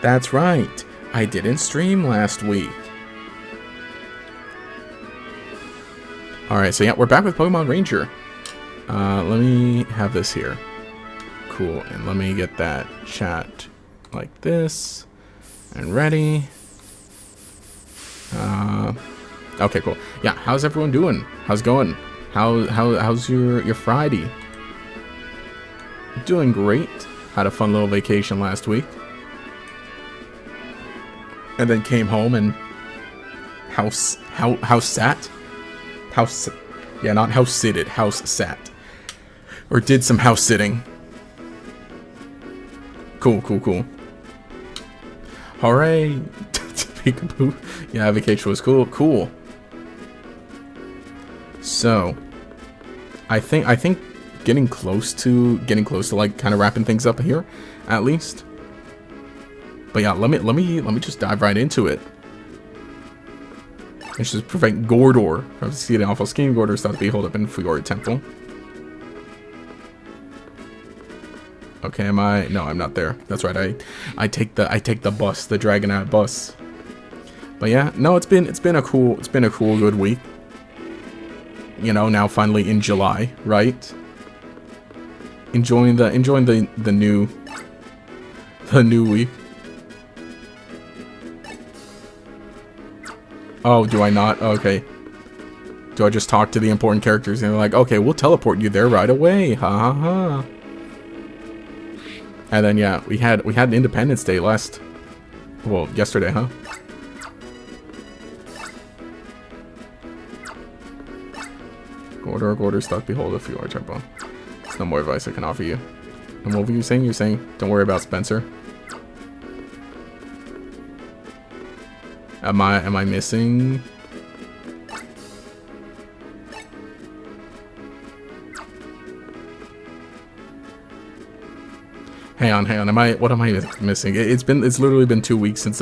That's right. I didn't stream last week. Alright, so yeah, we're back with Pokemon Ranger. Let me have this here. Cool, and let me get that chat like this. And ready. Okay, cool. Yeah, how's everyone doing? How's it going? How's your Friday? Doing great. Had a fun little vacation last week. And then came home and house sat. Yeah, not house sitted, house sat. Or did some house sitting. Cool. Hooray! Peekaboo. Yeah, vacation was cool. So, I think getting close to like kind of wrapping things up here, at least. But yeah, let me just dive right into it. Let's just prevent Gordor from succeeding awful scheme. Gordor is thought to be holed up in Fiora Temple. Okay, am I? No, I'm not there. That's right. I take the bus, the Dragonite bus. But yeah, no, it's been a cool good week. You know, now finally in July, right? Enjoying the new week. Oh, do I not? Okay. Do I just talk to the important characters and they're like, okay, we'll teleport you there right away. Ha ha ha. And then yeah, we had Independence Day yesterday, huh? Gordor, stuck behold if you are Temple. There's no more advice I can offer you. And what were you saying? You're saying, don't worry about Spencer. Am I missing? Hang on. What am I missing? It's literally been 2 weeks since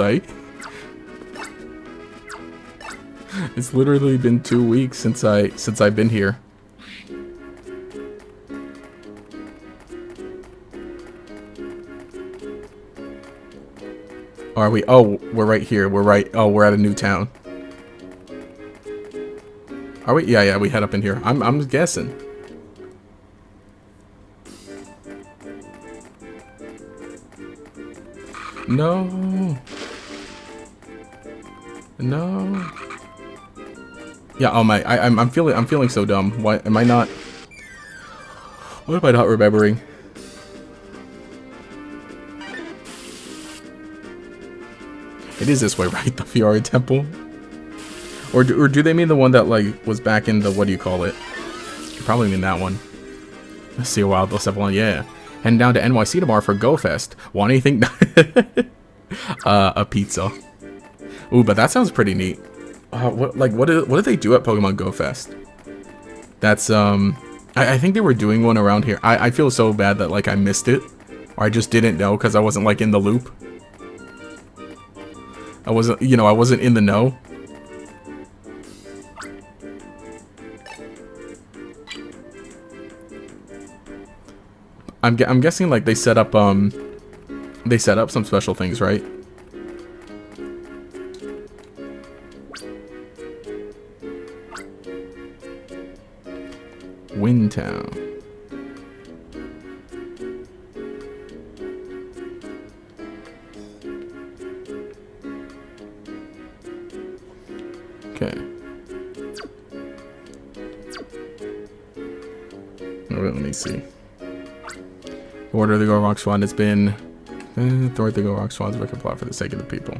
it's literally been 2 weeks since I've been here. Are we? Oh, we're right here. We're right. Oh, we're at a new town. Are we? Yeah, we head up in here. I'm guessing. No. Yeah. Oh my. I'm feeling so dumb. Why am I not? What am I not remembering? It is this way, right? The Fiora Temple? Or do they mean the one that, like, was back in the, what do you call it? You probably mean that one. Let's see a wild step on, yeah. Heading down to NYC tomorrow for Go Fest. Want anything? A pizza. Ooh, but that sounds pretty neat. What do they do at Pokemon Go Fest? That's, I think they were doing one around here. I feel so bad that, like, I missed it. Or I just didn't know because I wasn't, like, in the loop. I wasn't in the know. I'm guessing like they set up some special things, right? Windtown. Okay. Let me see. Order the Go Rock Squad has been thwart the Go Rock Squad's wicked plot for the sake of the people.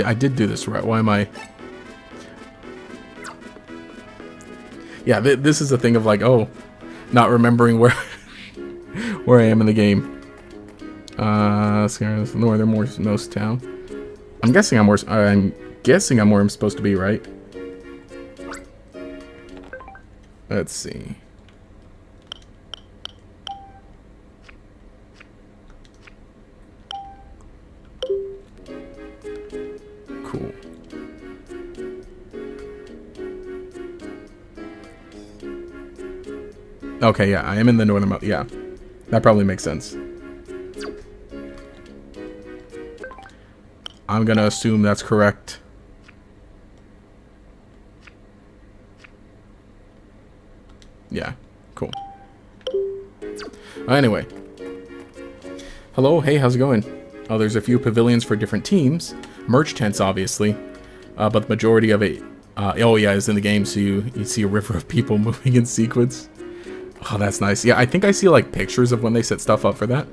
I did do this right. Why am I? Yeah, this is a thing of like, oh, not remembering where where I am in the game. Northernmost town. I'm guessing I'm where I'm supposed to be, right? Let's see. Cool. Ooh. Okay, yeah, I am in the northern... Yeah, that probably makes sense. I'm gonna assume that's correct. Yeah, cool. Anyway. Hello, hey, how's it going? Oh, there's a few pavilions for different teams. Merch tents, obviously. But the majority of it, oh yeah, is in the game, so you see a river of people moving in sequence. Oh, that's nice. Yeah, I think I see, like, pictures of when they set stuff up for that.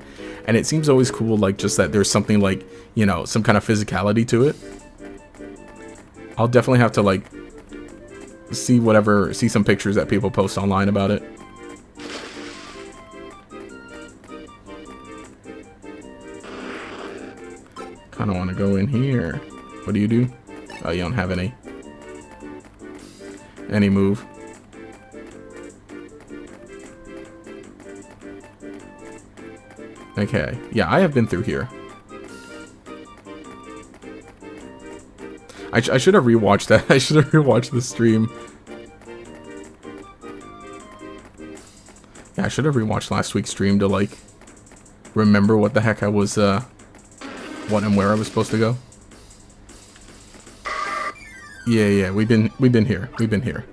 And it seems always cool, like, just that there's something, like, you know, some kind of physicality to it. I'll definitely have to, like, see some pictures that people post online about it. Kind of want to go in here. What do you do? Oh, you don't have any move. Okay. Yeah, I have been through here. I should have rewatched that. I should have rewatched the stream. Yeah, I should have rewatched last week's stream to, like, remember what the heck I was, what and where I was supposed to go. Yeah, we've been here. We've been here.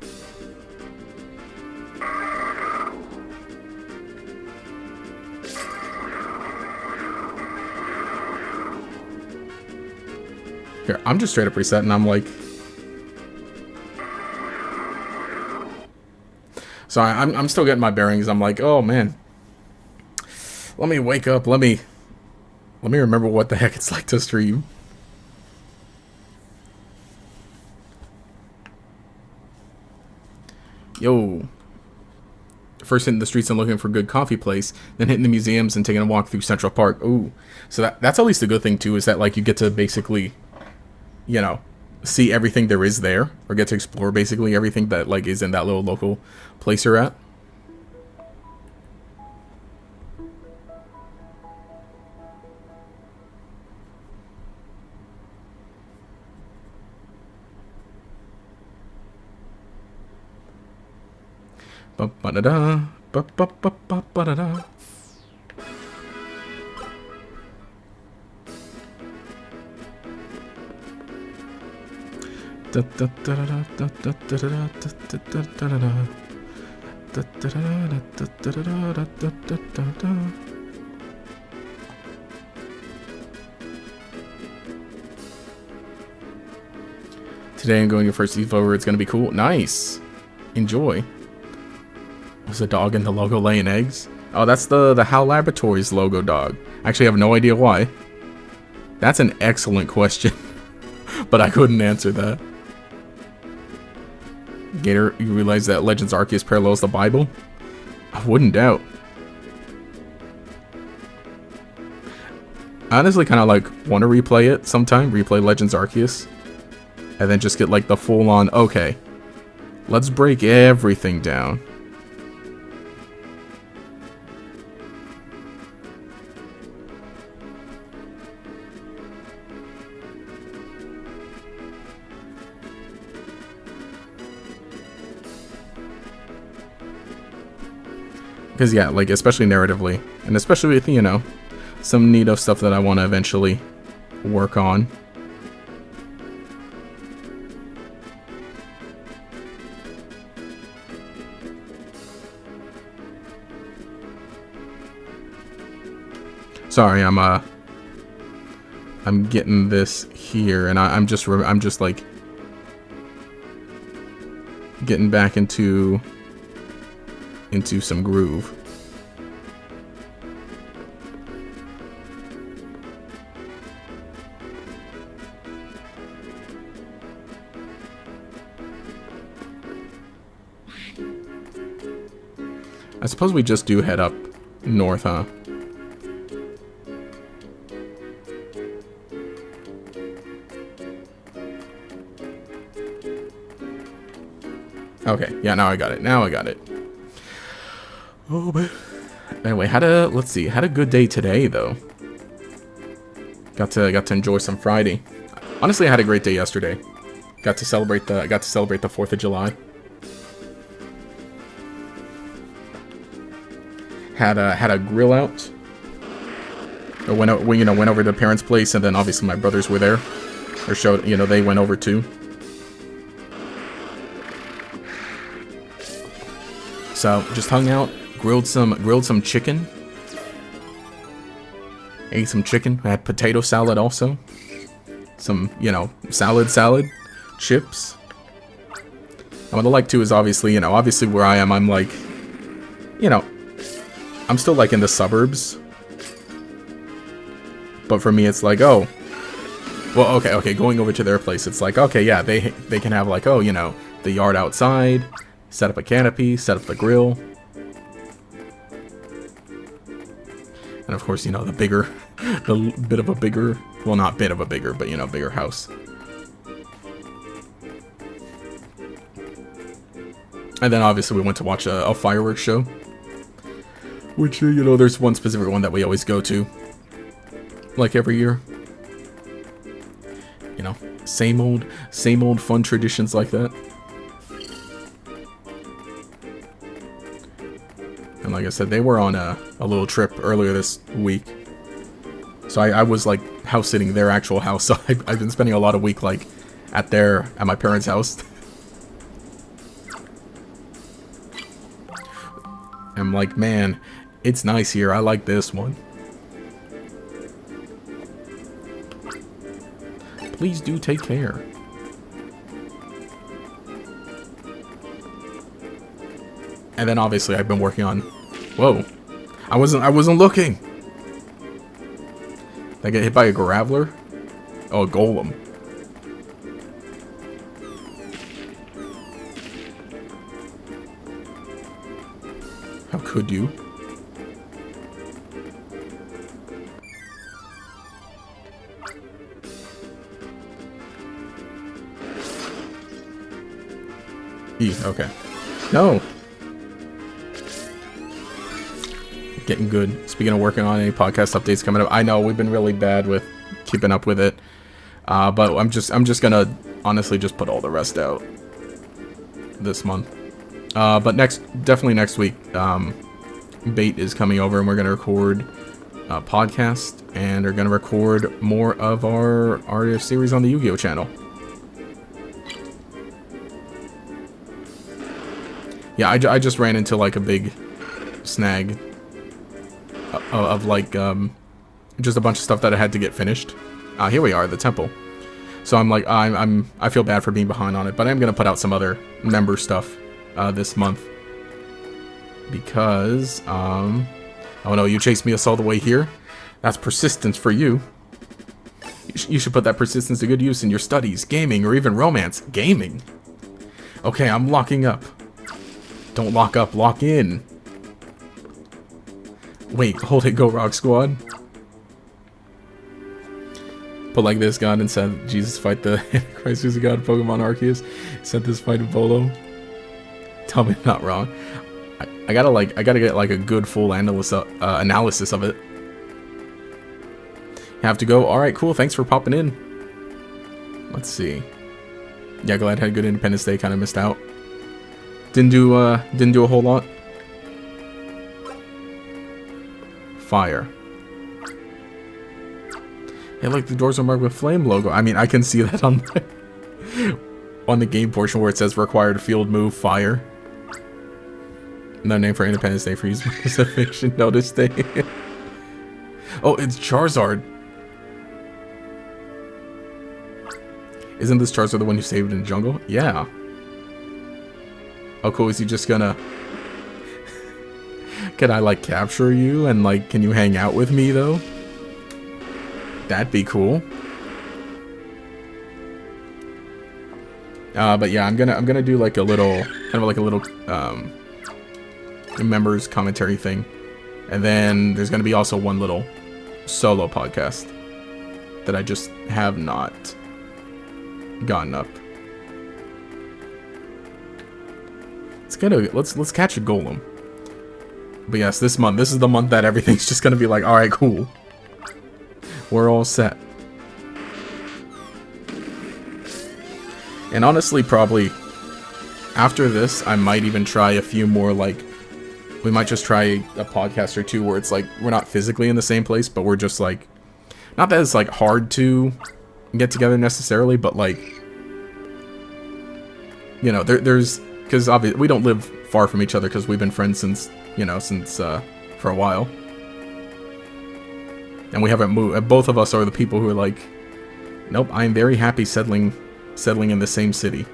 Here, I'm just straight up resetting. I'm like, so I'm still getting my bearings. I'm like, oh man, let me wake up. Let me remember what the heck it's like to stream. Yo. First hitting the streets and looking for a good coffee place, then hitting the museums and taking a walk through Central Park. Ooh. So that's at least a good thing too, is that, like, you get to basically, you know, see everything there is there, or get to explore basically everything that, like, is in that little local place you're at. Ba-ba-da-da, ba-ba-ba-ba-ba-da-da. Today I'm going to first Evo. It's going to be cool. Nice. Enjoy. Was a dog in the logo laying eggs? Oh, that's the HAL Laboratories logo dog. Actually, I have no idea why. That's an excellent question. But I couldn't answer that. Gator, you realize that Legends Arceus parallels the Bible? I wouldn't doubt. I honestly kind of, like, want to replay it sometime. Replay Legends Arceus. And then just get, like, the full-on, okay, let's break everything down. Because, yeah, like, especially narratively. And especially with, you know, some neato stuff that I want to eventually work on. Sorry, I'm getting this here, and I'm just like getting back into some groove. I suppose we just do head up north, huh? Okay, yeah, now I got it. Now I got it. Oh, man. Anyway, let's see, had a good day today, though. Got to enjoy some Friday. Honestly, I had a great day yesterday. Got to celebrate the 4th of July. Had a grill out. I went over to the parents' place, and then obviously my brothers were there. Or showed, they went over too. So just hung out, grilled some chicken. Ate some chicken. I had potato salad also. Some, salad, chips. And what I like too is obviously where I am, I'm like, I'm still like in the suburbs. But for me, it's like, oh, well, okay, going over to their place, it's like, okay, yeah, they can have like, oh, the yard outside, set up a canopy, set up the grill. And of course, the bigger, well, not bit of a bigger, but, bigger house. And then obviously we went to watch a fireworks show. Which, there's one specific one that we always go to. Like every year. Same old fun traditions like that. And like I said, they were on a little trip earlier this week. So I was like house sitting their actual house. So I've been spending a lot of week like at my parents' house. I'm like, man, it's nice here. I like this one. Please do take care. And then obviously I've been working on... Whoa. I wasn't looking. Did I get hit by a graveler? Oh, a golem. How could you? Okay. No! Getting good. Speaking of working on any podcast updates coming up, I know we've been really bad with keeping up with it. But I'm just gonna honestly just put all the rest out this month. But definitely next week, Bait is coming over and we're gonna record a podcast and are gonna record more of our series on the Yu-Gi-Oh channel. Yeah, I just ran into like a big snag of like just a bunch of stuff that I had to get finished. Here we are, the temple. So I'm like I feel bad for being behind on it, but I'm gonna put out some other member stuff this month because oh no, you chased me all the way here. That's persistence for you. You should put that persistence to good use in your studies, gaming, or even romance. Gaming. Okay, I'm locking up. Don't lock up, lock in. Wait, hold it, go Rock Squad. Put like this gun and said, Jesus fight the Antichrist who's a god, Pokemon Arceus. Sent this fight in Polo. Tell me I'm not wrong. I gotta get like a good full analysis of it. Have to go. Alright, cool, thanks for popping in. Let's see. Yeah, glad I had a good Independence Day, kinda missed out. Didn't do a whole lot. Fire. Hey, look, the doors are marked with flame logo. I mean, I can see that on the game portion where it says required field move fire. Another name for Independence Day for use as a fiction notice day. Oh, it's Charizard. Isn't this Charizard the one you saved in the jungle? Yeah. Oh, cool. Is he just gonna... Can I, like, capture you? And, like, can you hang out with me, though? That'd be cool. But yeah, I'm gonna do, like, a little... Kind of like a little, members commentary thing. And then there's gonna be also one little solo podcast that I just have not gotten up. Let's catch a golem. But yes, this is the month that everything's just gonna be like, alright, cool. We're all set. And honestly, probably after this, I might even try a few more, like, we might just try a podcast or two where it's like, we're not physically in the same place, but we're just like, not that it's like hard to get together necessarily, but like, you know, there's, because obviously we don't live far from each other because we've been friends since, you know, for a while. And we haven't moved. Both of us are the people who are like, nope, I'm very happy settling in the same city.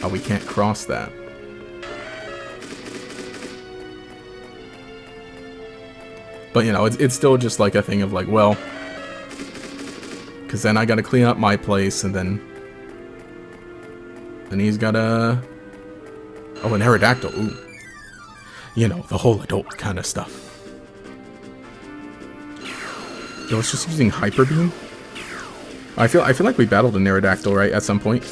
Oh, we can't cross that. But, you know, it's still just like a thing of like, well, because then I gotta clean up my place, and then he's gotta... Oh, an Aerodactyl. Ooh. You know, the whole adult kind of stuff. Yo, it's just using Hyper Beam? I feel like we battled an Aerodactyl, right, at some point?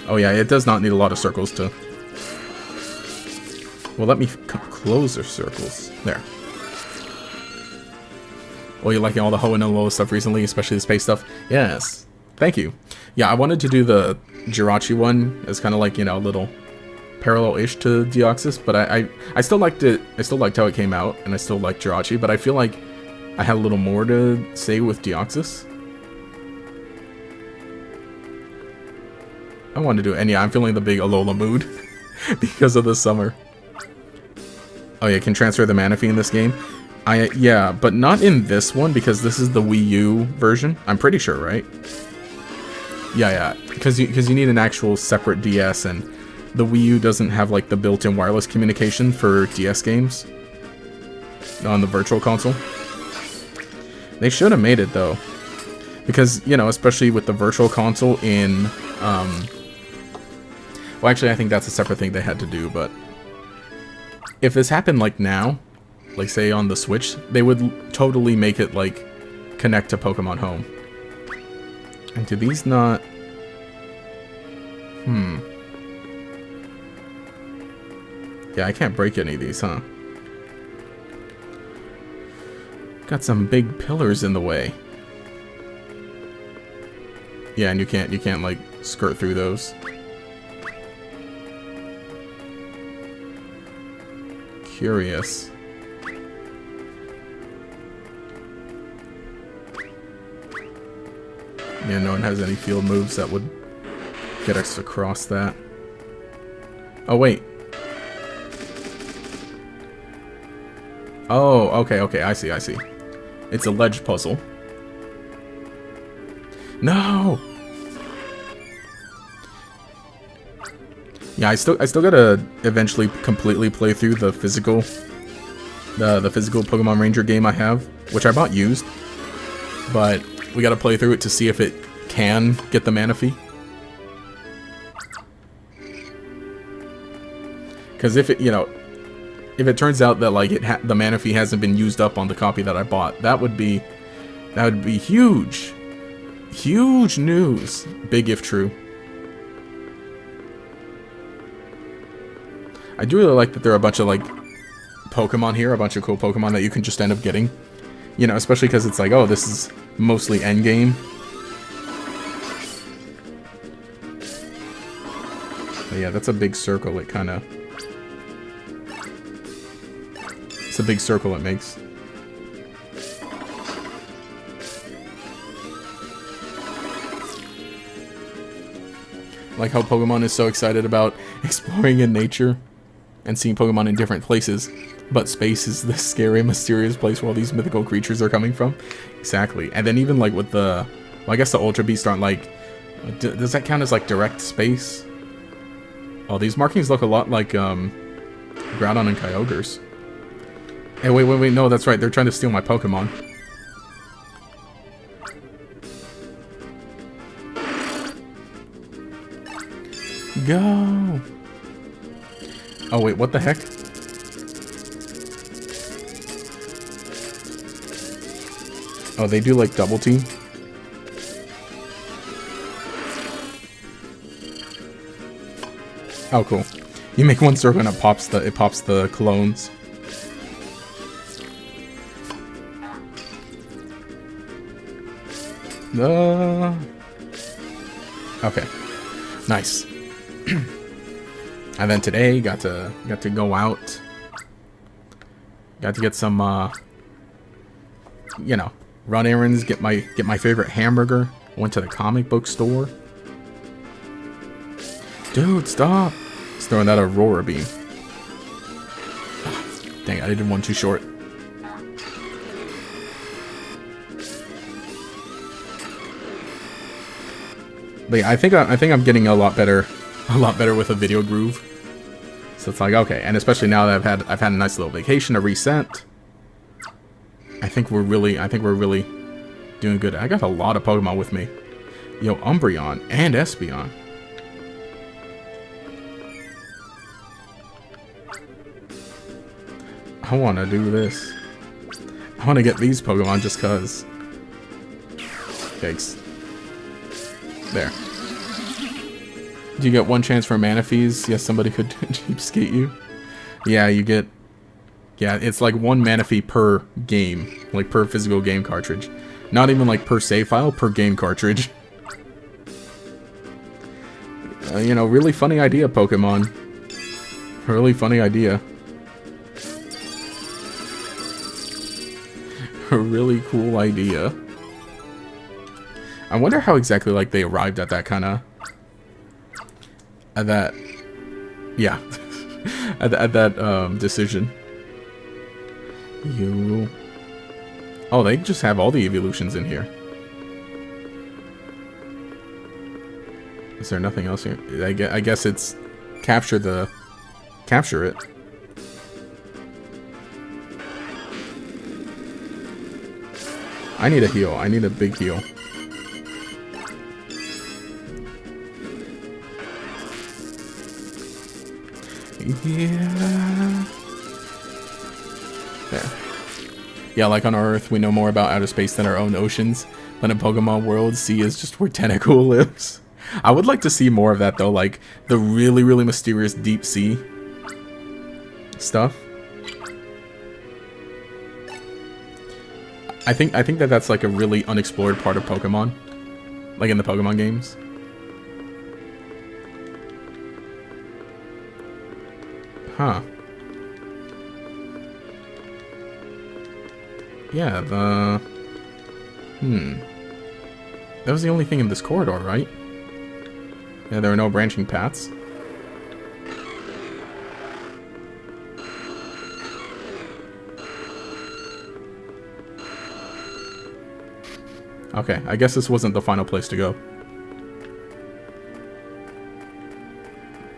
Oh yeah, it does not need a lot of circles to... Well, let me close the circles. There. Oh, you liking all the Ho and Low stuff recently, especially the space stuff? Yes. Thank you. Yeah, I wanted to do the Jirachi one as kind of like, you know, a little parallel-ish to Deoxys, but I still liked it. I still liked how it came out, and I still liked Jirachi, but I feel like I had a little more to say with Deoxys. I wanted to do it, and yeah, I'm feeling the big Alola mood because of the summer. Oh yeah, can transfer the Manaphy in this game. Yeah, but not in this one because this is the Wii U version. I'm pretty sure, right? Yeah, because you need an actual separate DS, and the Wii U doesn't have like the built-in wireless communication for DS games on the Virtual Console. They should have made it though, because, you know, especially with the Virtual Console in well, actually, I think that's a separate thing they had to do, but if this happened like now, like say on the Switch, they would totally make it like connect to Pokemon Home. And do these not... Yeah, I can't break any of these, huh? Got some big pillars in the way. Yeah, and you can't like skirt through those. Curious. Yeah, no one has any field moves that would get us across that. Oh, wait. Oh, okay, I see. It's a ledge puzzle. No! Yeah, I still gotta eventually completely play through the physical Pokemon Ranger game I have, which I bought used, but we gotta play through it to see if it can get the Manaphy. Because if it, you know, if it turns out that like the Manaphy hasn't been used up on the copy that I bought, that would be huge, huge news. Big if true. I do really like that there are a bunch of like Pokemon here, a bunch of cool Pokemon that you can just end up getting. You know, especially because it's like, oh, this is mostly endgame. But yeah, that's a big circle. It kind of... It's a big circle it makes. Like how Pokemon is so excited about exploring in nature and seeing Pokemon in different places, but space is the scary, mysterious place where all these mythical creatures are coming from. Exactly. And then even like with the... Well, I guess the Ultra Beasts aren't like... Does that count as like direct space? Oh, these markings look a lot like Groudon and Kyogre's. Hey, wait, no, that's right. They're trying to steal my Pokemon. Go! Oh, wait, what the heck? Oh, they do like double team? Oh, cool. You make one circle and it pops the clones. Okay. Nice. And then today, got to go out. Got to get some, you know, run errands. Get my favorite hamburger. Went to the comic book store. Dude, stop! He's throwing that Aurora beam. Dang it, I did one too short. But yeah, I think I'm getting a lot better with a video groove. So it's like, okay, and especially now that I've had a nice little vacation to reset. I think we're really doing good. I got a lot of Pokemon with me. Yo, Umbreon and Espeon. I want to do this. I want to get these Pokemon just cause. Yikes. There. Do you get one chance for Manaphy's? Yes, somebody could cheapskate you. Yeah, you get... Yeah, it's like one Manaphy per game. Like, per physical game cartridge. Not even like per save file, per game cartridge. You know, really funny idea, Pokemon. Really funny idea. A really cool idea. I wonder how exactly, like, they arrived at that kind of... At that... Yeah. at that, decision. You... Oh, they just have all the evolutions in here. Is there nothing else here? I guess it's... Capture it. I need a heal. I need a big heal. Yeah. There. Yeah, like on Earth, we know more about outer space than our own oceans. But in Pokemon World, sea is just where Tentacool lives. I would like to see more of that, though. Like, the really, really mysterious deep sea stuff. I think that's like a really unexplored part of Pokemon. Like in the Pokemon games. Huh. Yeah, that was the only thing in this corridor, right? Yeah, there are no branching paths. Okay, I guess this wasn't the final place to go.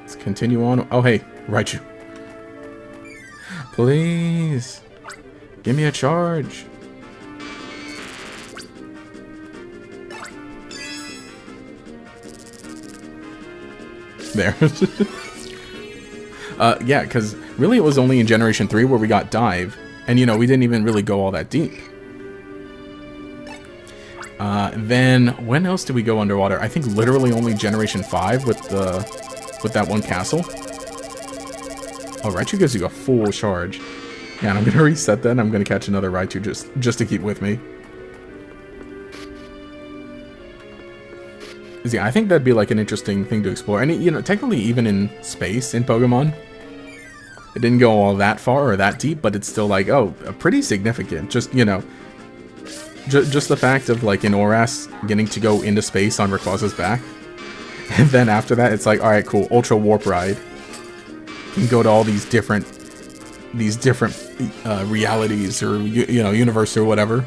Let's continue on. Oh, hey, Raichu. Please. Give me a charge. There. Yeah, because really it was only in Generation 3 where we got Dive. And, you know, we didn't even really go all that deep. Then, when else did we go underwater? I think literally only Generation 5 with that one castle. Oh, Raichu gives you a full charge. Yeah, and I'm going to reset that and I'm going to catch another Raichu just to keep with me. Yeah, I think that'd be like an interesting thing to explore. And, you know, technically even in space in Pokemon, it didn't go all that far or that deep, but it's still like, oh, pretty significant. Just, you know, just the fact of, like, in Oras, getting to go into space on Rayquaza's back. And then after that, it's like, alright, cool, Ultra Warp Ride. You can go to all these different realities or, you know, universe or whatever.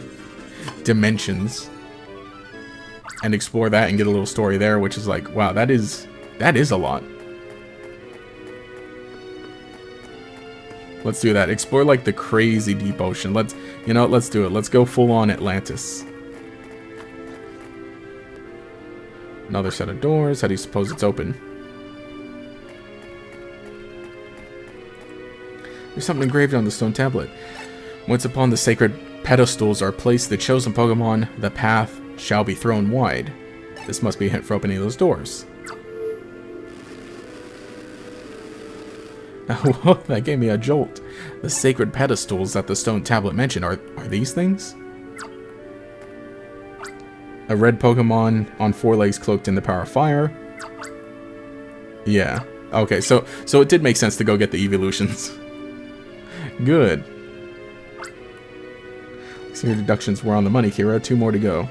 Dimensions. And explore that and get a little story there, which is like, wow, that is a lot. Let's do that. Explore like the crazy deep ocean. Let's do it. Let's go full on Atlantis. Another set of doors. How do you suppose it's open? There's something engraved on the stone tablet. Once upon the sacred pedestals are placed the chosen Pokemon, the path shall be thrown wide. This must be a hint for opening those doors. Whoa, that gave me a jolt. The sacred pedestals that the stone tablet mentioned, are these things? A red Pokemon on 4 legs cloaked in the power of fire. Yeah. Okay, so it did make sense to go get the evolutions. Good. So your deductions were on the money, Kira. 2 more to go.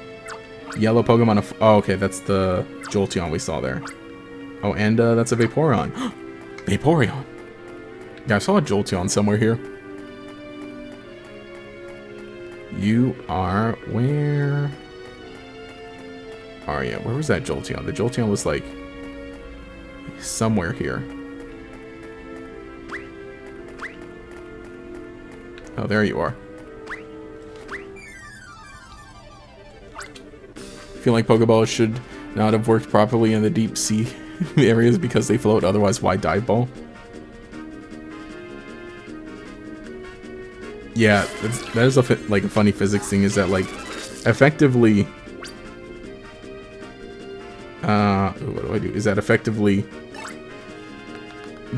Yellow Pokemon. Oh, okay, that's the Jolteon we saw there. Oh, and that's a Vaporeon. Vaporeon. Yeah, I saw a Jolteon somewhere here. You are where? Are you? Where was that Jolteon? The Jolteon was like somewhere here. Oh, there you are. I feel like Pokeballs should not have worked properly in the deep sea areas because they float. Otherwise, why dive ball? Yeah, that is a funny physics thing. Is that like effectively? What do I do? Is that effectively?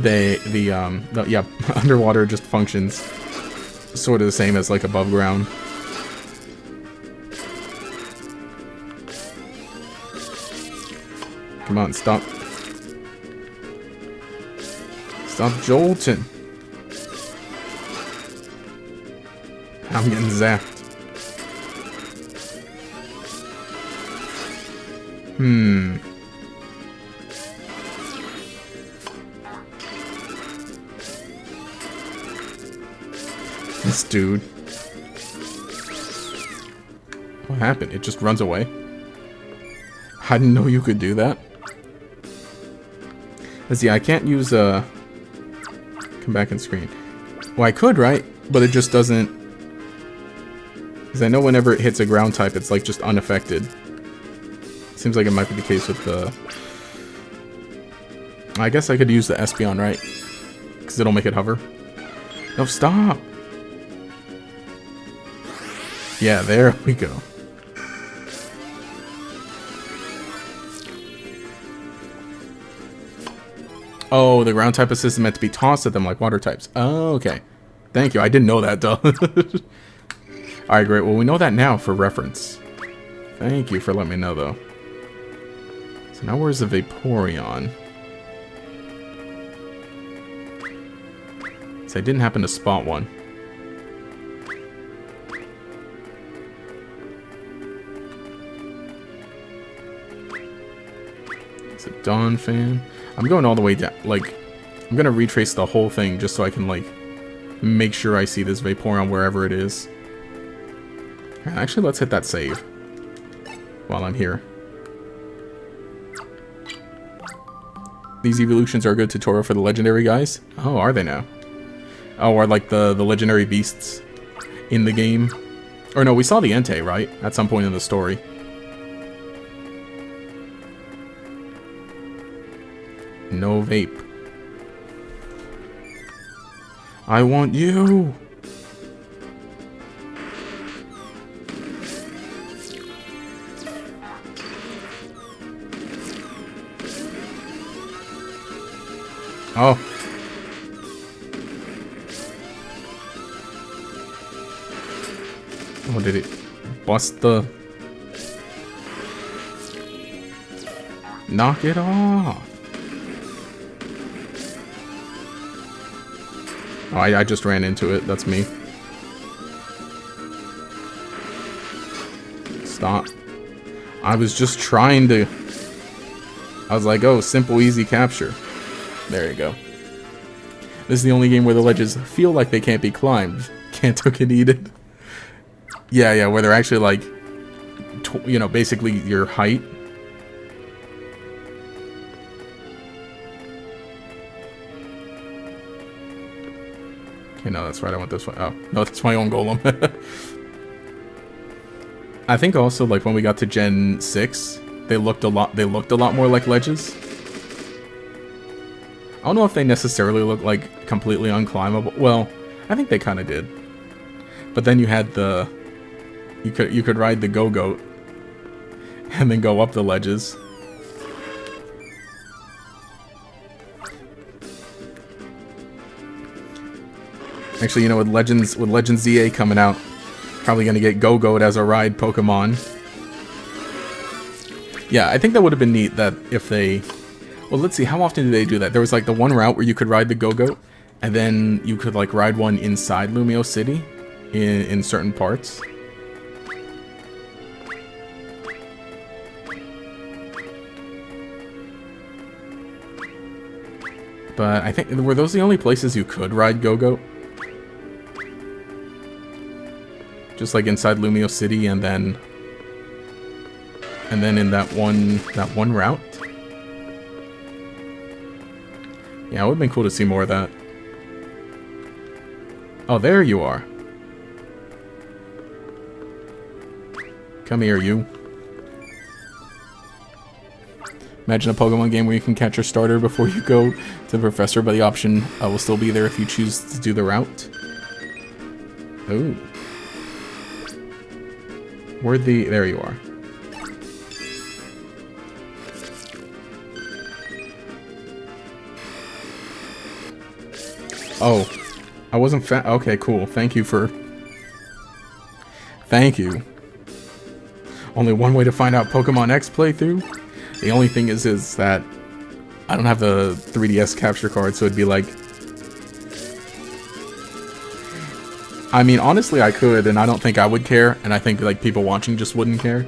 Yeah, underwater just functions sort of the same as like above ground. Come on, stop. Stop jolting. I'm getting zapped. This dude. What happened? It just runs away? I didn't know you could do that. Let's see, I can't use, come back and screen. Well, I could, right? But it just doesn't... Because I know whenever it hits a ground type, it's, like, just unaffected. Seems like it might be the case with the... I guess I could use the Espeon, right? Because it'll make it hover. No, stop! Yeah, there we go. Oh, the ground type assist is meant to be tossed at them like water types. Oh, okay. Thank you. I didn't know that, though. Alright, great. Well, we know that now for reference. Thank you for letting me know, though. So now where's the Vaporeon? So I didn't happen to spot one. It's a Dawn fan. I'm going all the way down, like, I'm gonna retrace the whole thing just so I can, like, make sure I see this Vaporeon wherever it is. Actually, let's hit that save while I'm here. These evolutions are a good tutorial for the legendary guys. Oh, are they now? Oh, or like the legendary beasts in the game. Or no, we saw the Entei, right? At some point in the story. No vape. I want you! Oh. Oh, did it bust the... Knock it off! Oh, I just ran into it. That's me. Stop. I was just trying to... I was like, oh, simple, easy capture. There you go. This is the only game where the ledges feel like they can't be climbed. Can't took and eat it. Yeah, where they're actually like... you know, basically your height. Okay, no, that's right. I went this way. Oh, no, that's my own golem. I think also, like, when we got to Gen 6, they looked a lot more like ledges. I don't know if they necessarily look like completely unclimbable. Well, I think they kind of did. But then you had the... You could ride the Go-Goat and then go up the ledges. Actually, you know, with Legends ZA coming out, probably gonna get Go-Goat as a ride Pokemon. Yeah, I think that would have been neat that if they... Well, let's see, how often do they do that? There was like the one route where you could ride the Go-Goat, and then you could like ride one inside Lumio City in certain parts. But I think, were those the only places you could ride Go-Goat? Just like inside Lumio City and then in that one route? Yeah, it would have been cool to see more of that. Oh, there you are. Come here, you. Imagine a Pokemon game where you can catch your starter before you go to the professor, but the option will still be there if you choose to do the route. Ooh. There you are. Oh. I wasn't okay, cool. Thank you. Only one way to find out Pokemon X playthrough? The only thing is that I don't have the 3DS capture card, so it'd be like... I mean, honestly, I could, and I don't think I would care, and I think, like, people watching just wouldn't care.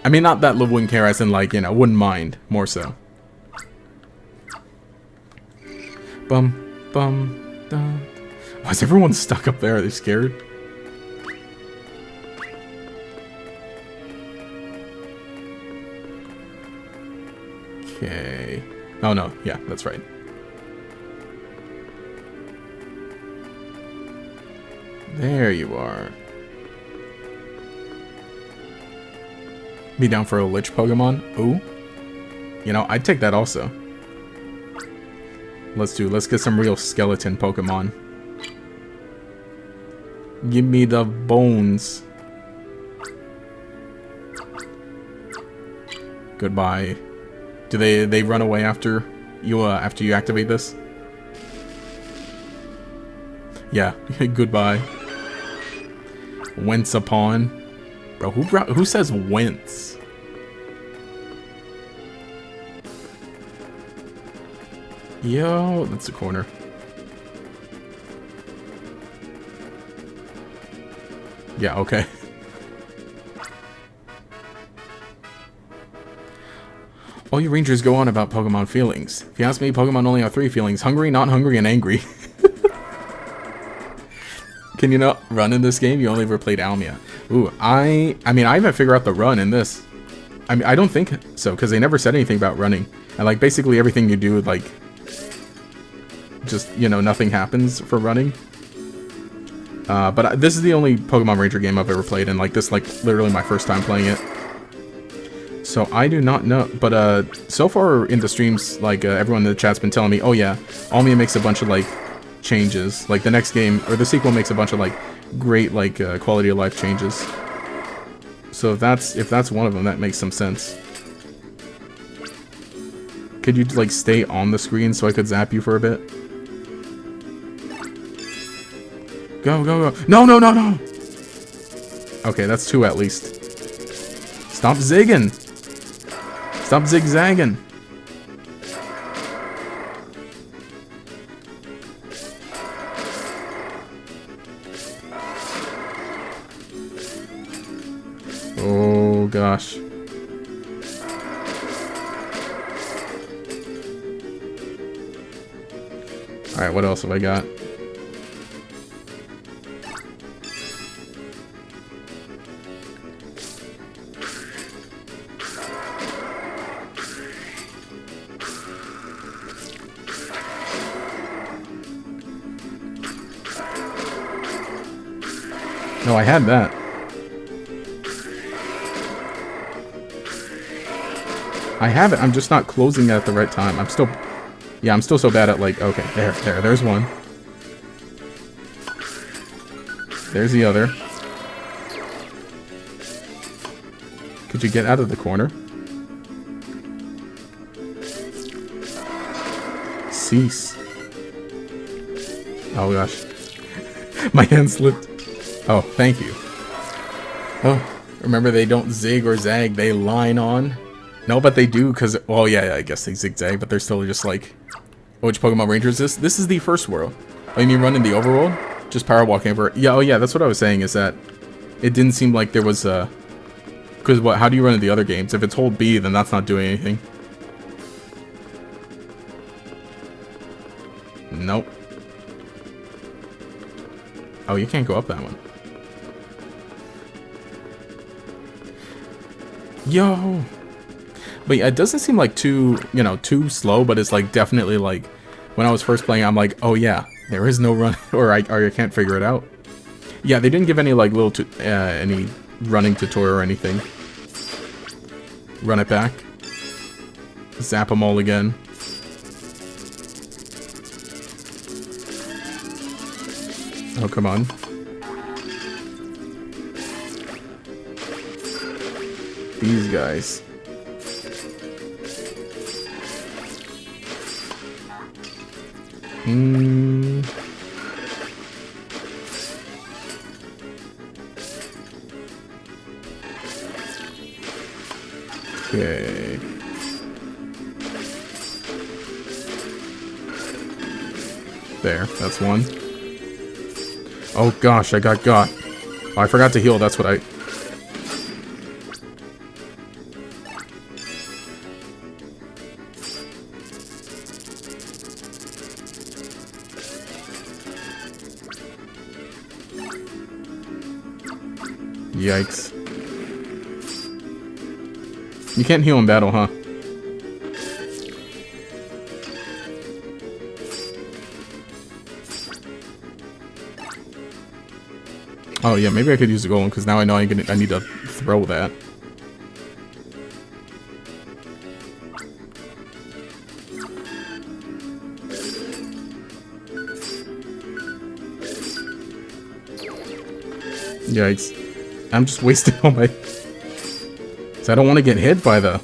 I mean, not that Liv wouldn't care, as in, like, you know, wouldn't mind, more so. Bum, bum, dum. Why is everyone stuck up there? Are they scared? Okay. Oh, no. Yeah, that's right. There you are. Be down for a Lich Pokemon? Ooh. You know, I'd take that also. Let's get some real skeleton Pokemon. Give me the bones. Goodbye. Do they run away after you activate this? Yeah. Goodbye. Whence upon. Bro, who says whence? Yo, that's a corner. Yeah, okay. All you rangers go on about Pokemon feelings. If you ask me, Pokemon only have 3 feelings. Hungry, not hungry, and angry. Can you not run in this game? You only ever played Almia. Ooh, I mean, I haven't figured out the run in this. I mean, I don't think so, because they never said anything about running. And, like, basically everything you do, like, just, you know, nothing happens for running. But this is the only Pokemon Ranger game I've ever played, and, like, this is, like, literally my first time playing it. So I do not know, but so far in the streams, like everyone in the chat's been telling me, oh yeah, Almia makes a bunch of like changes, like the next game or the sequel makes a bunch of like great like quality of life changes. So if that's one of them, that makes some sense. Could you like stay on the screen so I could zap you for a bit? Go, go, go! No, no, no, no! Okay, that's 2 at least. Stop zigging! Stop zigzagging. Oh gosh. Alright, what else have I got? No, I had that. I have it, I'm just not closing it at the right time. I'm still so bad at like, okay, there's one. There's the other. Could you get out of the corner? Cease. Oh gosh. My hand slipped. Oh, thank you. Oh, remember they don't zig or zag, they line on. No, but they do, because... Well, yeah, I guess they zigzag, but they're still just like... Which Pokemon Ranger is this? This is the first world. Oh, you mean run in the overworld? Just power walking over... Yeah, oh yeah, that's what I was saying, is that... It didn't seem like there was a... Because what? How do you run in the other games? If it's hold B, then that's not doing anything. Nope. Oh, you can't go up that one. Yo! But yeah, it doesn't seem like too, you know, too slow, but it's like definitely like... When I was first playing, I'm like, oh yeah, there is no run... or I can't figure it out. Yeah, they didn't give any like little... any running tutorial or anything. Run it back. Zap them all again. Oh, come on. These guys. Okay. There, that's one. Oh gosh, I got. Oh, I forgot to heal, that's what I... Yikes. You can't heal in battle, huh? Oh yeah, maybe I could use the golem, because now I know I need to throw that. Yikes. I'm just wasting all my... So I don't want to get hit by the...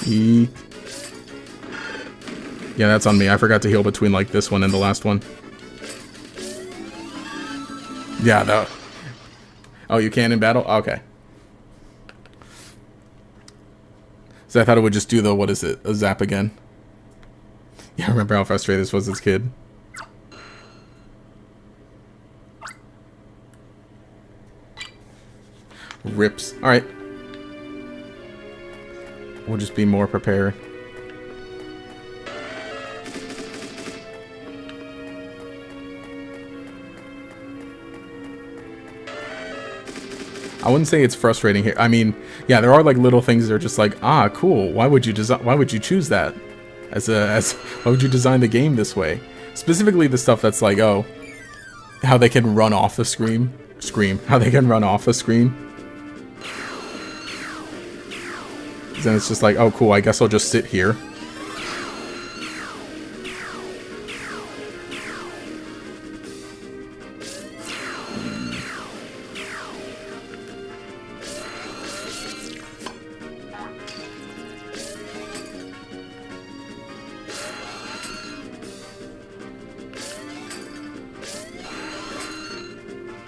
Eek. Yeah, that's on me. I forgot to heal between, like, this one and the last one. Yeah, that... Oh, you can in battle? Okay. So I thought it would just do the, what is it, a zap again. Yeah, I remember how frustrated this was as a kid. Rips. Alright. We'll just be more prepared. I wouldn't say it's frustrating here. I mean, yeah, there are like little things that are just like, ah, cool. Why would you choose that? Why would you design the game this way? Specifically the stuff that's like, oh, how they can run off the screen. How they can run off the screen. Then it's just like, oh, cool. I guess I'll just sit here.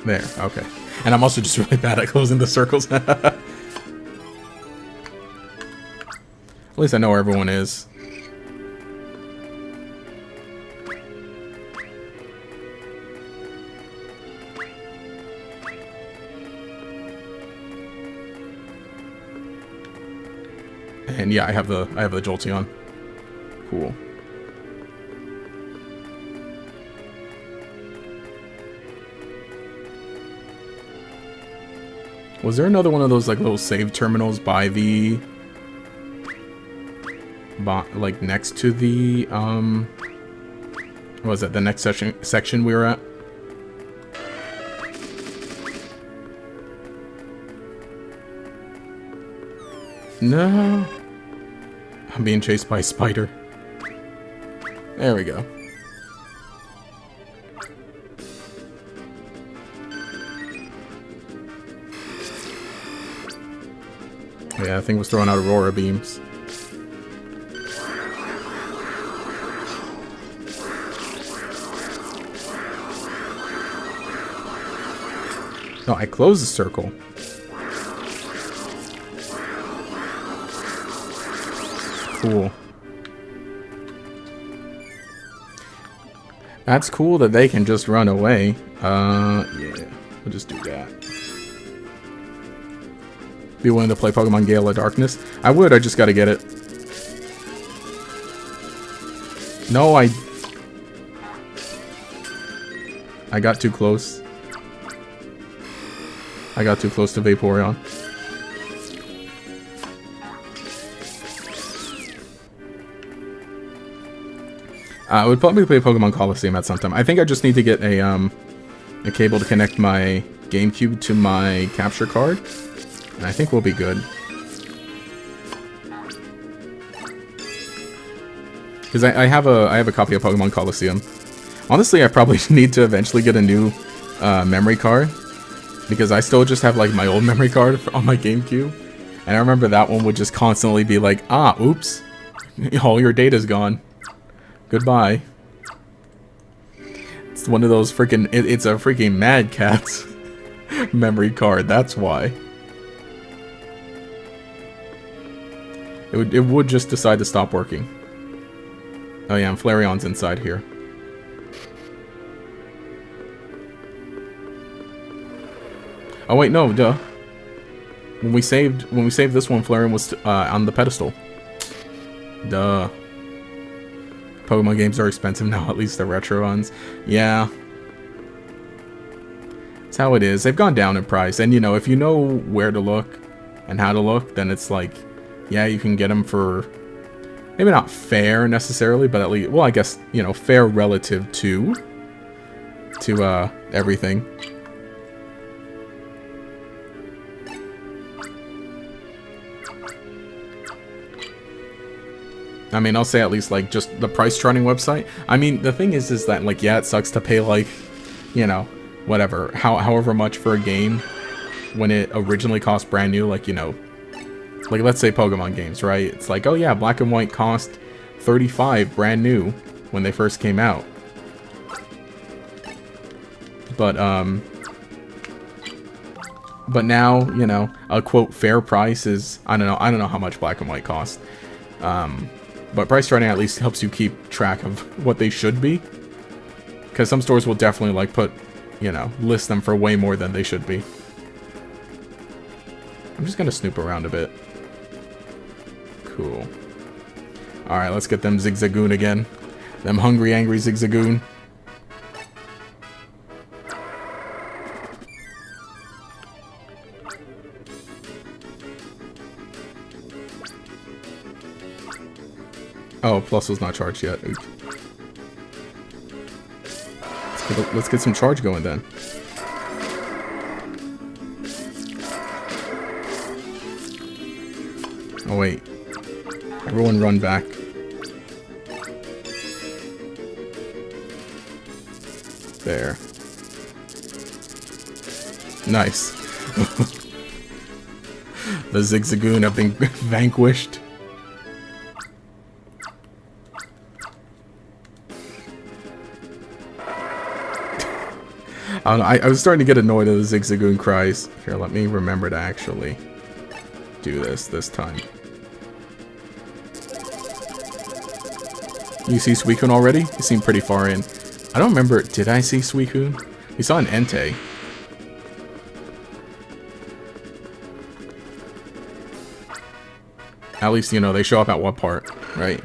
There, okay. And I'm also just really bad at closing the circles. At least I know where everyone is. And yeah, I have the Jolteon. Cool. Was there another one of those like little save terminals by the like next to the what was it, the next section we were at? No. I'm being chased by a spider. There we go. Yeah, that thing was throwing out Aurora beams. No, I closed the circle. Cool. That's cool that they can just run away. Yeah. We'll just do that. Be willing to play Pokemon Gale of Darkness? I would, I just gotta get it. No, I got too close. I got too close to Vaporeon. I would probably play Pokemon Coliseum at some time. I think I just need to get a cable to connect my GameCube to my capture card. And I think we'll be good. Because I have a copy of Pokemon Coliseum. Honestly, I probably need to eventually get a new memory card. Because I still just have like my old memory card on my GameCube. And I remember that one would just constantly be like, ah, oops. All your data's gone. Goodbye. It's one of those freaking... It's a freaking Mad Catz memory card. That's why. It would just decide to stop working. Oh yeah, and Flareon's inside here. Oh wait, no, duh. When we saved this one, Flareon was on the pedestal. Duh. Pokemon games are expensive now, at least the retro ones. Yeah. That's how it is. They've gone down in price. And, you know, if you know where to look and how to look, then it's like, yeah, you can get them for maybe not fair necessarily, but at least, well, I guess, you know, fair relative to everything. I mean, I'll say at least, like, just the price charting website. I mean, the thing is that, like, yeah, it sucks to pay, like, you know, whatever, however much for a game when it originally cost brand new, like, you know, like, let's say Pokemon games, right? It's like, oh yeah, Black and White cost $35 brand new when they first came out. But now, you know, a quote fair price is, I don't know how much Black and White cost. But price charting at least helps you keep track of what they should be. Because some stores will definitely, like, put, you know, list them for way more than they should be. I'm just gonna snoop around a bit. Cool. Alright, let's get them Zigzagoon again. Them hungry, angry Zigzagoon. Oh, Plus was not charged yet. Oops. Let's get some charge going then. Oh wait. Everyone run back. There. Nice. The Zigzagoon have been vanquished. I don't know, I was starting to get annoyed at the Zigzagoon cries. Here, let me remember to actually do this time. You see Suicune already? You seem pretty far in. I don't remember. Did I see Suicune? We saw an Entei. At least, you know, they show up at what part, right?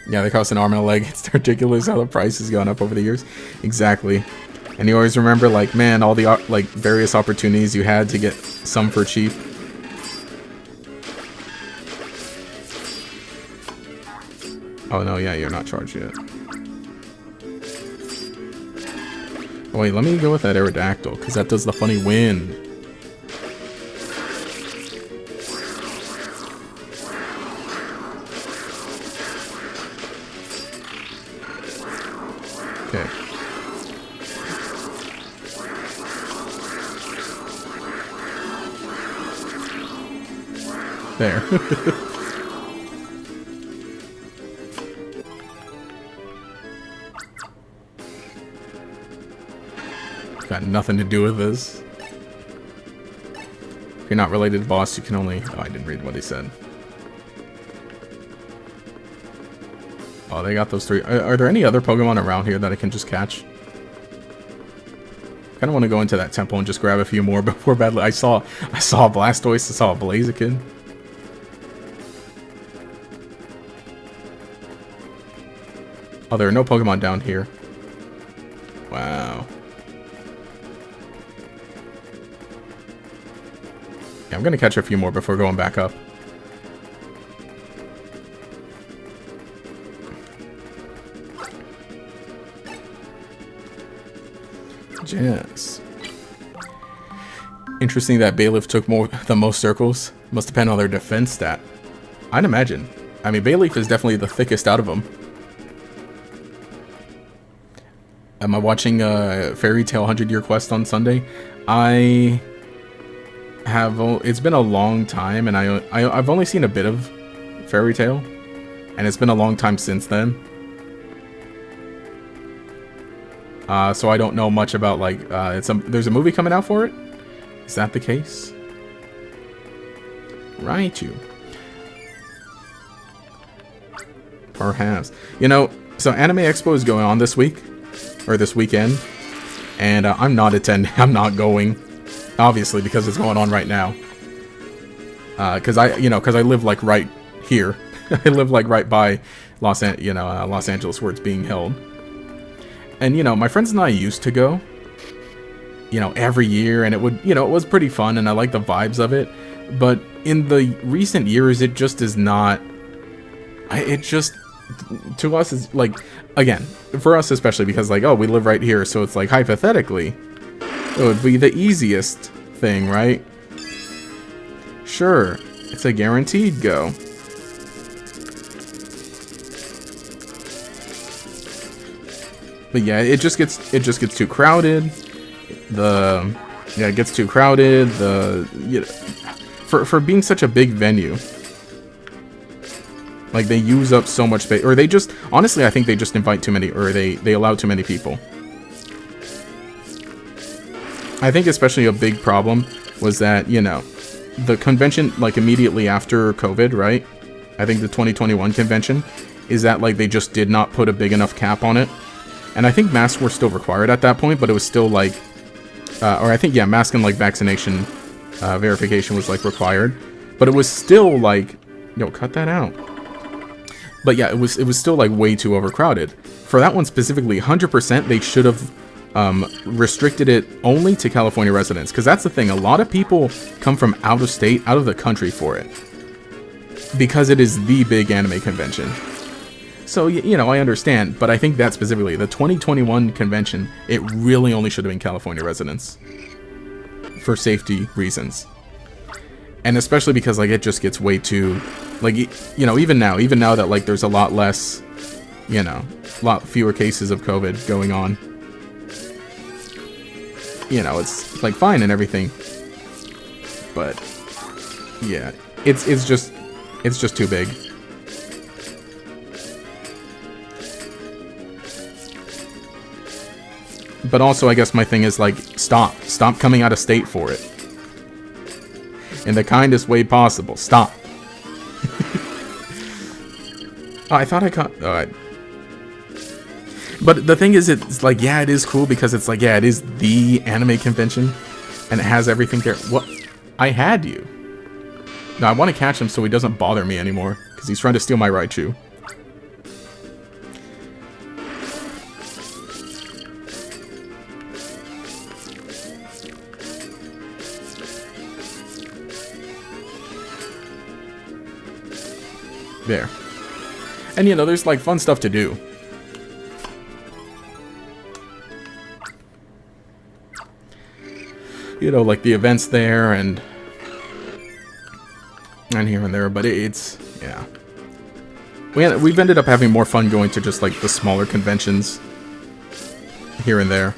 Yeah, they cost an arm and a leg. It's ridiculous how the price has gone up over the years. Exactly. And you always remember, like, man, all the, like, various opportunities you had to get some for cheap. Oh, no, yeah, you're not charged yet. Oh, wait, let me go with that Aerodactyl, because that does the funny wind. Okay. There. Got nothing to do with this. If you're not related to boss, you can only... Oh, I didn't read what he said. Oh, they got those 3. Are there any other Pokemon around here that I can just catch? Kind of want to go into that temple and just grab a few more before battle. I saw a Blastoise, I saw a Blaziken. Oh, there are no Pokemon down here. Wow. Yeah, I'm gonna catch a few more before going back up. Yes. Interesting that Bayleaf took the most circles. Must depend on their defense stat. I'd imagine. I mean, Bayleaf is definitely the thickest out of them. Am I watching Fairy Tail 100-Year Quest on Sunday? I have. It's been a long time, and I've only seen a bit of Fairy Tail, and it's been a long time since then. So I don't know much about, like, there's a movie coming out for it? Is that the case? Right, you. Perhaps. You know, so Anime Expo is going on this week, or this weekend, and I'm not attending, I'm not going, obviously, because it's going on right now. Because I live, like, right here. I live, like, right by Los Angeles, where it's being held. And, you know, my friends and I used to go, you know, every year, and it would, you know, it was pretty fun, and I like the vibes of it. But in the recent years, it just is not, it just, to us, is like, again, for us especially, because, like, oh, we live right here, so it's like, hypothetically, it would be the easiest thing, right? Sure, it's a guaranteed go. But yeah, it just gets too crowded. It gets too crowded. For being such a big venue, like, they use up so much space, or they just, honestly, I think they just invite too many, or they allow too many people. I think especially a big problem was that, you know, the convention, like, immediately after COVID, right? I think the 2021 convention is that, like, they just did not put a big enough cap on it. And I think masks were still required at that point, but it was still, like, or I think, yeah, mask and, like, vaccination verification was, like, required. But it was still, like, yo, cut that out. But yeah, it was still, like, way too overcrowded. For that one specifically, 100%, they should have restricted it only to California residents. Because that's the thing, a lot of people come from out of state, out of the country for it. Because it is the big anime convention. So, you know, I understand, but I think that specifically, the 2021 convention, it really only should have been California residents. For safety reasons. And especially because, like, it just gets way too, like, you know, even now that, like, there's a lot less, you know, a lot fewer cases of COVID going on. You know, it's, like, fine and everything. But, yeah, it's just too big. But also, I guess my thing is, like, stop coming out of state for it. In the kindest way possible. Stop. Oh, I thought I caught... But the thing is, it's like, yeah, it is cool because it's like, yeah, it is the anime convention. And it has everything there. What? I had you. No, I want to catch him so he doesn't bother me anymore. Because he's trying to steal my Raichu. There. And, you know, there's, like, fun stuff to do. You know, like the events there and here and there, but it's, yeah. We've ended up having more fun going to just, like, the smaller conventions here and there.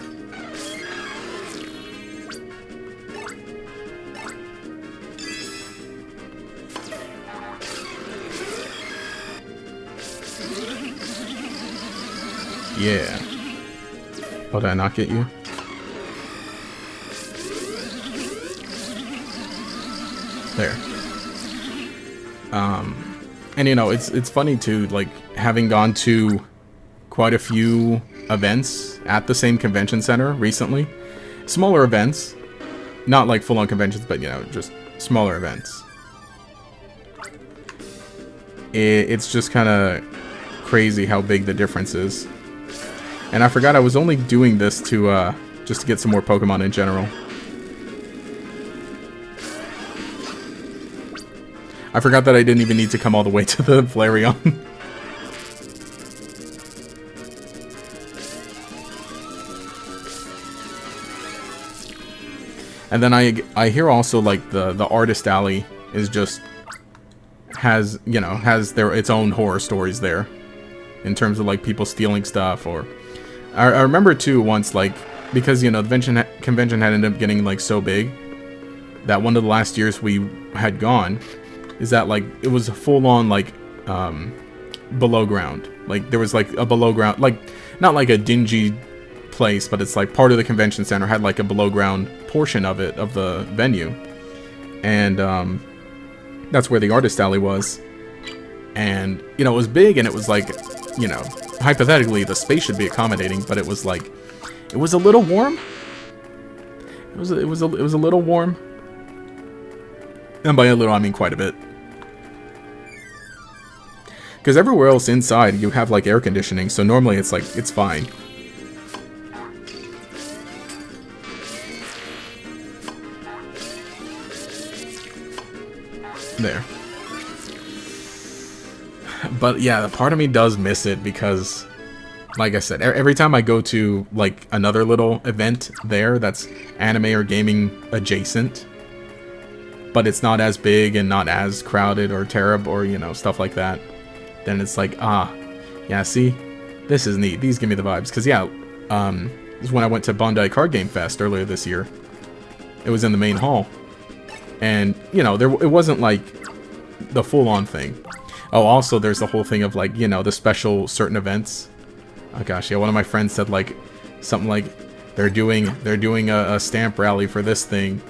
Yeah. Oh, did I not get you? There. And you know, it's funny too, like, having gone to quite a few events at the same convention center recently. Smaller events. Not like full-on conventions, but, you know, just smaller events. It's just kind of crazy how big the difference is. And I forgot I was only doing this to, just to get some more Pokemon in general. I forgot that I didn't even need to come all the way to the Flareon. And then I hear also, like, the Artist Alley is just has, you know, has its own horror stories there. In terms of, like, people stealing stuff, or... I remember, too, once, like, because, you know, the convention had ended up getting, like, so big, that one of the last years we had gone, is that, like, it was a full-on, like, below ground. Like, there was, like, a below ground, like, not like a dingy place, but it's, like, part of the convention center had, like, a below ground portion of it, of the venue. And, that's where the Artist Alley was. And, you know, it was big, and it was, like, you know, hypothetically, the space should be accommodating, but it was, like, it was a little warm. It was a little warm. And by a little, I mean quite a bit. Because everywhere else inside, you have, like, air conditioning, so normally it's, like, it's fine. There. But, yeah, the part of me does miss it because, like I said, every time I go to, like, another little event there that's anime or gaming adjacent, but it's not as big and not as crowded or terrible or, you know, stuff like that, then it's like, yeah, see, this is neat. These give me the vibes. Because, yeah, this is when I went to Bondi Card Game Fest earlier this year. It was in the main hall. And, you know, it wasn't, like, the full-on thing. Oh, also, there's the whole thing of, like, you know, the special certain events. Oh, gosh, yeah, one of my friends said, like, something like, they're doing a stamp rally for this thing.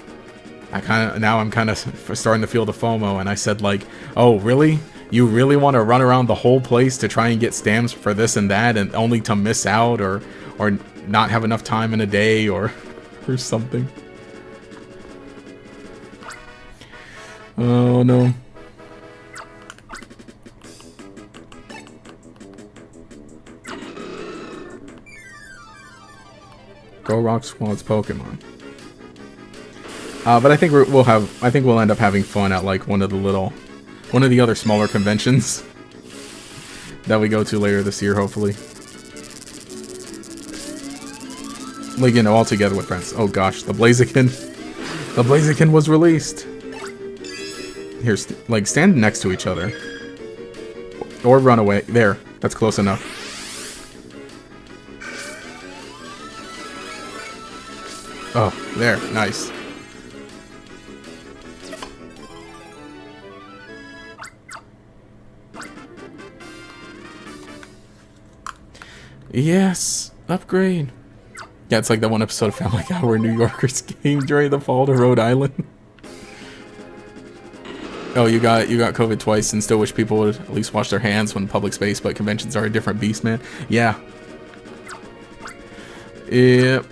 Now I'm kind of starting to feel the FOMO, and I said, like, oh, really? You really want to run around the whole place to try and get stamps for this and that, and only to miss out, or not have enough time in a day, or something? Oh, no. Go Rock Squad's Pokemon. But I think we'll end up having fun at, like, one of the other smaller conventions that we go to later this year, hopefully. Like, you know, all together with friends. Oh gosh, the Blaziken. The Blaziken was released. Here, like, stand next to each other. Or run away. There, that's close enough. Oh, there, nice. Yes, upgrade. Yeah, it's like that one episode of Family Guy where New Yorkers came during the fall to Rhode Island. Oh, you got COVID twice and still wish people would at least wash their hands when in public space, but conventions are a different beast, man. Yeah. Yep.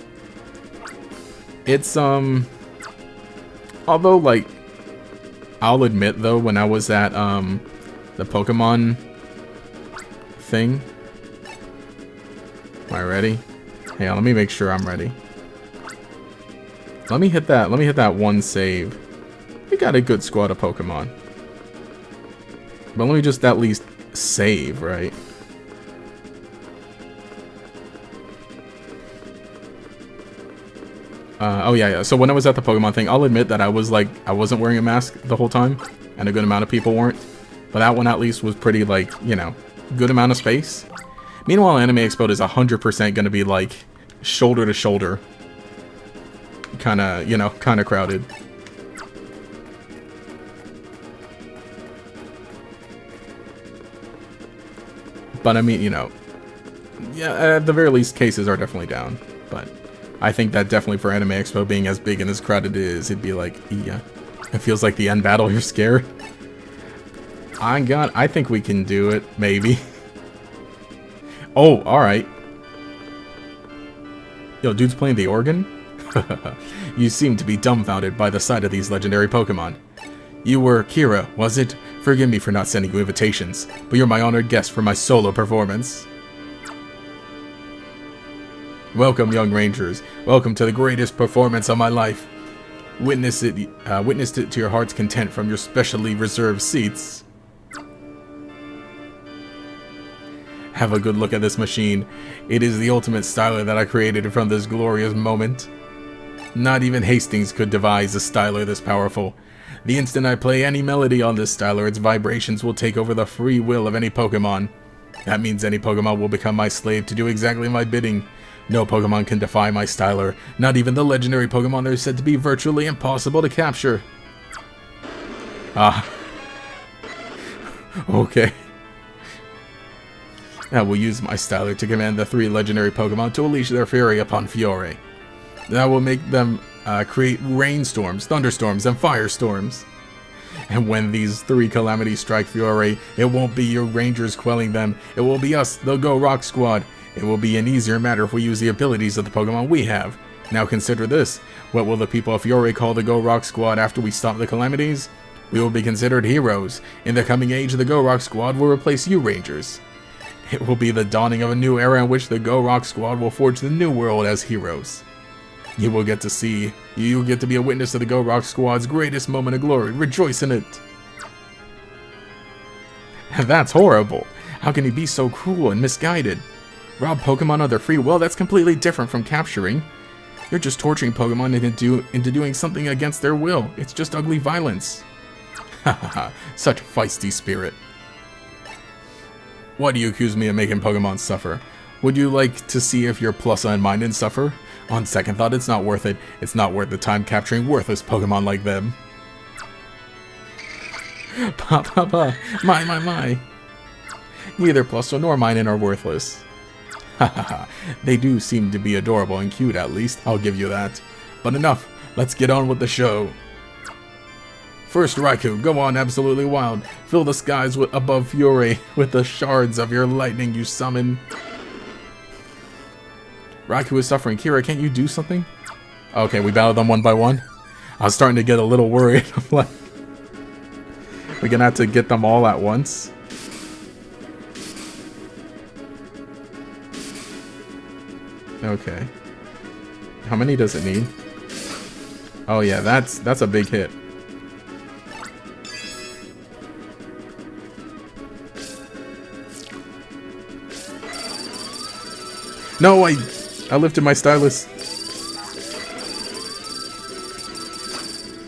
It's, although, like, I'll admit, though, when I was at, the Pokemon thing. Am I ready? Hang on, let me make sure I'm ready. Let me hit that one save. We got a good squad of Pokemon. But let me just at least save, right? Oh yeah. So when I was at the Pokemon thing, I'll admit that I wasn't wearing a mask the whole time, and a good amount of people weren't. But that one at least was pretty, like, you know, good amount of space. Meanwhile, Anime Expo is 100% going to be, like, shoulder to shoulder. Kind of crowded. But I mean, you know, yeah, at the very least, cases are definitely down. But I think that definitely for Anime Expo being as big and as crowded as it is, it'd be like, yeah. It feels like the end battle. You're scared. I think we can do it. Maybe. Oh, alright. Yo, dude's playing the organ? You seem to be dumbfounded by the sight of these legendary Pokemon. You were Kira, was it? Forgive me for not sending you invitations, but you're my honored guest for my solo performance. Welcome, young rangers. Welcome to the greatest performance of my life. Witnessed it to your heart's content from your specially reserved seats. Have a good look at this machine. It is the ultimate styler that I created from this glorious moment. Not even Hastings could devise a styler this powerful. The instant I play any melody on this styler, its vibrations will take over the free will of any Pokemon. That means any Pokemon will become my slave to do exactly my bidding. No Pokemon can defy my styler, not even the legendary Pokemon that are said to be virtually impossible to capture. Ah. Okay. I will use my styler to command the 3 legendary Pokemon to unleash their fury upon Fiore. That will make them create rainstorms, thunderstorms, and firestorms. And when these 3 calamities strike Fiore, it won't be your rangers quelling them. It will be us, the Go Rock Squad. It will be an easier matter if we use the abilities of the Pokemon we have. Now consider this. What will the people of Fiore call the Go Rock Squad after we stop the calamities? We will be considered heroes. In the coming age, the Go Rock Squad will replace you rangers. It will be the dawning of a new era in which the Go Rock Squad will forge the new world as heroes. You will get to be a witness of the Go Rock Squad's greatest moment of glory. Rejoice in it. That's horrible. How can he be so cruel and misguided? Rob Pokemon of their free will? That's completely different from capturing. You're just torturing Pokemon into doing something against their will. It's just ugly violence. Hahaha, such feisty spirit. Why do you accuse me of making Pokemon suffer? Would you like to see if your Plusa and mine didn't suffer? On second thought, it's not worth it. It's not worth the time capturing worthless Pokemon like them. My. Neither Plusa nor mine are worthless. Hahaha, they do seem to be adorable and cute at least, I'll give you that. But enough, let's get on with the show. First, Raikou, go on absolutely wild. Fill the skies above Fiore with the shards of your lightning you summon. Raikou is suffering. Kira, can't you do something? Okay, we battled them one by one. I was starting to get a little worried. I'm like, we're gonna have to get them all at once. Okay. How many does it need? Oh yeah, that's a big hit. No, I lifted my stylus.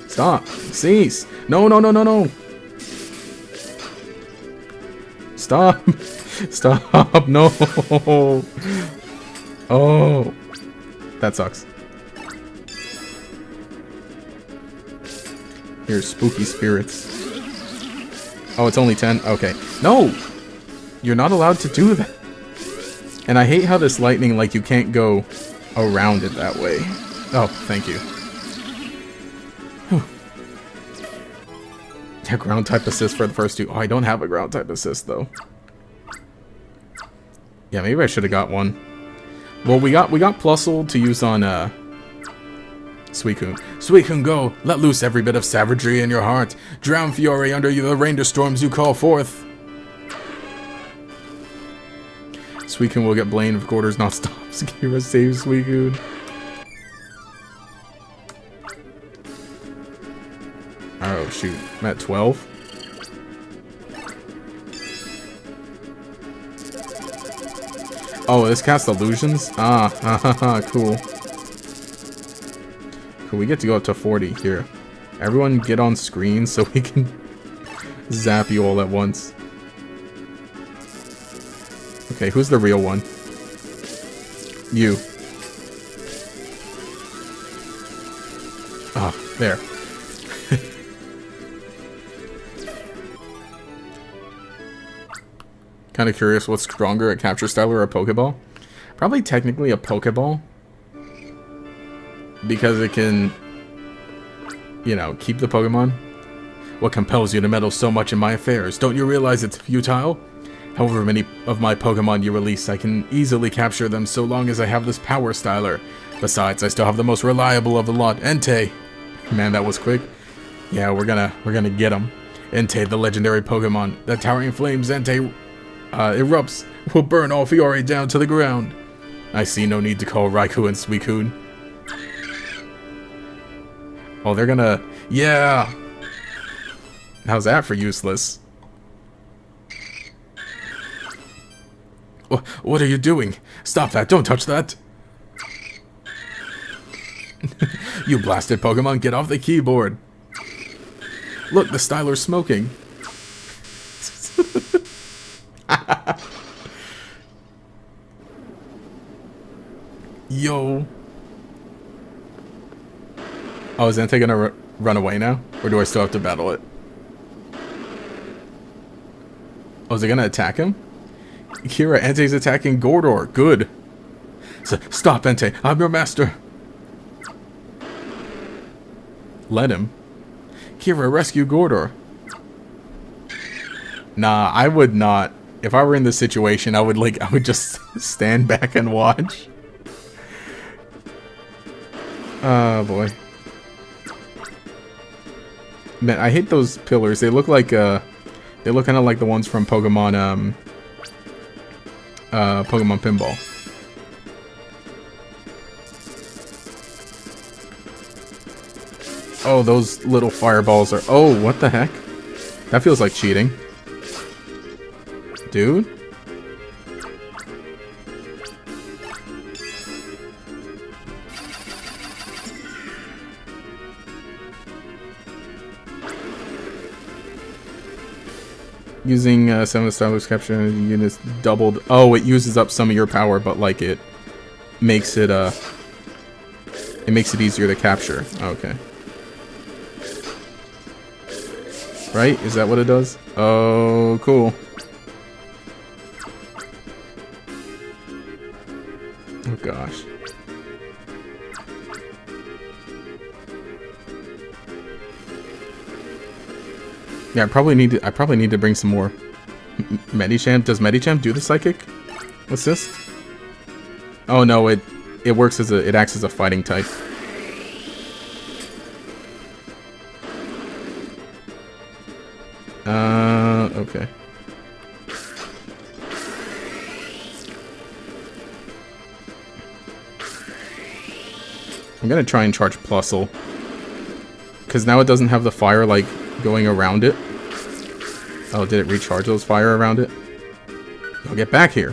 Stop. Cease. No. Stop. Stop. No. Oh. That sucks. Here's spooky spirits. Oh, it's only 10? Okay. No! You're not allowed to do that. And I hate how this lightning, like, you can't go around it that way. Oh, thank you. Whew. Yeah, ground type assist for the first 2. Oh, I don't have a ground type assist, though. Yeah, maybe I should have got one. Well, we got Plusle to use on, Suicune. Suicune, go! Let loose every bit of savagery in your heart. Drown Fiore under the rainstorms you call forth. Suicune will get blamed if Quarters not stops. Kira saves Suicune. Oh shoot, I'm at 12. Oh, this casts illusions? Ah, cool. Cool, we get to go up to 40 here. Everyone get on screen so we can zap you all at once. Okay, who's the real one? You. Ah, there. Kind of curious what's stronger, a Capture Styler or a Pokeball? Probably technically a Pokeball. Because it can, you know, keep the Pokemon? What compels you to meddle so much in my affairs? Don't you realize it's futile? However many of my Pokemon you release, I can easily capture them so long as I have this power styler. Besides, I still have the most reliable of the lot, Entei. Man, that was quick. Yeah, we're gonna get him. Entei, the legendary Pokemon. The towering flames Entei erupts will burn all Fiore down to the ground. I see no need to call Raikou and Suicune. Oh, they're gonna... Yeah! How's that for useless? What are you doing? Stop that, don't touch that! You blasted Pokemon, get off the keyboard! Look, the styler's smoking. Yo. Oh, is Entei gonna run away now? Or do I still have to battle it? Oh, is it gonna attack him? Kira, Entei's attacking Gordor. Good. Stop, Entei. I'm your master. Let him. Kira, rescue Gordor. Nah, I would not. If I were in this situation, I would just stand back and watch. Oh boy. Man, I hate those pillars. They look like they look kind of like the ones from Pokemon Pokemon Pinball. Oh, those little fireballs are... Oh, what the heck? That feels like cheating. Dude? Using 7 stylus capture units doubled. Oh, it uses up some of your power, but like it makes it easier to capture. Okay. Right? Is that what it does? Oh, cool. Oh gosh. Yeah, I probably need to bring some more Medicham. Does Medicham do the psychic assist? Oh no, it works as it acts as a fighting type. Okay. I'm gonna try and charge Plusle, because now it doesn't have the fire like going around it. Oh, did it recharge those fire around it? I'll get back here.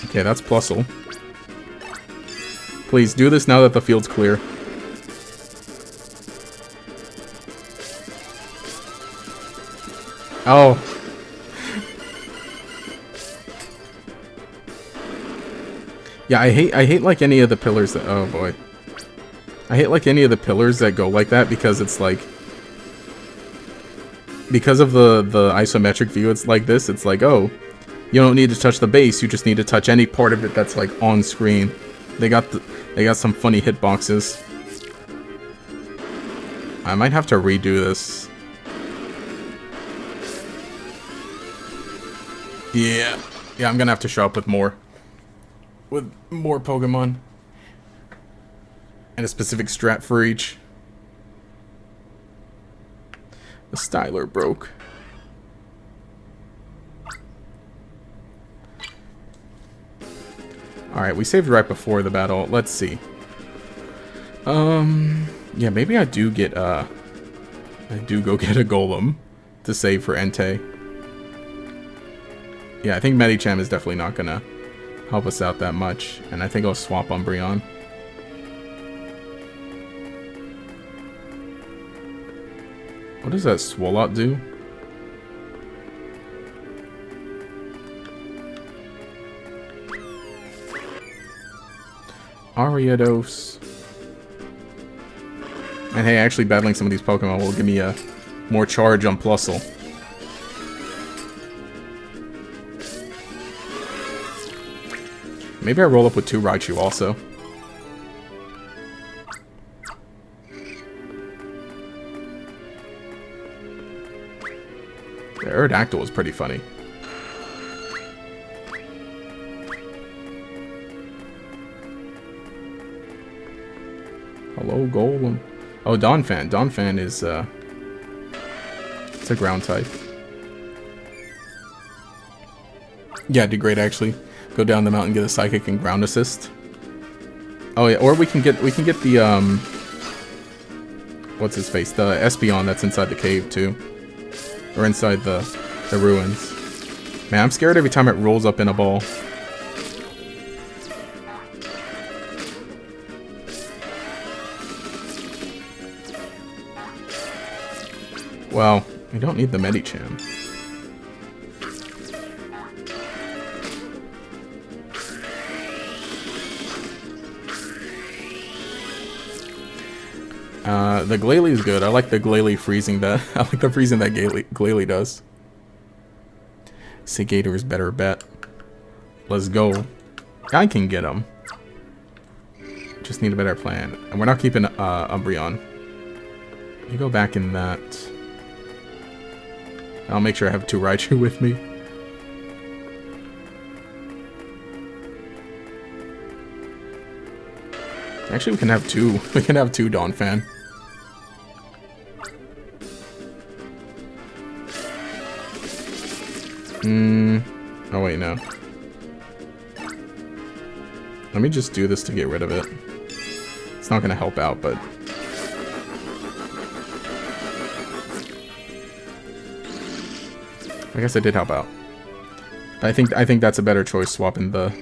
Okay, that's Plusle. Please do this now that the field's clear. Oh. Yeah, I hate like any of the pillars that... Oh boy. I hate like any of the pillars that go like that because it's like... Because of the isometric view, it's like this. It's like, oh, you don't need to touch the base, you just need to touch any part of it that's like on screen. They got some funny hitboxes. I might have to redo this. Yeah, I'm gonna have to show up with more Pokemon and a specific strat for each. The styler broke. Alright, we saved right before the battle. Let's see. Yeah, maybe I do get, I do go get a Golem to save for Entei. Yeah, I think Medicham is definitely not gonna help us out that much. And I think I'll swap Umbreon. What does that Swalot do? Ariados. And hey, actually battling some of these Pokemon will give me a more charge on Plusle. Maybe I roll up with 2 Raichu also. The Aerodactyl was pretty funny. Hello, Golem. Oh, Donphan. Donphan is, it's a ground type. Yeah, degrade actually. Go down the mountain, get a Psychic and Ground Assist. Oh yeah, or we can get the, what's his face? The Espeon that's inside the cave, too. Or inside the ruins. Man, I'm scared every time it rolls up in a ball. Well, we don't need the Medicham. The Glalie is good. I like the Glalie freezing that. I like the freezing that Glalie does. Seagator is better bet. Let's go. I can get him. Just need a better plan. And we're not keeping Umbreon. You go back in that. I'll make sure I have 2 Raichu with me. Actually, we can have 2. We can have 2 Donphan. Oh wait, no. Let me just do this to get rid of it. It's not gonna help out, but... I guess it did help out. I think that's a better choice, swapping the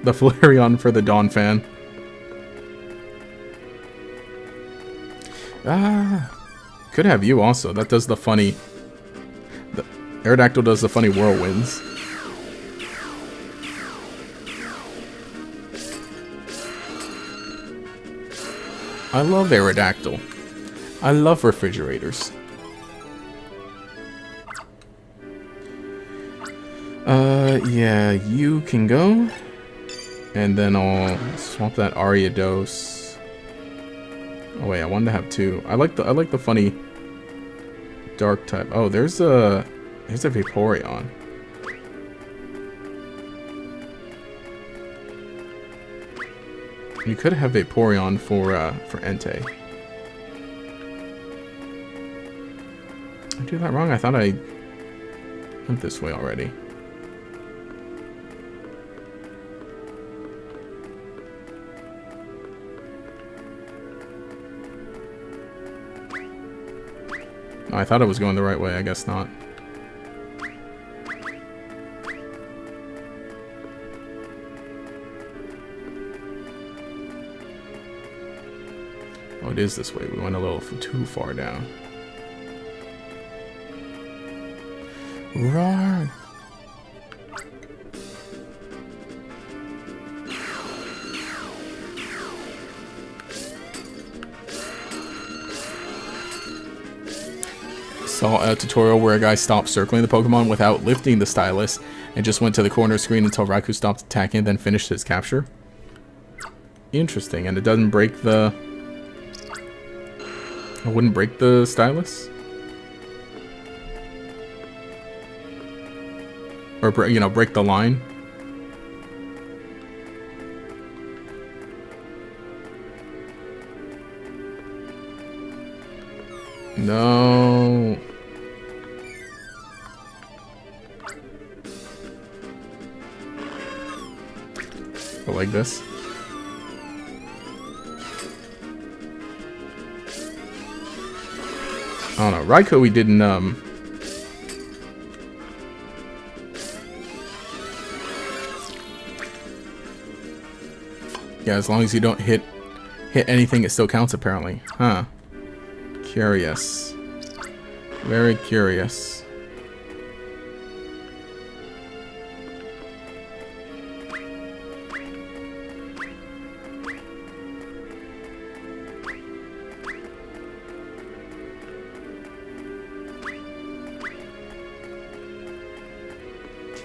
Flareon for the Donphan. Could have you also. That does the funny... The Aerodactyl does the funny whirlwinds. I love Aerodactyl. I love refrigerators. Yeah, you can go. And then I'll swap that Ariados. Oh wait, I wanted to have 2. I like the funny dark type. Oh, there's a Vaporeon. You could have Vaporeon for Entei. Did I do that wrong? I thought I went this way already. Oh, I thought I was going the right way. I guess not. Oh, it is this way. We went a little too far down. Roar! Saw a tutorial where a guy stopped circling the Pokemon without lifting the stylus and just went to the corner screen until Raikou stopped attacking and then finished his capture. Interesting, and it doesn't break the... It wouldn't break the stylus? Or, you know, break the line? No. Go like this. I don't know. Raikou, we didn't, yeah, as long as you don't hit anything, it still counts, apparently. Huh. Curious. Very curious.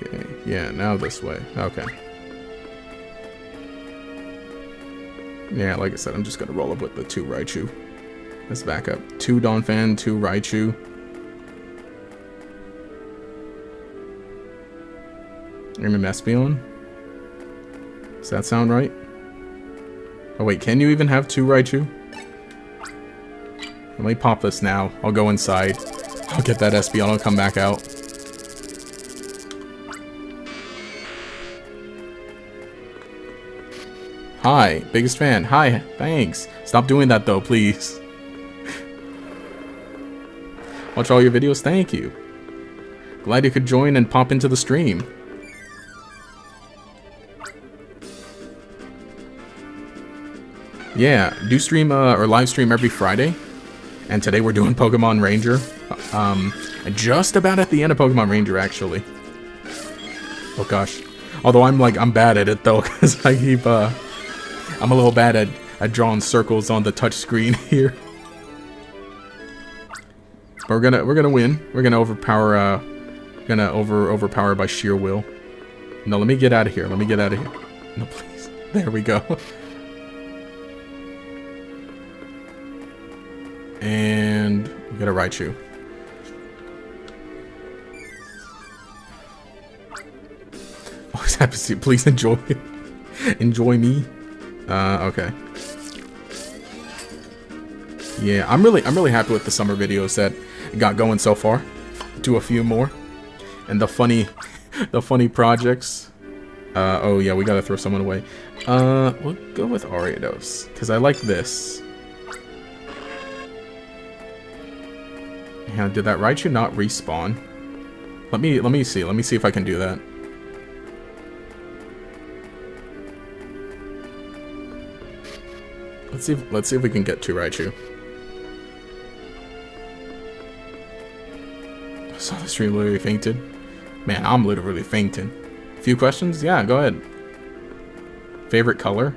Okay, yeah, now this way. Okay. Yeah, like I said, I'm just gonna roll up with the 2 Raichu. Let's back up. 2 Donphan, 2 Raichu. I'm a Espeon. Does that sound right? Oh wait, can you even have 2 Raichu? Let me pop this now. I'll go inside. I'll get that Espeon. I'll come back out. Hi, biggest fan. Hi, thanks. Stop doing that though, please. Watch all your videos. Thank you. Glad you could join and pop into the stream. Yeah, do stream or live stream every Friday. And today we're doing Pokemon Ranger. Just about at the end of Pokemon Ranger, actually. Oh gosh. Although I'm bad at it though, because I keep I'm a little bad at drawing circles on the touch screen here. But we're gonna win. We're gonna overpower overpower by sheer will. No, let me get out of here. Let me get out of here. No, please. There we go. And we got a Raichu. Always happy to see it. Please enjoy it. Enjoy me. Okay. Yeah, I'm really happy with the summer videos that got going so far. Do a few more. And the funny projects. Oh yeah, we gotta throw someone away. We'll go with Ariados, because I like this. Yeah, did that Raichu not respawn? Let me see. Let me see if I can do that. Let's see if we can get 2 Raichu. I saw the stream literally fainted. Man, I'm literally fainting. Few questions? Yeah, go ahead. Favorite color?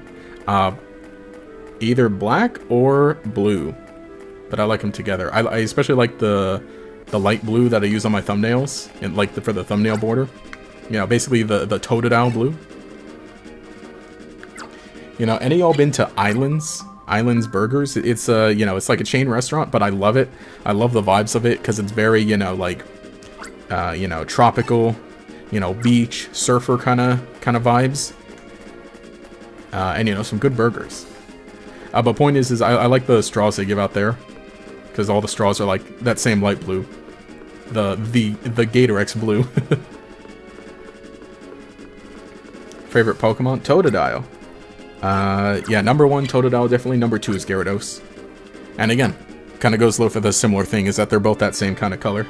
Either black or blue. But I like them together. I especially like the light blue that I use on my thumbnails, and like for the thumbnail border. You know, basically the Totodile blue. You know, any of y'all been to Islands Burgers? It's you know, it's like a chain restaurant, but I love it. I love the vibes of it because it's very, you know, like you know, tropical, you know, beach surfer kind of vibes. And you know, some good burgers. But point is I like the straws they give out there, because all the straws are like that same light blue, the Gatorex blue. Favorite Pokemon? Totodile. Yeah, number 1 Totodile, definitely. Number 2 is Gyarados. And again, kind of goes low for the similar thing, is that they're both that same kind of color.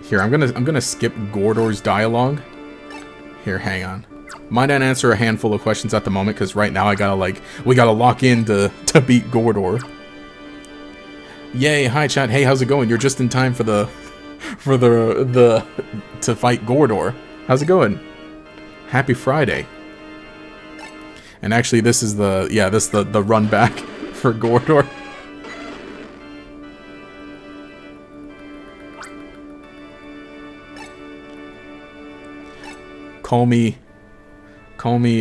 Here, I'm gonna skip Gordor's dialogue. Here, hang on. Might not answer a handful of questions at the moment, because right now we gotta lock in to beat Gordor. Yay, hi chat, hey, how's it going? You're just in time for the to fight Gordor. How's it going? Happy Friday. And actually this is the run back for Gordor. Call me,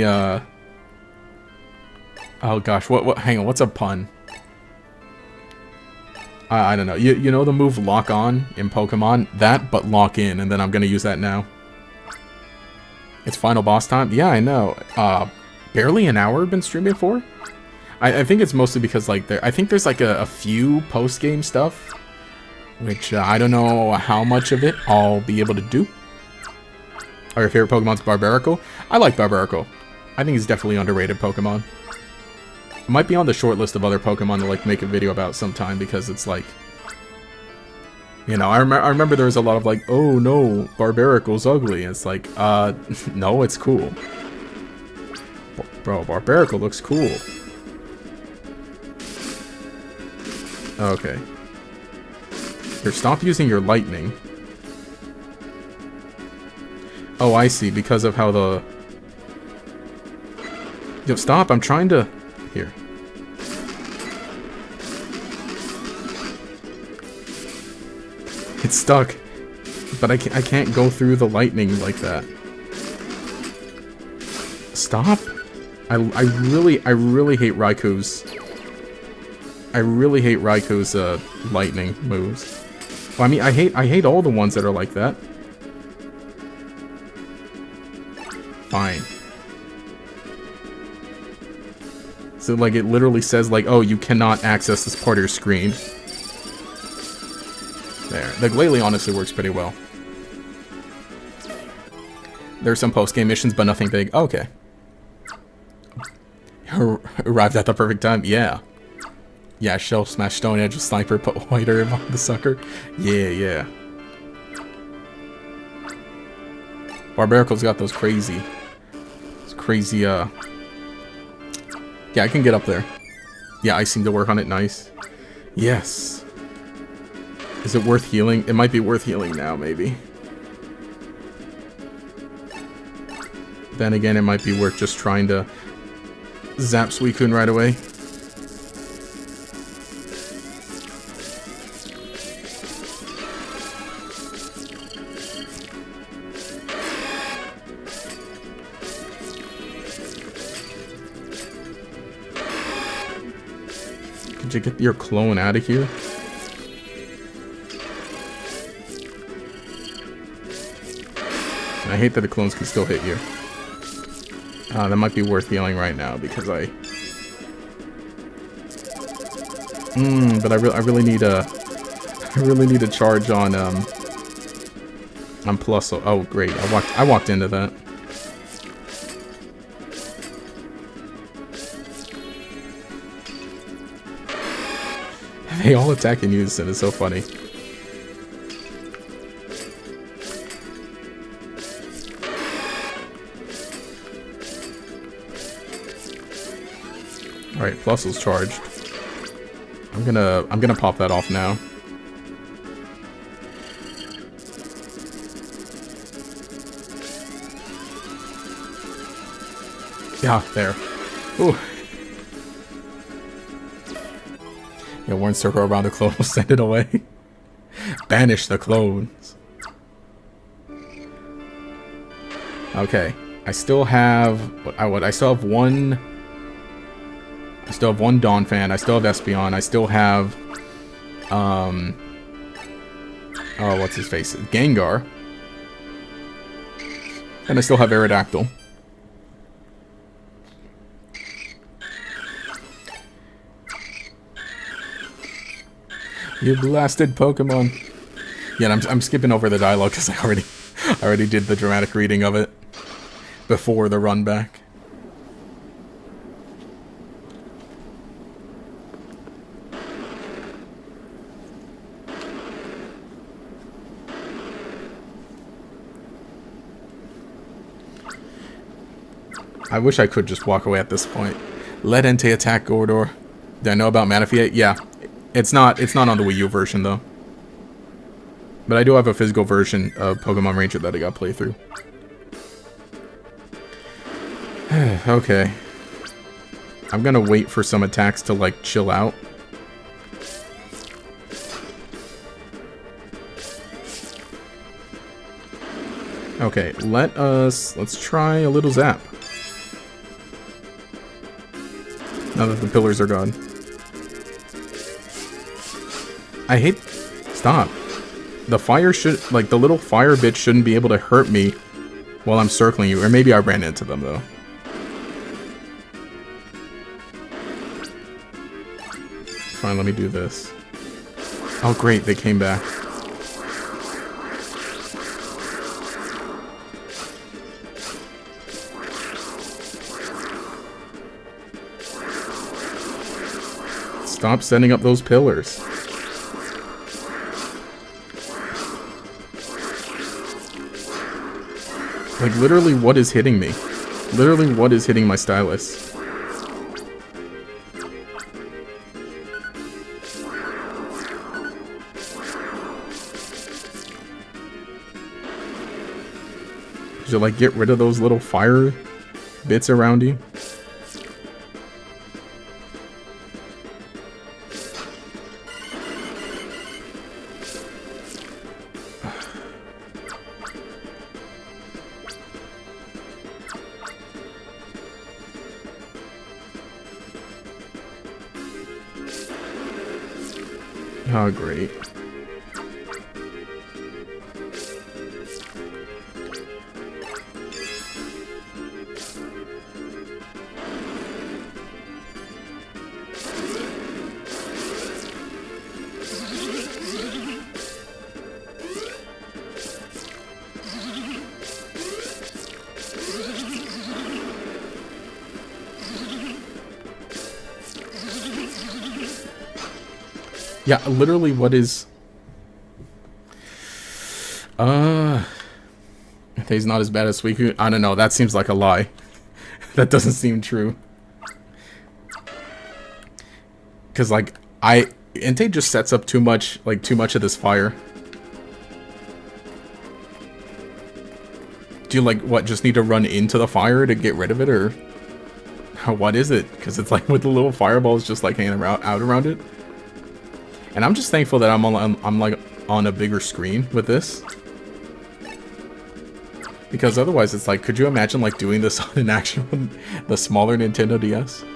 oh gosh, hang on, what's a pun? I don't know. You know the move Lock On in Pokemon? That, but Lock In, and then I'm gonna use that now. It's final boss time? Yeah, I know. Barely an hour been streaming for? I think it's mostly because, like, I think there's, like, a few post-game stuff, which I don't know how much of it I'll be able to do. Are your favorite Pokemon's Barbaracle? I like Barbaracle. I think he's definitely underrated Pokemon. It might be on the short list of other Pokemon to, like, make a video about sometime, because it's, like... You know, I remember there was a lot of, like, oh, no, Barbaracle's ugly. And it's like, no, it's cool. Bro, Barbaracle looks cool. Okay. Here, stop using your lightning. Oh, I see, because of how the... Yo, stop, I'm trying to... Here. It's stuck. But I can't go through the lightning like that. Stop. I really hate Raikou's. I really hate Raikou's lightning moves. Well, I mean, I hate all the ones that are like that. Fine. So like it literally says like, oh, you cannot access this part of your screen. There. The Glalie honestly works pretty well. There's some post-game missions, but nothing big. Okay. Arrived at the perfect time. Yeah. Yeah, shell smash stone edge with sniper, put whiter on the sucker. Yeah, yeah. Barbaricle's got those crazy, yeah, I can get up there. Yeah, I seem to work on it nice. Yes. Is it worth healing? It might be worth healing now, maybe. Then again, it might be worth just trying to zap Suicune right away. Could you get your clone out of here? I hate that the clones can still hit you. That might be worth healing right now because I... but I really need a... I really need a charge on plus. Oh, great! I walked into that. They all attack in unison. It's so funny. All right, plus is charged. I'm gonna pop that off now. Yeah, there. Ooh. Yeah, one circle around the clone will send it away. Banish the clones. Okay, I still have I still have one. I still have one Dawn Fan. I still have Espeon. I still have oh, what's his face? Gengar. And I still have Aerodactyl. You blasted Pokemon. Yeah, and I'm skipping over the dialogue because I already did the dramatic reading of it before the run back. I wish I could just walk away at this point. Let Entei attack Gordor. Did I know about Manaphy? Yeah. It's not on the Wii U version though. But I do have a physical version of Pokemon Ranger that I got playthrough. Okay. I'm gonna wait for some attacks to like chill out. Okay, let's try a little zap. Now that the pillars are gone. I hate... Stop. The fire should... Like, the little fire bits shouldn't be able to hurt me while I'm circling you. Or maybe I ran into them, though. Fine, let me do this. Oh, great. They came back. Stop setting up those pillars. Like, literally, what is hitting me? Literally, what is hitting my stylus? Did you, like, get rid of those little fire bits around you? Oh, great. Yeah, literally what is... He's not as bad as Suicune. I don't know, that seems like a lie. That doesn't seem true. Because, like, Entei just sets up too much of this fire. Do you, like, what, just need to run into the fire to get rid of it, or... What is it? Because it's like with the little fireballs just, like, hanging out around it. And I'm just thankful that I'm like on a bigger screen with this, because otherwise it's like, could you imagine like doing this on an actual the smaller Nintendo DS?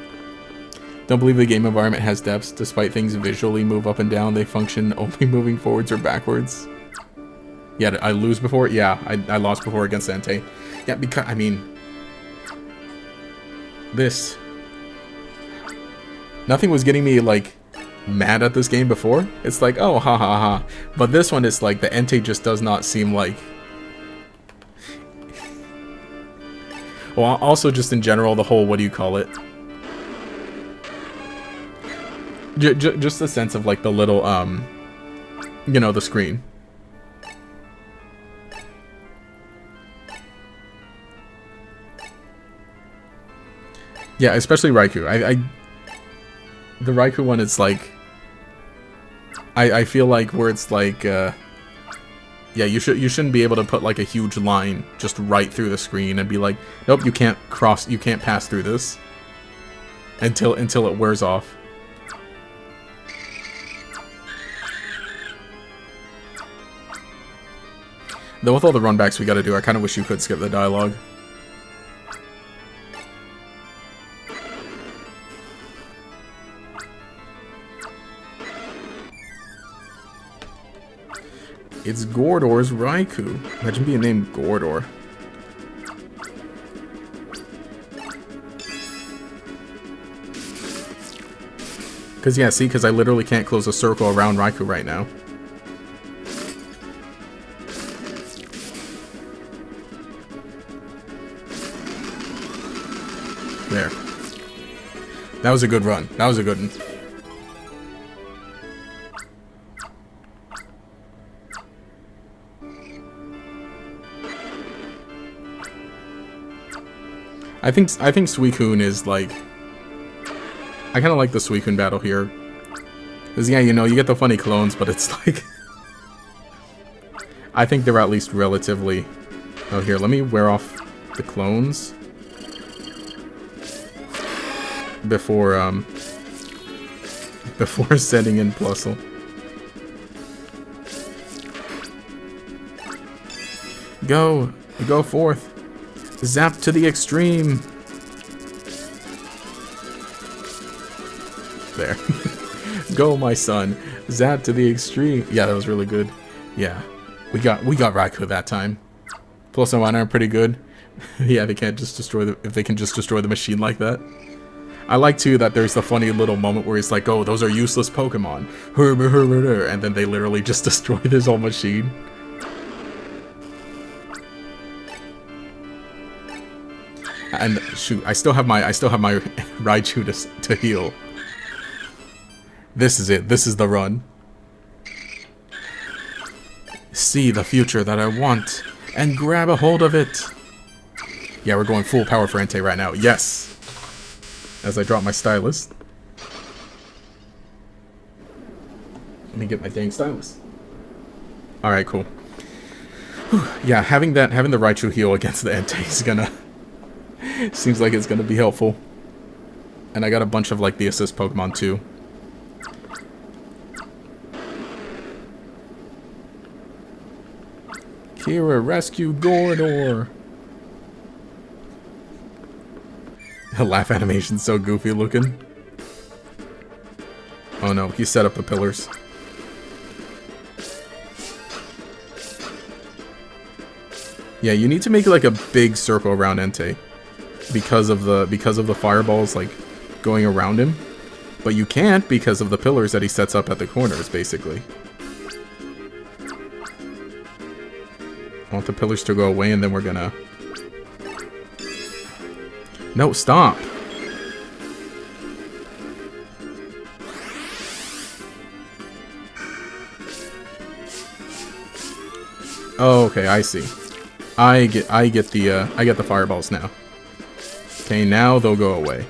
Don't believe the game environment has depths. Despite things visually move up and down, they function only moving forwards or backwards. Yeah, I lose before. Yeah, I lost before against Entei. Yeah, because I mean, nothing was getting me like mad at this game before. It's like, oh, ha ha ha. But this one is like, the Entei just does not seem like... Well, also just in general, the whole, what do you call it? Just the sense of like the little, you know, the screen. Yeah, especially Raikou. The Raikou one is like... I feel like where it's like... yeah, you shouldn't be able to put like a huge line just right through the screen and be like, nope, you can't pass through this until it wears off. Though with all the runbacks we gotta do, I kind of wish you could skip the dialogue. It's Gordor's Raikou. Imagine being named Gordor. Because, yeah, see, because I literally can't close a circle around Raikou right now. There. That was a good run. That was a good one. I think Suicune is like... I kind of like the Suicune battle here. Because, yeah, you know, you get the funny clones, but it's like... I think they're at least relatively... Oh, here, let me wear off the clones. Before setting in Plusle. Go forth. Zap to the extreme. There. Go, my son. Zap to the extreme. Yeah, that was really good. Yeah. We got Raikou that time. Plus and Minor are pretty good. Yeah, they can't just destroy if they can just destroy the machine like that. I like too that there's the funny little moment where he's like, oh, those are useless Pokemon. And then they literally just destroy this whole machine. And shoot, I still have my Raichu to heal. This is it. This is the run. See the future that I want and grab a hold of it. Yeah, we're going full power for Entei right now. Yes. As I drop my stylus. Let me get my dang stylus. All right, cool. Whew. Yeah, having the Raichu heal against the Entei is gonna... Seems like it's gonna be helpful. And I got a bunch of like the assist Pokemon too. Kira, rescue Gordor! The laugh animation's so goofy looking. Oh no, he set up the pillars. Yeah, you need to make like a big circle around Entei because of the fireballs like going around him. But you can't because of the pillars that he sets up at the corners, basically. I want the pillars to go away, and then we're gonna... No, stop! Oh, okay, I see. I get the fireballs now. Okay, now they'll go away.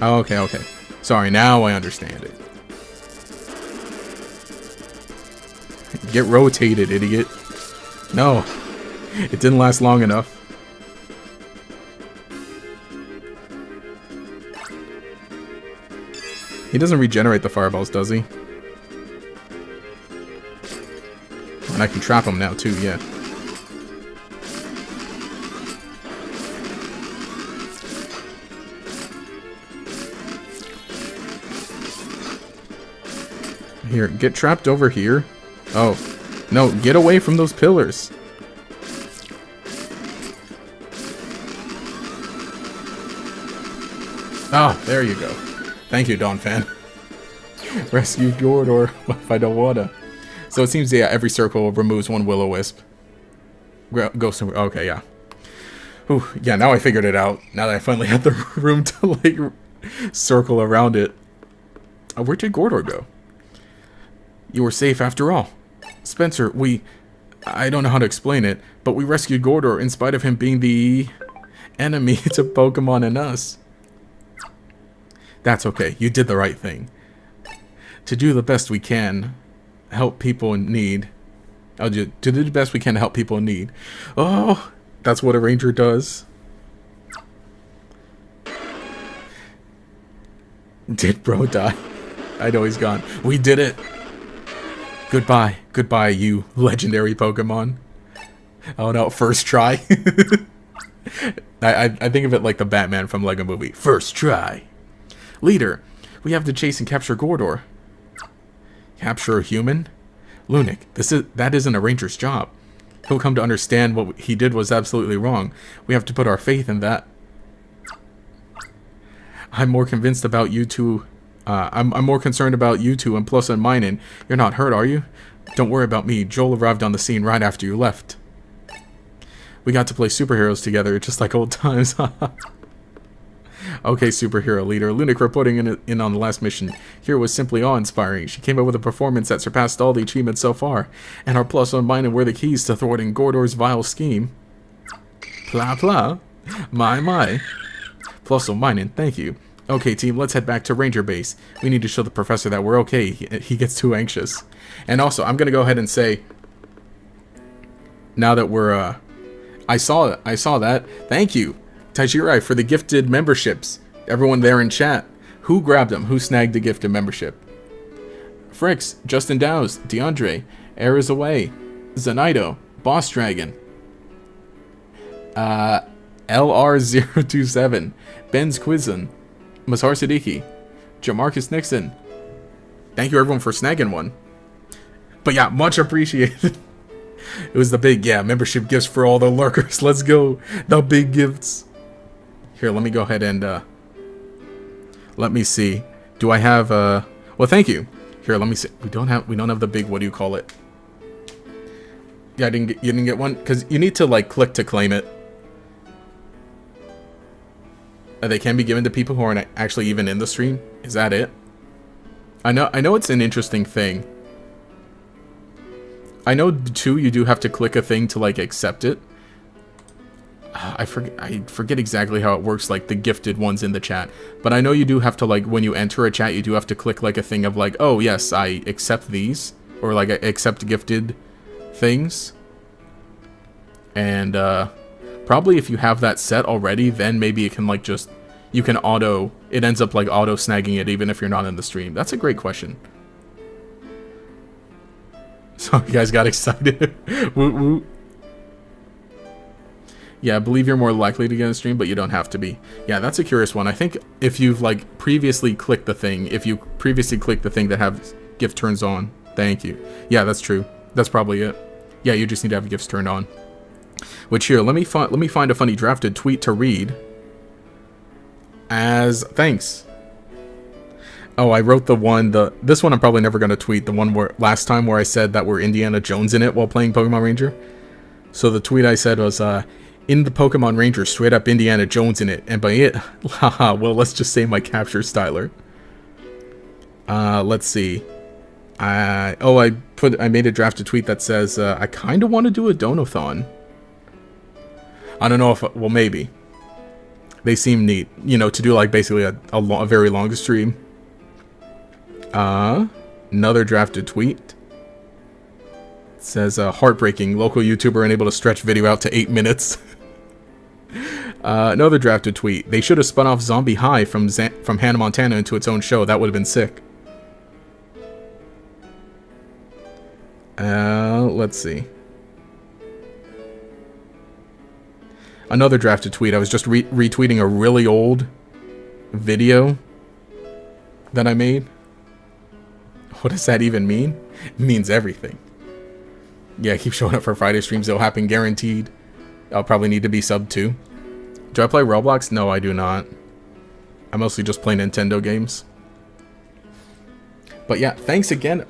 Oh, okay, okay. Sorry, now I understand it. Get rotated, idiot. No. It didn't last long enough. He doesn't regenerate the fireballs, does he? And I can trap him now, too, yeah. Here, get trapped over here. Oh, no, get away from those pillars. Oh, there you go. Thank you, Dawn Fan. Rescue Gordor if I don't wanna. So it seems, yeah, every circle removes one Will-O-Wisp. Ghost. Okay, yeah. Ooh, yeah, now I figured it out. Now that I finally had the room to, like, circle around it. Oh, where did Gordor go? You were safe after all. Spencer, I don't know how to explain it, but we rescued Gordor in spite of him being the enemy to Pokemon and us. That's okay. You did the right thing. To do the best we can, help people in need. To do the best we can to help people in need. Oh, that's what a ranger does. Did bro die? I know he's gone. We did it. Goodbye. Goodbye, you legendary Pokemon. Oh no, first try. I think of it like the Batman from Lego Movie. First try. Leader, we have to chase and capture Gordor. Capture a human? Lunik, that isn't a ranger's job. He'll come to understand what he did was absolutely wrong. We have to put our faith in that. I'm more convinced about you two. I'm more concerned about you two and Plus and Minen. You're not hurt, are you? Don't worry about me. Joel arrived on the scene right after you left. We got to play superheroes together, just like old times. Okay, superhero leader. Lunik reporting in on the last mission. Here was simply awe-inspiring. She came up with a performance that surpassed all the achievements so far. And our Plus and Minen were the keys to thwarting Gordor's vile scheme. Pla pla. My. Plus and Minen, thank you. Okay, team, let's head back to Ranger Base. We need to show the professor that we're okay. He gets too anxious. And also, I'm gonna go ahead and say, now that we're, I saw that. Thank you, Taijirai, for the gifted memberships. Everyone there in chat. Who grabbed them? Who snagged the gifted membership? Fricks, Justin Dowes, DeAndre, Air is Away, Zanito, Boss Dragon, LR027, Ben's Quizen, Mazhar Siddiqui, Jamarcus Nixon. Thank you everyone for snagging one. But yeah, much appreciated. It was the big, membership gifts for all the lurkers. Let's go. The big gifts. Here, let me go ahead and, let me see. Do I have, well, thank you. Here, let me see. We don't have the big, what do you call it? Yeah, you didn't get one? Because you need to, like, click to claim it. They can be given to people who aren't actually even in the stream. Is that it? I know it's an interesting thing. I know, too, you do have to click a thing to, like, accept it. I forget exactly how it works, like, the gifted ones in the chat. But I know you do have to, like, when you enter a chat, you do have to click, like, a thing of, like, oh, yes, I accept these. Or, like, I accept gifted things. And, probably if you have that set already, then maybe it can, like, just... You can auto... It ends up, like, auto-snagging it even if you're not in the stream. That's a great question. So you guys got excited. Woot woot. Yeah, I believe you're more likely to get in a stream, but you don't have to be. Yeah, that's a curious one. I think if you've, like, previously clicked the thing, that have gift turns on. Thank you. Yeah, that's true. That's probably it. Yeah, you just need to have gifts turned on. Which here, let me find a funny drafted tweet to read. As thanks. Oh, I wrote this one I'm probably never gonna tweet. The one where last time where I said that we're Indiana Jones in it while playing Pokemon Ranger. So the tweet I said was, in the Pokemon Ranger, straight up Indiana Jones in it. And by it, haha, well, let's just say my capture styler. Let's see. I made a drafted tweet that says, I kind of want to do a Donathon. I don't know if, well, maybe. They seem neat, you know, to do like basically a very long stream. Another drafted tweet. It says, heartbreaking, local YouTuber unable to stretch video out to 8 minutes. Another drafted tweet. They should have spun off Zombie High from Hannah Montana into its own show. That would have been sick. Let's see. Another drafted tweet. I was just retweeting a really old video that I made. What does that even mean? It means everything. Yeah, keep showing up for Friday streams. They'll happen guaranteed. I'll probably need to be sub too. Do I play Roblox? No, I do not. I mostly just play Nintendo games. But yeah, thanks again,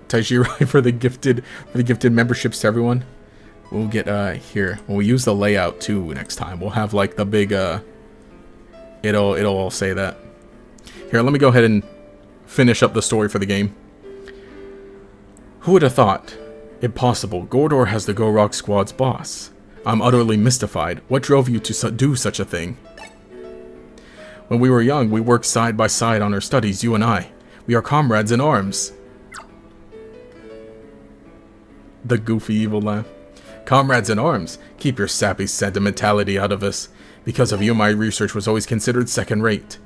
Taijiro, for the gifted memberships to everyone. We'll get here. When we use the layout too next time, we'll have like the big it'll all say that. Here, let me go ahead and finish up the story for the game. Who would have thought? Impossible. Gordor has the Go Rock Squad's boss. I'm utterly mystified. What drove you to do such a thing? When we were young, we worked side by side on our studies, you and I. We are comrades in arms. The goofy evil laugh. Comrades in arms, keep your sappy sentimentality out of us. Because of you, my research was always considered second-rate.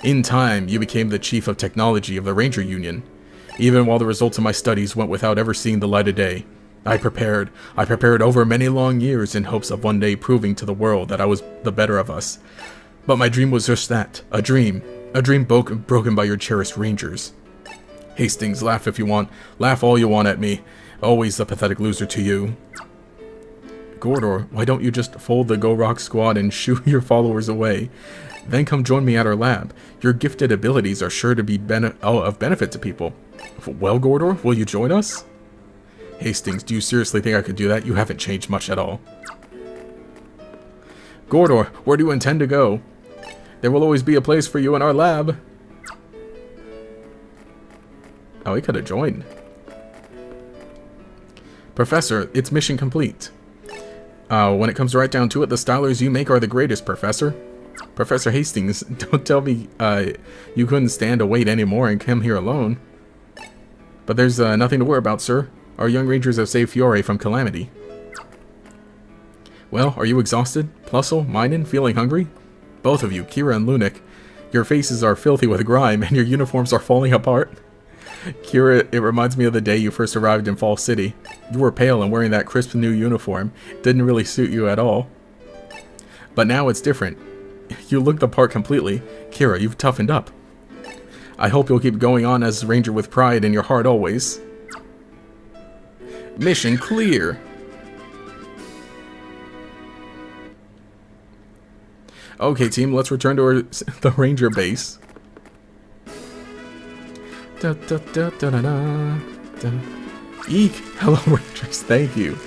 In time, you became the chief of technology of the Ranger Union. Even while the results of my studies went without ever seeing the light of day, I prepared over many long years in hopes of one day proving to the world that I was the better of us. But my dream was just that, a dream broken by your cherished Rangers. Hastings, laugh if you want, laugh all you want at me, always the pathetic loser to you. Gordor, why don't you just fold the Go Rock Squad and shoo your followers away? Then come join me at our lab. Your gifted abilities are sure to be of benefit to people. Well, Gordor, will you join us? Hastings, do you seriously think I could do that? You haven't changed much at all. Gordor, where do you intend to go? There will always be a place for you in our lab. Oh, he could have joined. Professor, it's mission complete. When it comes right down to it, the stylers you make are the greatest, Professor. Professor Hastings, don't tell me you couldn't stand to wait anymore and come here alone. But there's nothing to worry about, sir. Our young rangers have saved Fiore from calamity. Well, are you exhausted? Plusle, Minun, feeling hungry? Both of you, Kira and Lunik. Your faces are filthy with grime and your uniforms are falling apart. Kira, it reminds me of the day you first arrived in Fall City. You were pale and wearing that crisp new uniform. Didn't really suit you at all. But now it's different. You look the part completely. Kira, you've toughened up. I hope you'll keep going on as Ranger with pride in your heart always. Mission clear. Okay, team, let's return to the Ranger base. Da, da, da, da, da, da, da. Eek! Hello, Rangers, thank you.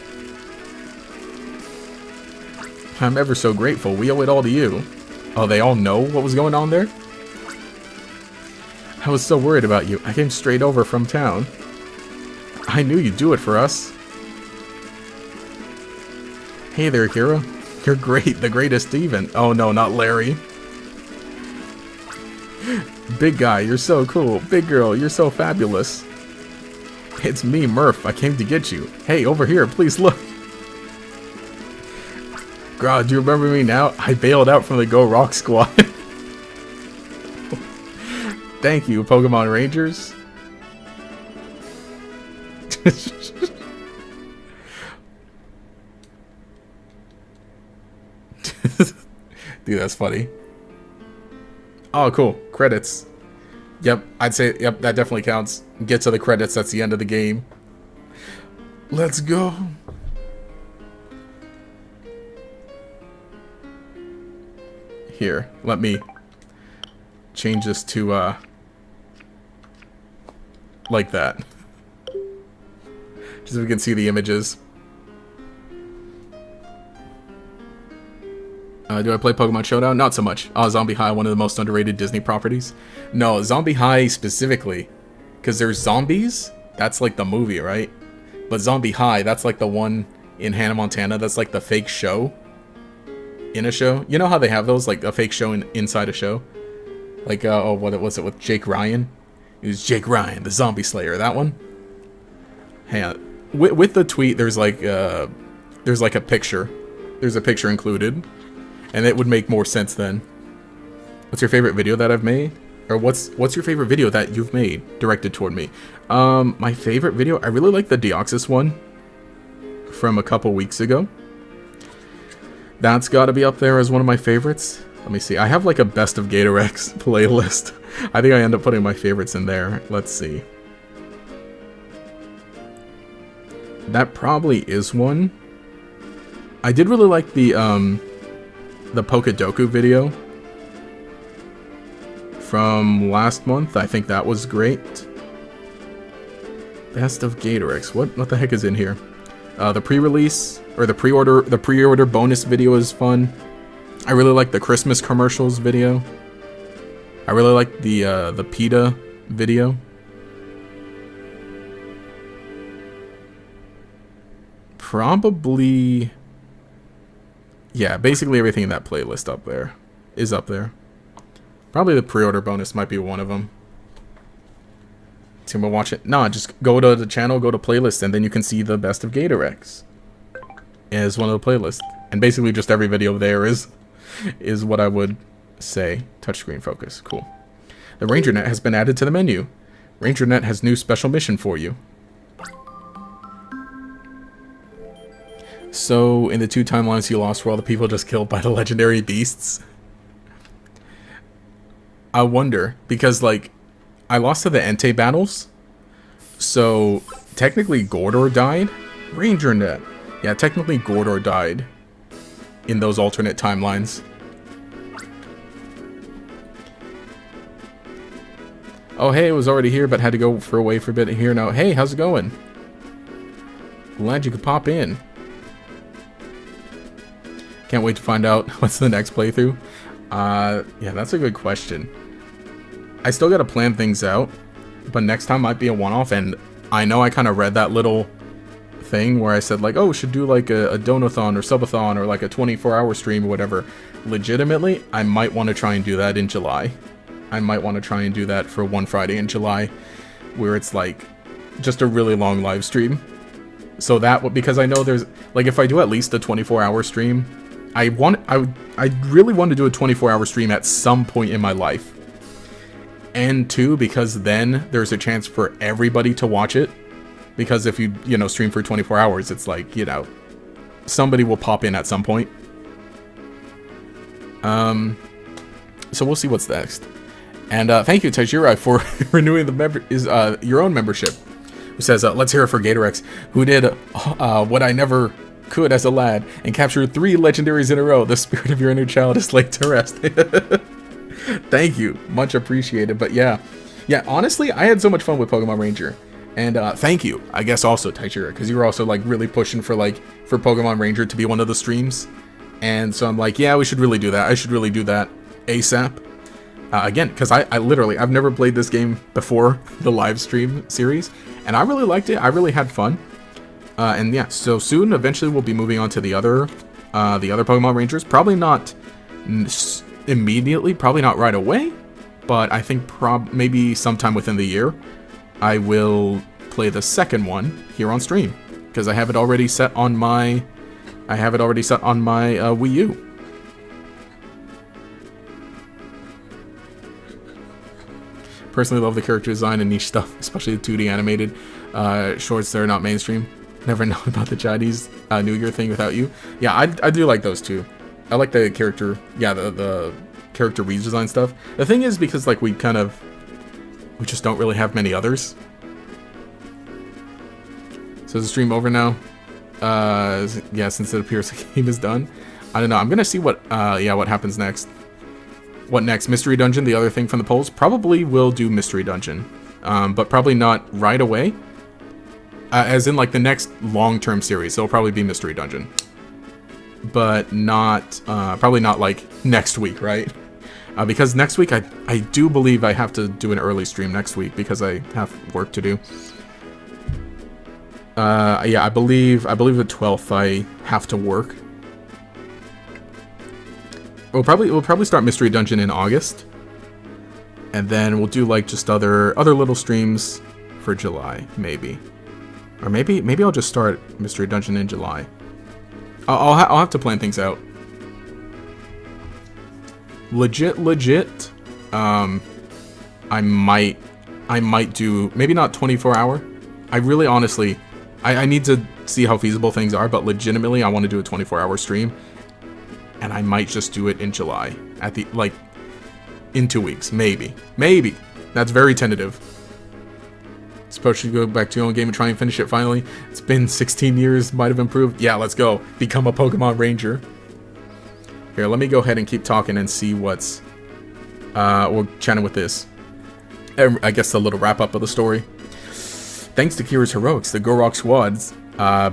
I'm ever so grateful. We owe it all to you. Oh, they all know what was going on there? I was so worried about you. I came straight over from town. I knew you'd do it for us. Hey there, Kira. You're great, the greatest even. Oh no, not Larry. Big guy, you're so cool. Big girl, you're so fabulous. It's me, Murph. I came to get you. Hey, over here, please look. God, do you remember me now? I bailed out from the Go Rock Squad. Thank you, Pokemon Rangers. Dude, that's funny. Oh, cool. Credits. Yep, I'd say, yep, that definitely counts. Get to the credits, that's the end of the game. Let's go. Here, let me change this to, like that. Just so we can see the images. Do I play Pokemon Showdown? Not so much. Zombie High, one of the most underrated Disney properties. No, Zombie High specifically. Because there's Zombies. That's like the movie, right? But Zombie High, that's like the one in Hannah Montana. That's like the fake show. In a show. You know how they have those? Like a fake show inside a show? Like, oh, what was it with Jake Ryan? It was Jake Ryan, the Zombie Slayer. That one? Hang on. With the tweet, there's like a picture. There's a picture included. And it would make more sense then. What's your favorite video that I've made? Or what's your favorite video that you've made directed toward me? My favorite video, I really like the Deoxys one from a couple weeks ago. That's got to be up there as one of my favorites. Let me see. I have like a best of Gatorex playlist. I think I end up putting my favorites in there. Let's see. That probably is one. I did really like the Pokedoku video from last month. I think that was great. Best of Gatorex. What the heck is in here? The pre-release or the pre-order bonus video is fun. I really like the Christmas commercials video. I really like the PETA video. Probably, yeah, basically everything in that playlist up there is up there. Probably the pre-order bonus might be one of them. So I'm gonna watch it. No, just go to the channel, go to playlist, and then you can see the best of Gatorex as one of the playlists. And basically just every video there is what I would say. Touchscreen focus, cool. The RangerNet has been added to the menu. RangerNet has new special mission for you. So, in the 2 timelines you lost, were all the people just killed by the legendary beasts? I wonder, because, like, I lost to the Entei battles, so technically Gordor died? RangerNet. Yeah, technically Gordor died in those alternate timelines. Oh, hey, it was already here, but had to go away for a bit here now. Hey, how's it going? Glad you could pop in. Can't wait to find out what's the next playthrough. Yeah, that's a good question. I still gotta plan things out, but next time might be a one-off, and I know I kind of read that little thing where I said, like, oh, should do like a donathon or subathon or like a 24-hour stream or whatever. Legitimately, I might want to try and do that in July. I might want to try and do that for one Friday in July, where it's like just a really long live stream. So that, because I know there's, like, if I do at least a 24-hour stream, I really want to do a 24-hour stream at some point in my life. And 2, because then there's a chance for everybody to watch it. Because if you know, stream for 24 hours, it's like, you know, somebody will pop in at some point. So we'll see what's next. And thank you, Tajira, for renewing the your own membership. Who says, let's hear it for Gatorex, who did what I never could as a lad, and captured 3 legendaries in a row. The spirit of your inner child is laid to rest. Thank you. Much appreciated. But yeah, honestly, I had so much fun with Pokemon Ranger. And thank you, I guess, also, Taichira, because you were also, like, really pushing for Pokemon Ranger to be one of the streams. And so I'm like, yeah, we should really do that. I should really do that ASAP. Again, because I've never played this game before the live stream series, and I really liked it. I really had fun. And yeah, so soon, eventually, we'll be moving on to the other Pokemon Rangers. Probably not immediately, probably not right away, but I think maybe sometime within the year, I will play the second one here on stream, because I have it already set on my Wii U. Personally love the character design and niche stuff, especially the 2D animated shorts that are not mainstream. Never know about the Chinese New Year thing without you. Yeah, I do like those too. I like the character, the character redesign stuff. The thing is, because like we just don't really have many others. So is the stream over now? Yeah, since it appears the game is done. I don't know. I'm gonna see what what happens next. What next? Mystery Dungeon, the other thing from the polls? Probably will do Mystery Dungeon. But probably not right away. As in, like, the next long-term series. It'll probably be Mystery Dungeon. But not, probably not, like, next week, right? Because next week, I do believe I have to do an early stream next week because I have work to do. Yeah, I believe the 12th I have to work. We'll probably start Mystery Dungeon in August. And then we'll do, like, just other little streams for July, maybe. Or maybe I'll just start Mystery Dungeon in July. I'll have to plan things out. Legit. I might do maybe not 24-hour. I really honestly, I need to see how feasible things are, but legitimately I want to do a 24-hour stream, and I might just do it in July at the in 2 weeks, maybe. That's very tentative. Supposed to go back to your own game and try and finish it finally. It's been 16 years, might have improved. Yeah, let's go. Become a Pokemon Ranger. Here, let me go ahead and keep talking and see what's... we're chatting with this. I guess a little wrap-up of the story. Thanks to Kira's heroics, the Gorok squad's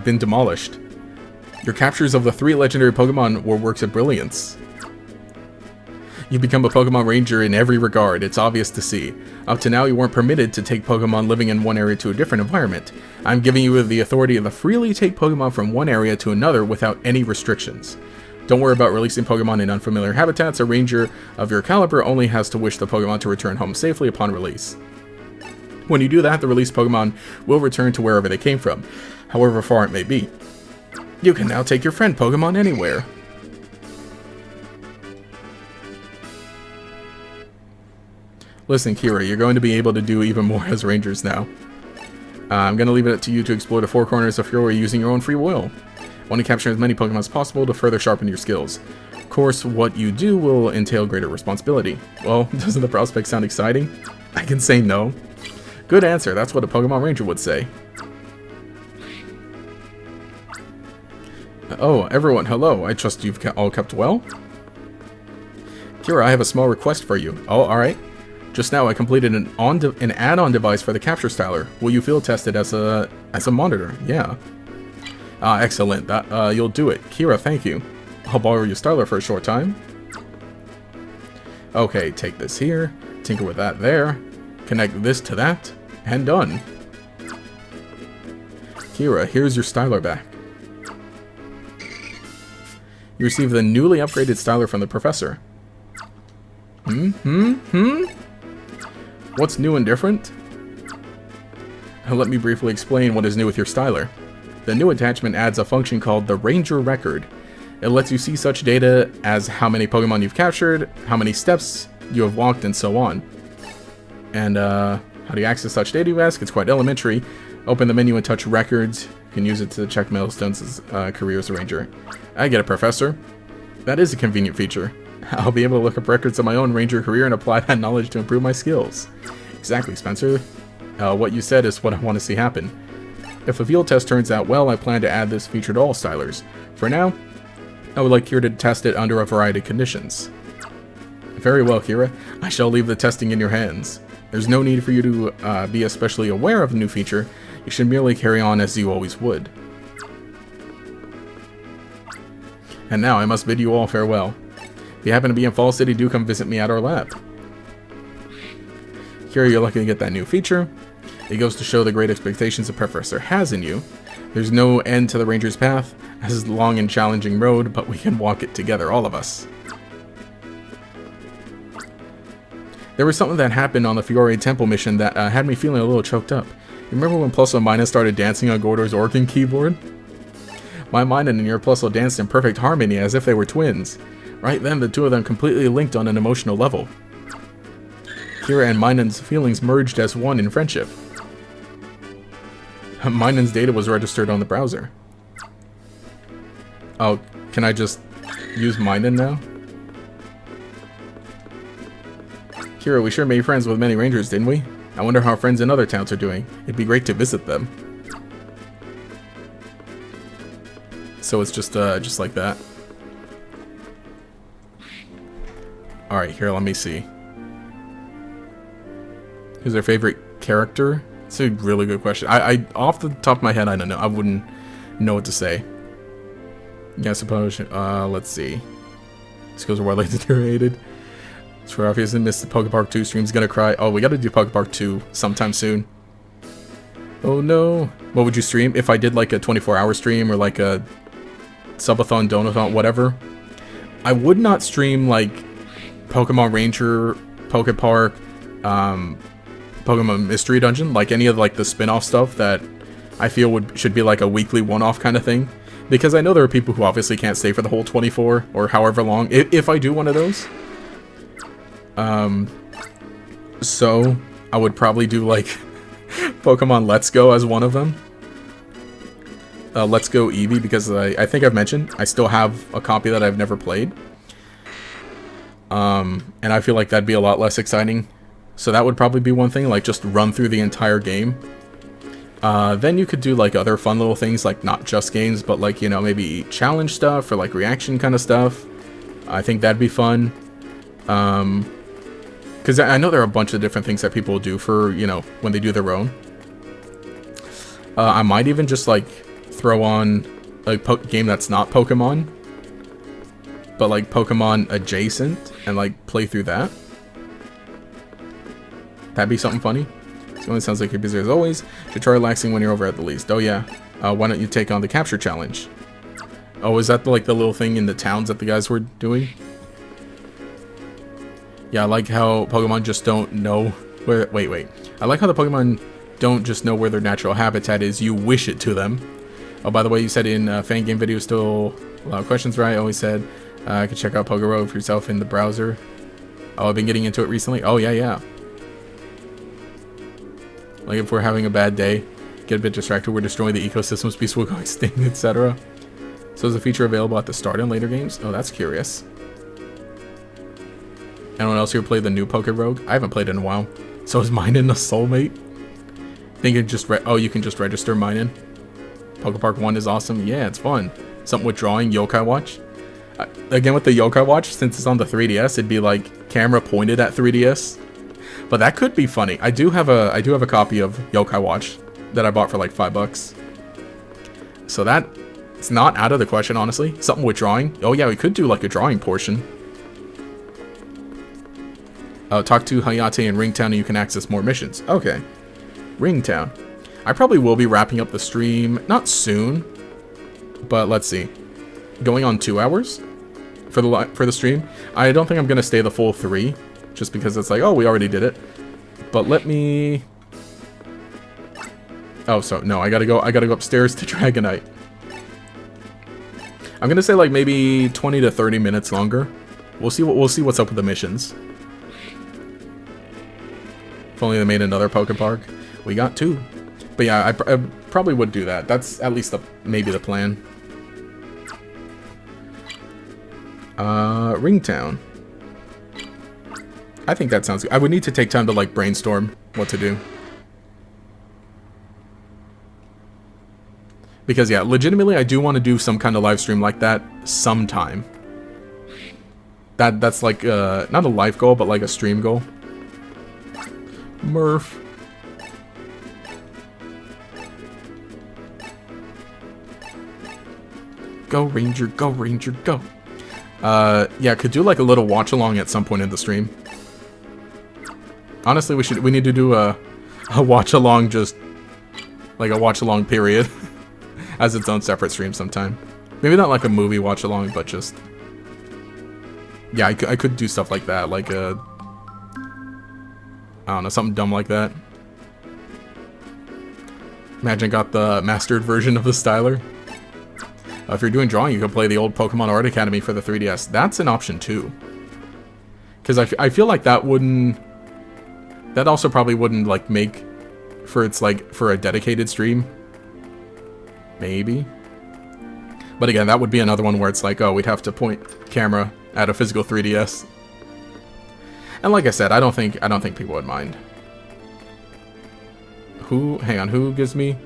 been demolished. Your captures of the 3 legendary Pokemon were works of brilliance. You've become a Pokemon Ranger in every regard, it's obvious to see. Up to now, you weren't permitted to take Pokemon living in one area to a different environment. I'm giving you the authority to freely take Pokemon from one area to another without any restrictions. Don't worry about releasing Pokemon in unfamiliar habitats. A Ranger of your caliber only has to wish the Pokemon to return home safely upon release. When you do that, the released Pokemon will return to wherever they came from, however far it may be. You can now take your friend Pokemon anywhere. Listen, Kira, you're going to be able to do even more as Rangers now. I'm going to leave it up to you to explore the 4 corners of Fury using your own free will. Want to capture as many Pokemon as possible to further sharpen your skills. Of course, what you do will entail greater responsibility. Well, doesn't the prospect sound exciting? I can say no. Good answer, that's what a Pokemon Ranger would say. Oh, everyone, hello. I trust you've all kept well? Kira, I have a small request for you. Oh, alright. Just now I completed an add-on device for the capture styler. Will you field test it as a monitor? Yeah. Excellent. You'll do it. Kira, thank you. I'll borrow your styler for a short time. Okay, take this here. Tinker with that there. Connect this to that. And done. Kira, here's your styler back. You received the newly upgraded styler from the professor. What's new and different? Let me briefly explain what is new with your styler. The new attachment adds a function called the Ranger Record. It lets you see such data as how many Pokemon you've captured, how many steps you have walked, and so on. And how do you access such data, you ask? It's quite elementary. Open the menu and touch Records. You can use it to check milestones as career as a Ranger. I get it, Professor. That is a convenient feature. I'll be able to look up records of my own Ranger career and apply that knowledge to improve my skills. Exactly, Spencer. What you said is what I want to see happen. If a field test turns out well, I plan to add this feature to all stylers. For now, I would like Kira to test it under a variety of conditions. Very well, Kira. I shall leave the testing in your hands. There's no need for you to be especially aware of the new feature. You should merely carry on as you always would. And now I must bid you all farewell. If you happen to be in Fall City, do come visit me at our lab. Kira, you're lucky to get that new feature. It goes to show the great expectations the Professor has in you. There's no end to the Ranger's path. This is a long and challenging road, but we can walk it together, all of us. There was something that happened on the Fiore Temple mission that had me feeling a little choked up. You remember when Plusle and Mina started dancing on Gordor's organ keyboard? My Mina and your Plusle danced in perfect harmony as if they were twins. Right then, the two of them completely linked on an emotional level. Kira and Minan's feelings merged as one in friendship. Minan's data was registered on the browser. Oh, can I just use Minan now? Kira, we sure made friends with many Rangers, didn't we? I wonder how our friends in other towns are doing. It'd be great to visit them. So it's just like that. Alright, here, let me see. Who's their favorite character? It's a really good question. I off the top of my head, I don't know. I wouldn't know what to say. Yeah, I suppose. Let's see. Skills are wildly deteriorated. It's for obvious and missed the Pokepark 2 stream's gonna cry. Oh, we gotta do Pokepark 2 sometime soon. Oh no. What would you stream? If I did like a 24-hour stream or like a subathon, donathon, whatever. I would not stream like Pokemon Ranger, Pokepark, Pokemon Mystery Dungeon, like any of like the spin-off stuff that I feel should be like a weekly one-off kind of thing. Because I know there are people who obviously can't stay for the whole 24 or however long, if I do one of those. So I would probably do like Pokemon Let's Go as one of them. Let's Go Eevee, because I think I've mentioned I still have a copy that I've never played. And I feel like that'd be a lot less exciting. So that would probably be one thing, like just run through the entire game. Then you could do like other fun little things, like not just games, but like, you know, maybe challenge stuff or like reaction kind of stuff. I think that'd be fun. Because I know there are a bunch of different things that people do for, you know, when they do their own. I might even just like throw on a game that's not Pokemon, but like Pokemon adjacent, and like play through that. That'd be something funny. So it sounds like you're busy as always. Should try relaxing when you're over at the least. Oh yeah. Why don't you take on the capture challenge? Oh, is that like the little thing in the towns that the guys were doing? Yeah, I like how Pokemon just don't know where... Wait. I like how the Pokemon don't just know where their natural habitat is. You wish it to them. Oh, by the way, you said in fan game video still a lot of questions, right? I always said I could check out Pokemon for yourself in the browser. Oh, I've been getting into it recently. Oh, yeah. Like if we're having a bad day, get a bit distracted, we're destroying the ecosystems, peace will go extinct, etc. So is the feature available at the start in later games? Oh, that's curious. Anyone else here play the new Pokerogue? I haven't played it in a while. So is mine in a soulmate? Think it just you can just register mine in. Pokepark 1 is awesome. Yeah, it's fun. Something with drawing, Yokai Watch. Again with the Yokai Watch, since it's on the 3DS, it'd be like camera pointed at 3DS. But that could be funny. I do have a copy of Yokai Watch that I bought for like $5. So that it's not out of the question, honestly. Something with drawing. Oh yeah, we could do like a drawing portion. Talk to Hayate in Ringtown and you can access more missions. Okay. Ringtown. I probably will be wrapping up the stream, not soon, but let's see. Going on 2 hours for the stream. I don't think I'm gonna stay the full 3, just because it's like, oh, we already did it. But let me. Oh, so no, I gotta go upstairs to Dragonite. I'm gonna say like maybe 20 to 30 minutes longer. We'll see what's up with the missions. If only they made another Pokepark. We got 2. But yeah, I probably would do that. That's at least maybe the plan. Ringtown. I think that sounds good. I would need to take time to like brainstorm what to do. Because yeah, legitimately I do want to do some kind of live stream like that sometime. That's like not a life goal, but like a stream goal. Murph. Go Ranger, go Ranger, go. Yeah, could do like a little watch along at some point in the stream. Honestly, we need to do a watch along, just like a watch along period as its own separate stream sometime. Maybe not like a movie watch along, but just yeah, I could do stuff like that, like a I don't know, something dumb like that. Imagine got the mastered version of the styler. If you're doing drawing, you can play the old Pokemon Art Academy for the 3DS. That's an option too. Because I feel like that wouldn't... That also probably wouldn't like make for its like for a dedicated stream. Maybe. But again, that would be another one where it's like, oh, we'd have to point camera at a physical 3DS. And like I said, I don't think people would mind. Hang on, who gives me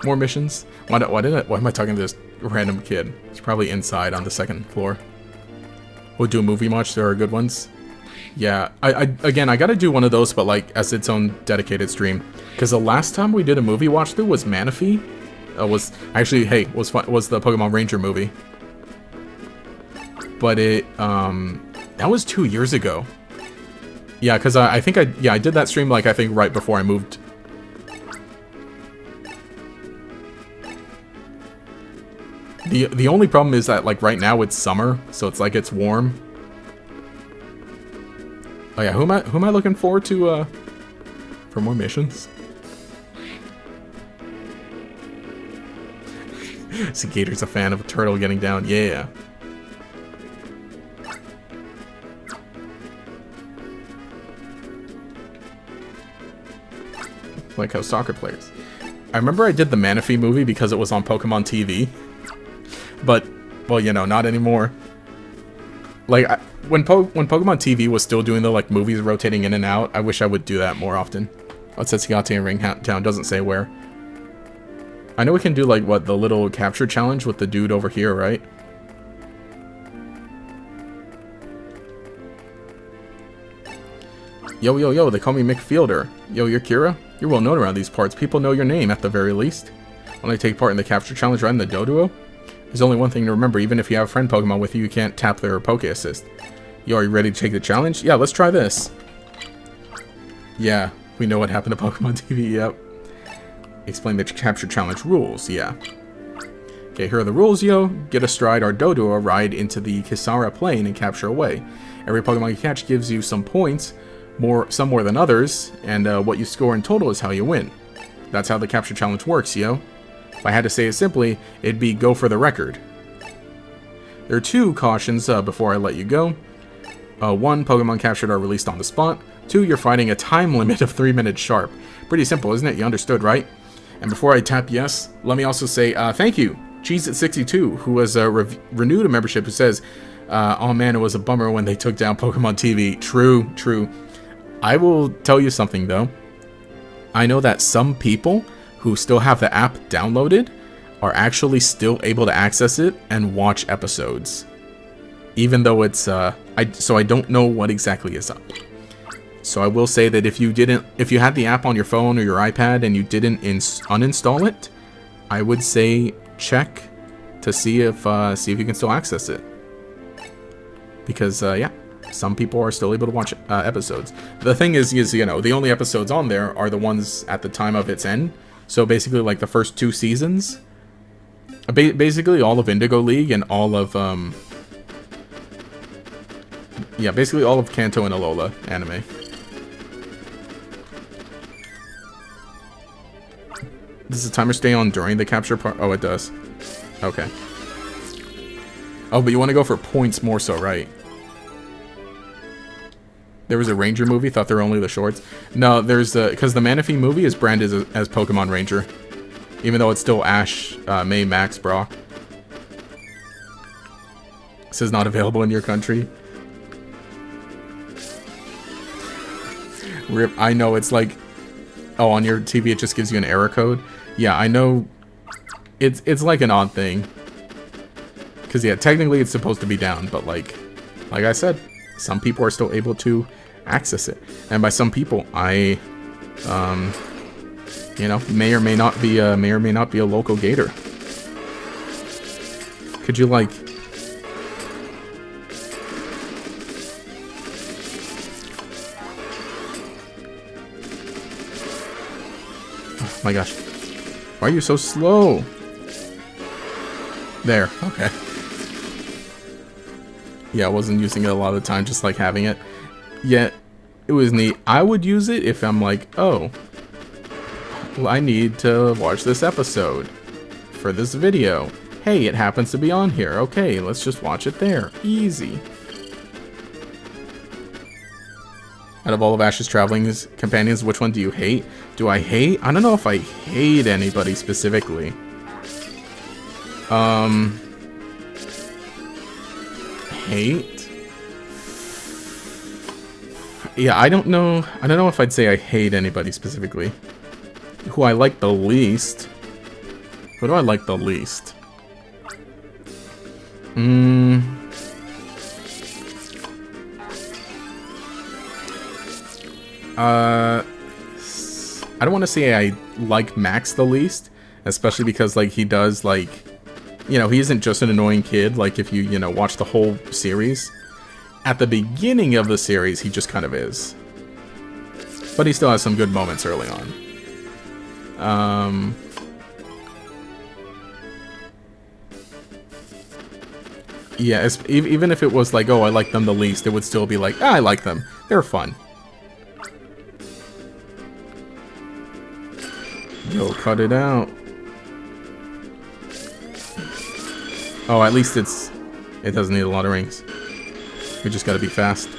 more missions? Why am I talking to this random kid. He's probably inside on the second floor. We'll do a movie watch. There are good ones. Yeah, again, I gotta do one of those, but like as its own dedicated stream. Because the last time we did a movie watch through was Manaphy. Was the Pokemon Ranger movie. But that was 2 years ago. Yeah, because I think I did that stream like I think right before I moved. The only problem is that like right now it's summer, so it's like it's warm. Oh yeah, who am I looking forward to for more missions? See, Gator's a fan of a turtle getting down. Yeah. Like how soccer players. I remember I did the Manaphy movie because it was on Pokemon TV. But, well, you know, not anymore. Like, when Pokemon TV was still doing the, like, movies rotating in and out, I wish I would do that more often. Oh, it says Higate in Ring Town, doesn't say where. I know we can do, like, what, the little capture challenge with the dude over here, right? Yo, yo, yo, they call me McFielder. Yo, you're Kira? You're well known around these parts. People know your name, at the very least. When I take part in the capture challenge right in the Doduo, there's only one thing to remember. Even if you have a friend Pokemon with you, you can't tap their Poke Assist. Yo, are you ready to take the challenge? Yeah, let's try this. Yeah, we know what happened to Pokemon TV, yep. Explain the capture challenge rules, yeah. Okay, here are the rules, yo. Get astride our Doduo, ride into the Kisara Plain, and capture away. Every Pokemon you catch gives you some points, some more than others, and what you score in total is how you win. That's how the capture challenge works, yo. If I had to say it simply, it'd be go for the record. There are 2 cautions before I let you go. 1, Pokemon captured are released on the spot. 2, you're fighting a time limit of 3 minutes sharp. Pretty simple, isn't it? You understood, right? And before I tap yes, let me also say thank you, Cheese-It62, who has renewed a membership, who says, oh man, it was a bummer when they took down Pokemon TV. True, true. I will tell you something, though. I know that some people who still have the app downloaded are actually still able to access it and watch episodes. Even though it's, so I don't know what exactly is up. So I will say that if you had the app on your phone or your iPad and you didn't uninstall it, I would say check to see if you can still access it. Because, yeah. Some people are still able to watch episodes. The thing is, you know, the only episodes on there are the ones at the time of its end. So basically, like the first 2 seasons, basically all of Indigo League and all of, yeah, basically all of Kanto and Alola anime. Does the timer stay on during the capture part? Oh, it does. Okay. Oh, but you want to go for points more so, right? There was a Ranger movie, thought they were only the shorts. No, there's because the Manaphy movie is branded as Pokemon Ranger. Even though it's still Ash, May, Max, Brock. It says not available in your country. Rip, I know, it's like, oh, on your TV it just gives you an error code. Yeah, I know, it's like an odd thing. Because, yeah, technically it's supposed to be down, but like I said, some people are still able to access it. And by some people, I, you know, may or may not be a local gator. Could you, like... Oh my gosh. Why are you so slow? There, okay. Yeah, I wasn't using it a lot of the time, just like having it. Yet, it was neat. I would use it if I'm like, oh, well, I need to watch this episode for this video. Hey, it happens to be on here. Okay, let's just watch it there. Easy. Out of all of Ash's traveling companions, which one do you hate? Do I hate? I don't know if I hate anybody specifically. Hate? Yeah, I don't know if I'd say I hate anybody specifically. Who I like the least? Who do I like the least? Mm. I don't want to say I like Max the least, especially because, like, he does, like, you know, he isn't just an annoying kid, like, if you know, watch the whole series. At the beginning of the series, he just kind of is. But he still has some good moments early on. Yeah, even if it was like, oh, I like them the least, it would still be like, ah, I like them. They're fun. Yo, cut it out. Oh, at least it doesn't need a lot of rings. We just gotta be fast.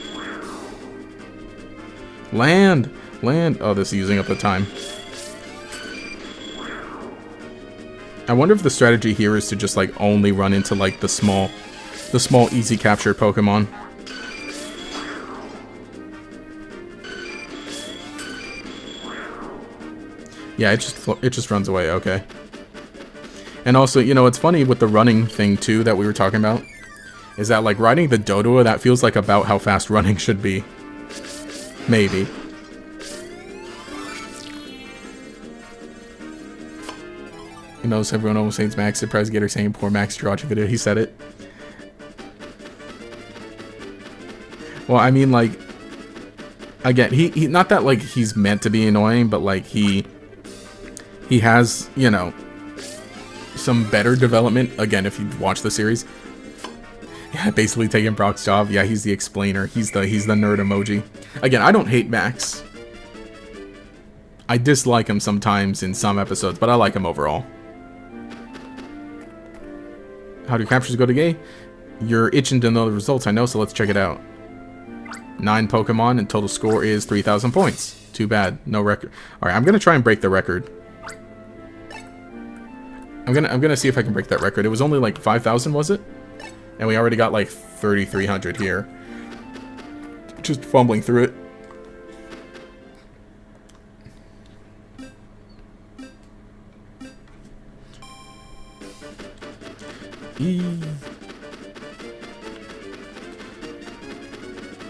Land! Land! Oh, this is using up the time. I wonder if the strategy here is to just, like, only run into, like, the small easy capture Pokemon. Yeah, it just runs away, okay. And also, you know, it's funny with the running thing, too, that we were talking about. Is that, like, riding the Dodoa, that feels like about how fast running should be. Maybe. He knows everyone almost hates Max. Surprised Gator saying poor Max you're watching video. He said it. Well, I mean, like, again, he not that, like, he's meant to be annoying, but, like, he has, you know, some better development, again, if you watch the series. Yeah, basically taking Brock's job. Yeah, he's the explainer. He's the nerd emoji. Again, I don't hate Max. I dislike him sometimes in some episodes, but I like him overall. How do captures go to gay? You're itching to know the results, I know, so let's check it out. 9 Pokemon and total score is 3,000 points. Too bad, no record. Alright, I'm gonna try and break the record. I'm gonna see if I can break that record. It was only like 5,000, was it? And we already got like 3,300 here. Just fumbling through it.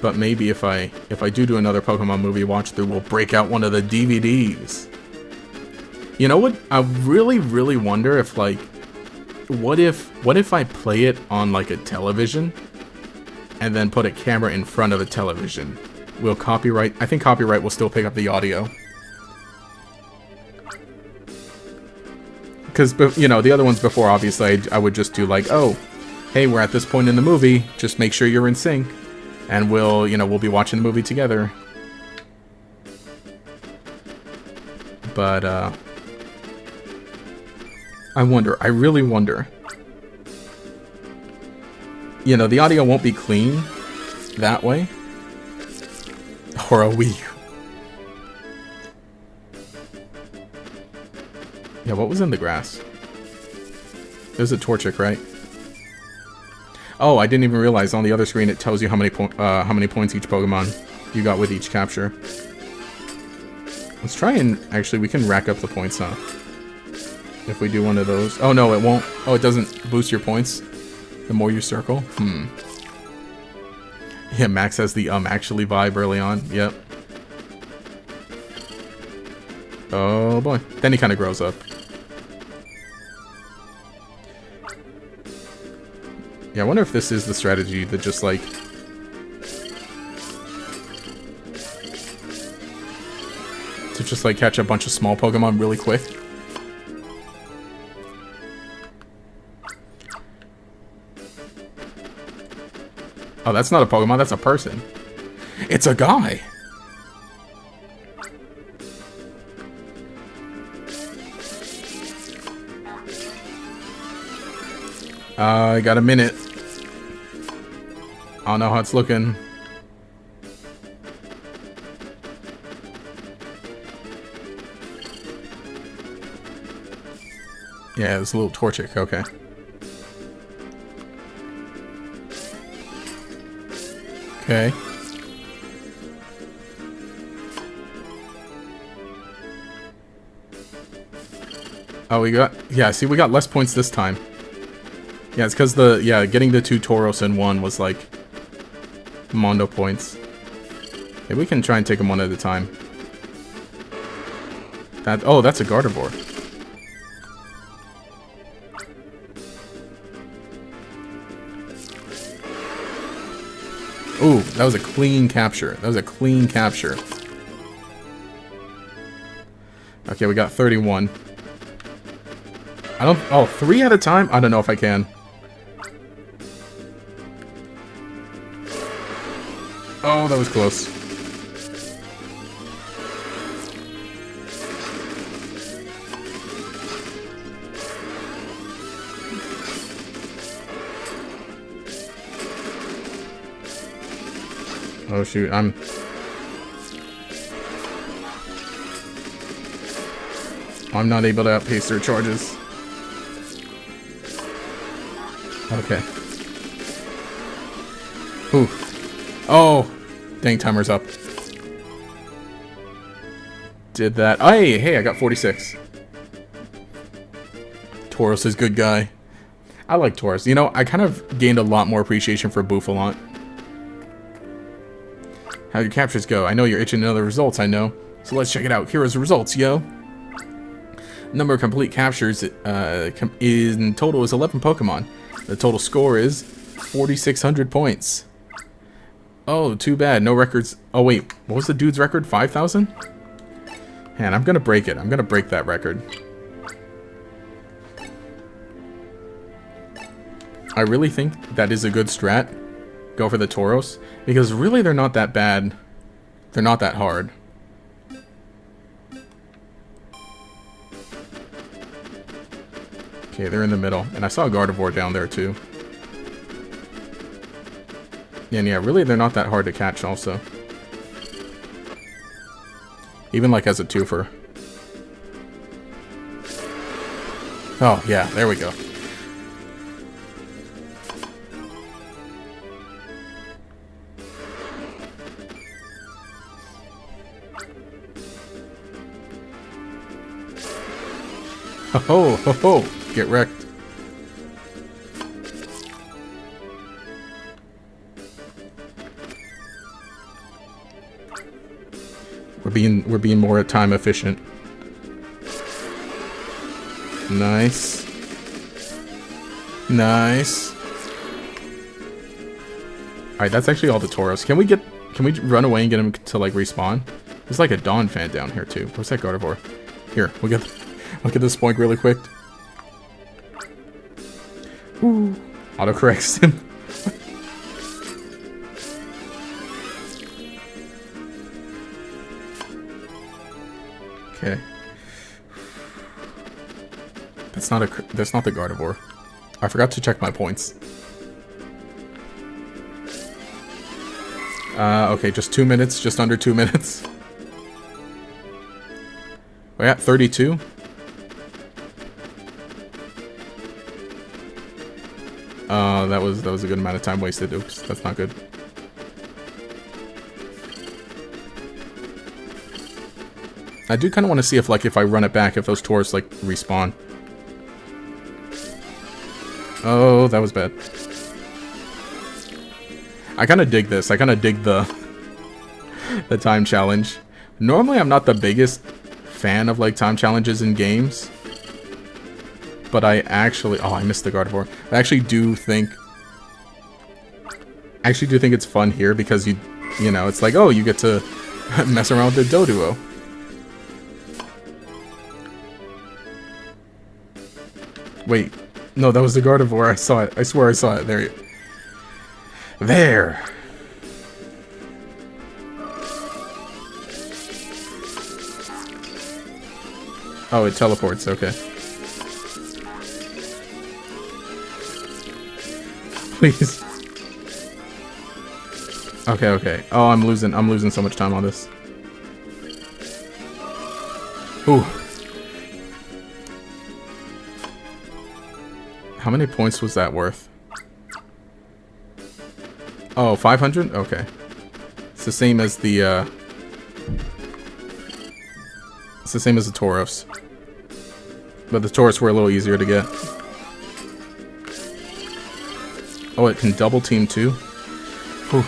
But maybe if I do another Pokemon movie watch through, we'll break out one of the DVDs. You know what? I really wonder if, like, what if I play it on, like, a television and then put a camera in front of a television? Will copyright? I think copyright will still pick up the audio. Because, you know, the other ones before, obviously, I would just do, like, oh, hey, we're at this point in the movie, just make sure you're in sync, and we'll be watching the movie together. But, I really wonder. You know, the audio won't be clean that way. Or a Wii U. Yeah, what was in the grass? There's a Torchic, right? Oh, I didn't even realize on the other screen it tells you how many points each Pokemon you got with each capture. Let's try and actually we can rack up the points, huh? If we do one of those. Oh no, it won't. Oh, it doesn't boost your points the more you circle. Yeah, Max has the actually vibe early on. Yep. Oh boy. Then he kind of grows up. Yeah, I wonder if this is the strategy that just, like... to just, like, catch a bunch of small Pokemon really quick. Oh, that's not a Pokemon, that's a person. It's a guy! I got a minute. I don't know how it's looking. Yeah, it's a little Torchic, okay. Okay. Oh, we got... yeah, see, we got less points this time. Yeah, it's because the, getting the 2 Tauros in one was like Mondo points. Maybe we can try and take them one at a time. Oh, that's a Gardevoir. Ooh, that was a clean capture. That was a clean capture. Okay, we got 31. Oh, 3 at a time? I don't know if I can. Oh, that was close. Oh shoot, I'm not able to outpace their charges. Okay. Ooh. Oh! Dang, timer's up. Did that. Oh, hey, I got 46. Tauros is good guy. I like Tauros. You know, I kind of gained a lot more appreciation for Bouffalant. How your captures go? I know you're itching to know the results, I know. So let's check it out. Here are the results, yo. Number of complete captures in total is 11 Pokemon. The total score is 4,600 points. Oh, too bad. No records. Oh, wait. What was the dude's record? 5,000? Man, I'm gonna break it. I'm gonna break that record. I really think that is a good strat. Go for the Tauros. Because really, they're not that bad. They're not that hard. Okay, they're in the middle. And I saw a Gardevoir down there, too. And yeah, really, they're not that hard to catch, also. Even, like, as a twofer. Oh, yeah, there we go. Ho ho ho! Get wrecked. We're being more time efficient. Nice. Nice. Alright, that's actually all the Tauros. Can we run away and get him to like respawn? There's like a Dawn fan down here too. What's that Gardevoir? Here, we'll get this Spoink really quick. Ooh. Autocorrects him. Okay. That's not the Gardevoir. I forgot to check my points. Okay, just 2 minutes, just under 2 minutes. We're at 32. That was a good amount of time wasted. Oops, that's not good. I do kind of want to see if I run it back, if those Tauros like respawn. Oh, that was bad. I kind of dig this. I kind of dig the time challenge. Normally, I'm not the biggest fan of like time challenges in games, but I actually I missed the Gardevoir. I actually do think it's fun here because you know, it's like, oh, you get to mess around with the Doduo. Wait, no, that was the Gardevoir. I saw it. I swear I saw it. There. Oh, it teleports. Okay. Please. Okay, okay. Oh, I'm losing so much time on this. Ooh. How many points was that worth? Oh, 500? Okay. It's the same as the, it's the same as the Tauros. But the Tauros were a little easier to get. Oh, it can double team too? Whew.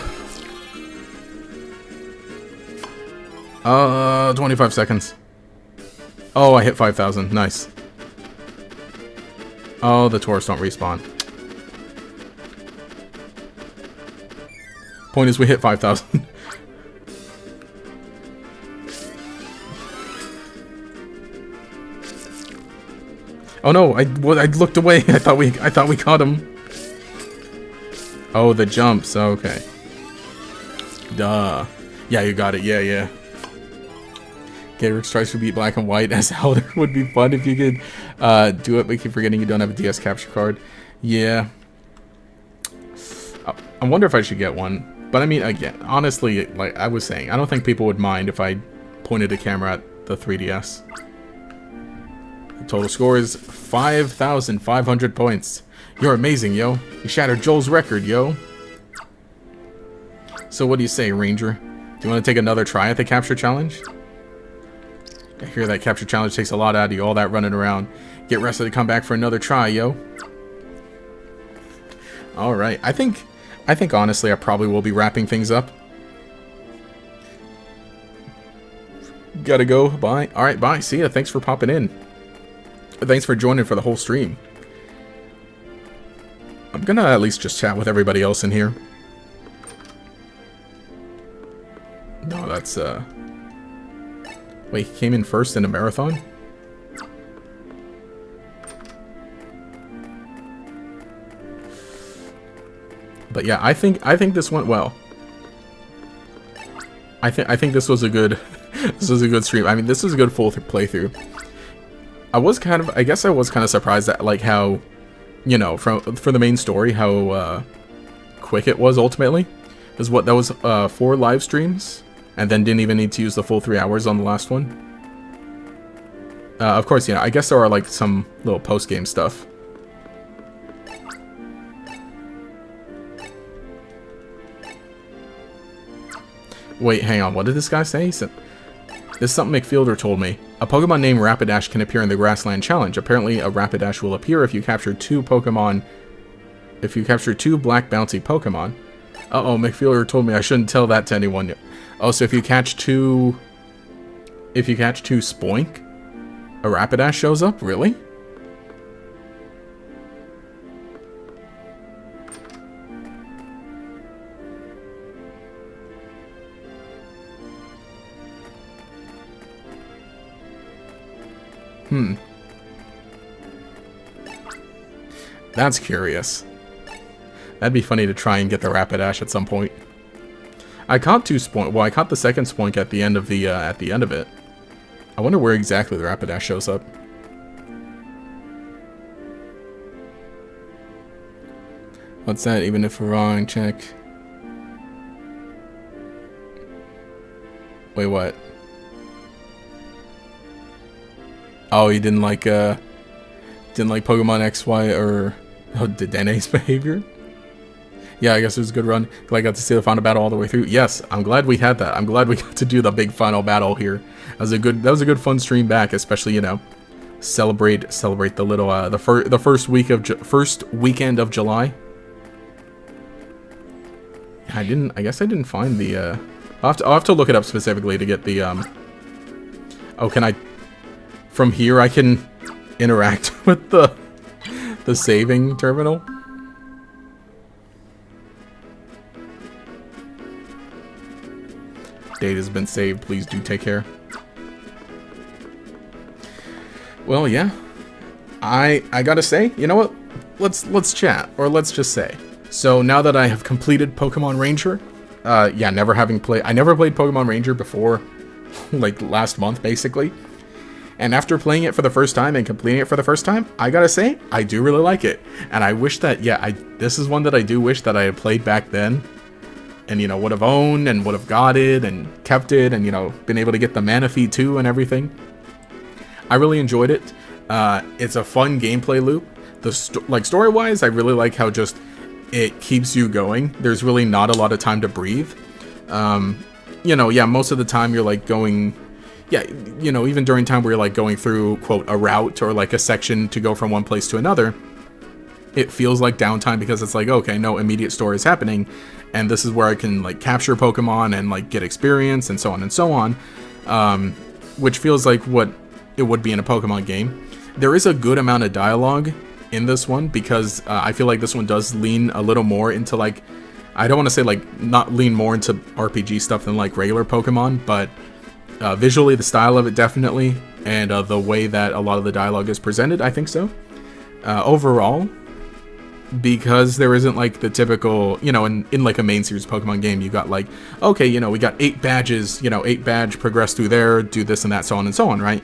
25 seconds. Oh, I hit 5,000. Nice. Oh, the tourists don't respawn. Point is, we hit 5,000. Oh no! I looked away. I thought we caught him. Oh, the jumps. Okay. Duh. Yeah, you got it. Yeah, yeah. Gator Strikes would beat Black and White as Elder would be fun if you could do it, but keep forgetting you don't have a DS capture card. Yeah. I wonder if I should get one. But I mean, again, honestly, like I was saying, I don't think people would mind if I pointed a camera at the 3DS. The total score is 5,500 points. You're amazing, yo. You shattered Joel's record, yo. So what do you say, Ranger? Do you want to take another try at the capture challenge? I hear that capture challenge takes a lot out of you, all that running around. Get rested to come back for another try, yo. Alright, I think honestly I probably will be wrapping things up. Gotta go, bye. Alright, bye, see ya, thanks for popping in. Thanks for joining for the whole stream. I'm gonna at least just chat with everybody else in here. No, that's, wait, he came in first in a marathon? But yeah, I think this went well. I think this was a good this was a good stream. I mean, this was a good full playthrough. I guess I was kind of surprised at like how, you know, for the main story, how quick it was ultimately. That was 4 live streams, and then didn't even need to use the full 3 hours on the last one. Of course, yeah, I guess there are like some little post-game stuff. Wait, hang on, what did this guy say? He said, this is something McFielder told me. A Pokemon named Rapidash can appear in the Grassland Challenge. Apparently, a Rapidash will appear if you capture 2 Pokemon. If you capture 2 black bouncy Pokemon. Uh-oh, McFielder told me I shouldn't tell that to anyone. Oh, so if you catch 2... If you catch 2 Spoink, a Rapidash shows up? Really? That's curious. That'd be funny to try and get the Rapidash at some point. I caught 2 Spoink. Well, I caught the second Spoink at the end of the it. I wonder where exactly the Rapidash shows up. What's that? Even if we're wrong, check. Wait, what? Oh, he didn't like Pokemon X, Y, or Dene's behavior? Yeah, I guess it was a good run. Glad I got to see the final battle all the way through. Yes, I'm glad we had that. I'm glad we got to do the big final battle here. That was a good fun stream back, especially, you know, celebrate the little the first weekend of July. I guess I didn't find the I'll have to look it up specifically to get the oh, can I from here I can interact with the saving terminal? Data's been saved. Please do take care. Well, yeah. I gotta say, you know what? Let's chat, or let's just say. So now that I have completed Pokemon Ranger, yeah, I never played Pokemon Ranger before, like last month, basically. And after playing it for the first time and completing it for the first time, I gotta say, I do really like it. And I wish that, yeah, this is one that I do wish that I had played back then. And, you know, would have owned and would have got it and kept it and, you know, been able to get the Manaphy too and everything. I really enjoyed it. It's a fun gameplay loop. Like, story-wise, I really like how just it keeps you going. There's really not a lot of time to breathe. You know, yeah, most of the time you're, like, going... Yeah, you know, even during time where you're, like, going through, quote, a route or, like, a section to go from one place to another, it feels like downtime because it's like, okay, no immediate story is happening, and this is where I can like capture Pokemon and like get experience and so on and so on, which feels like what it would be in a Pokemon game. There is a good amount of dialogue in this one because I feel like this one does lean a little more into like, I don't want to say like not lean more into RPG stuff than like regular Pokemon, but visually the style of it definitely, and the way that a lot of the dialogue is presented, I think so. Overall, because there isn't like the typical, you know, in like a main series Pokemon game, you got like, okay, you know, we got 8 badges, you know, 8 badge, progress through there, do this and that, so on and so on, right?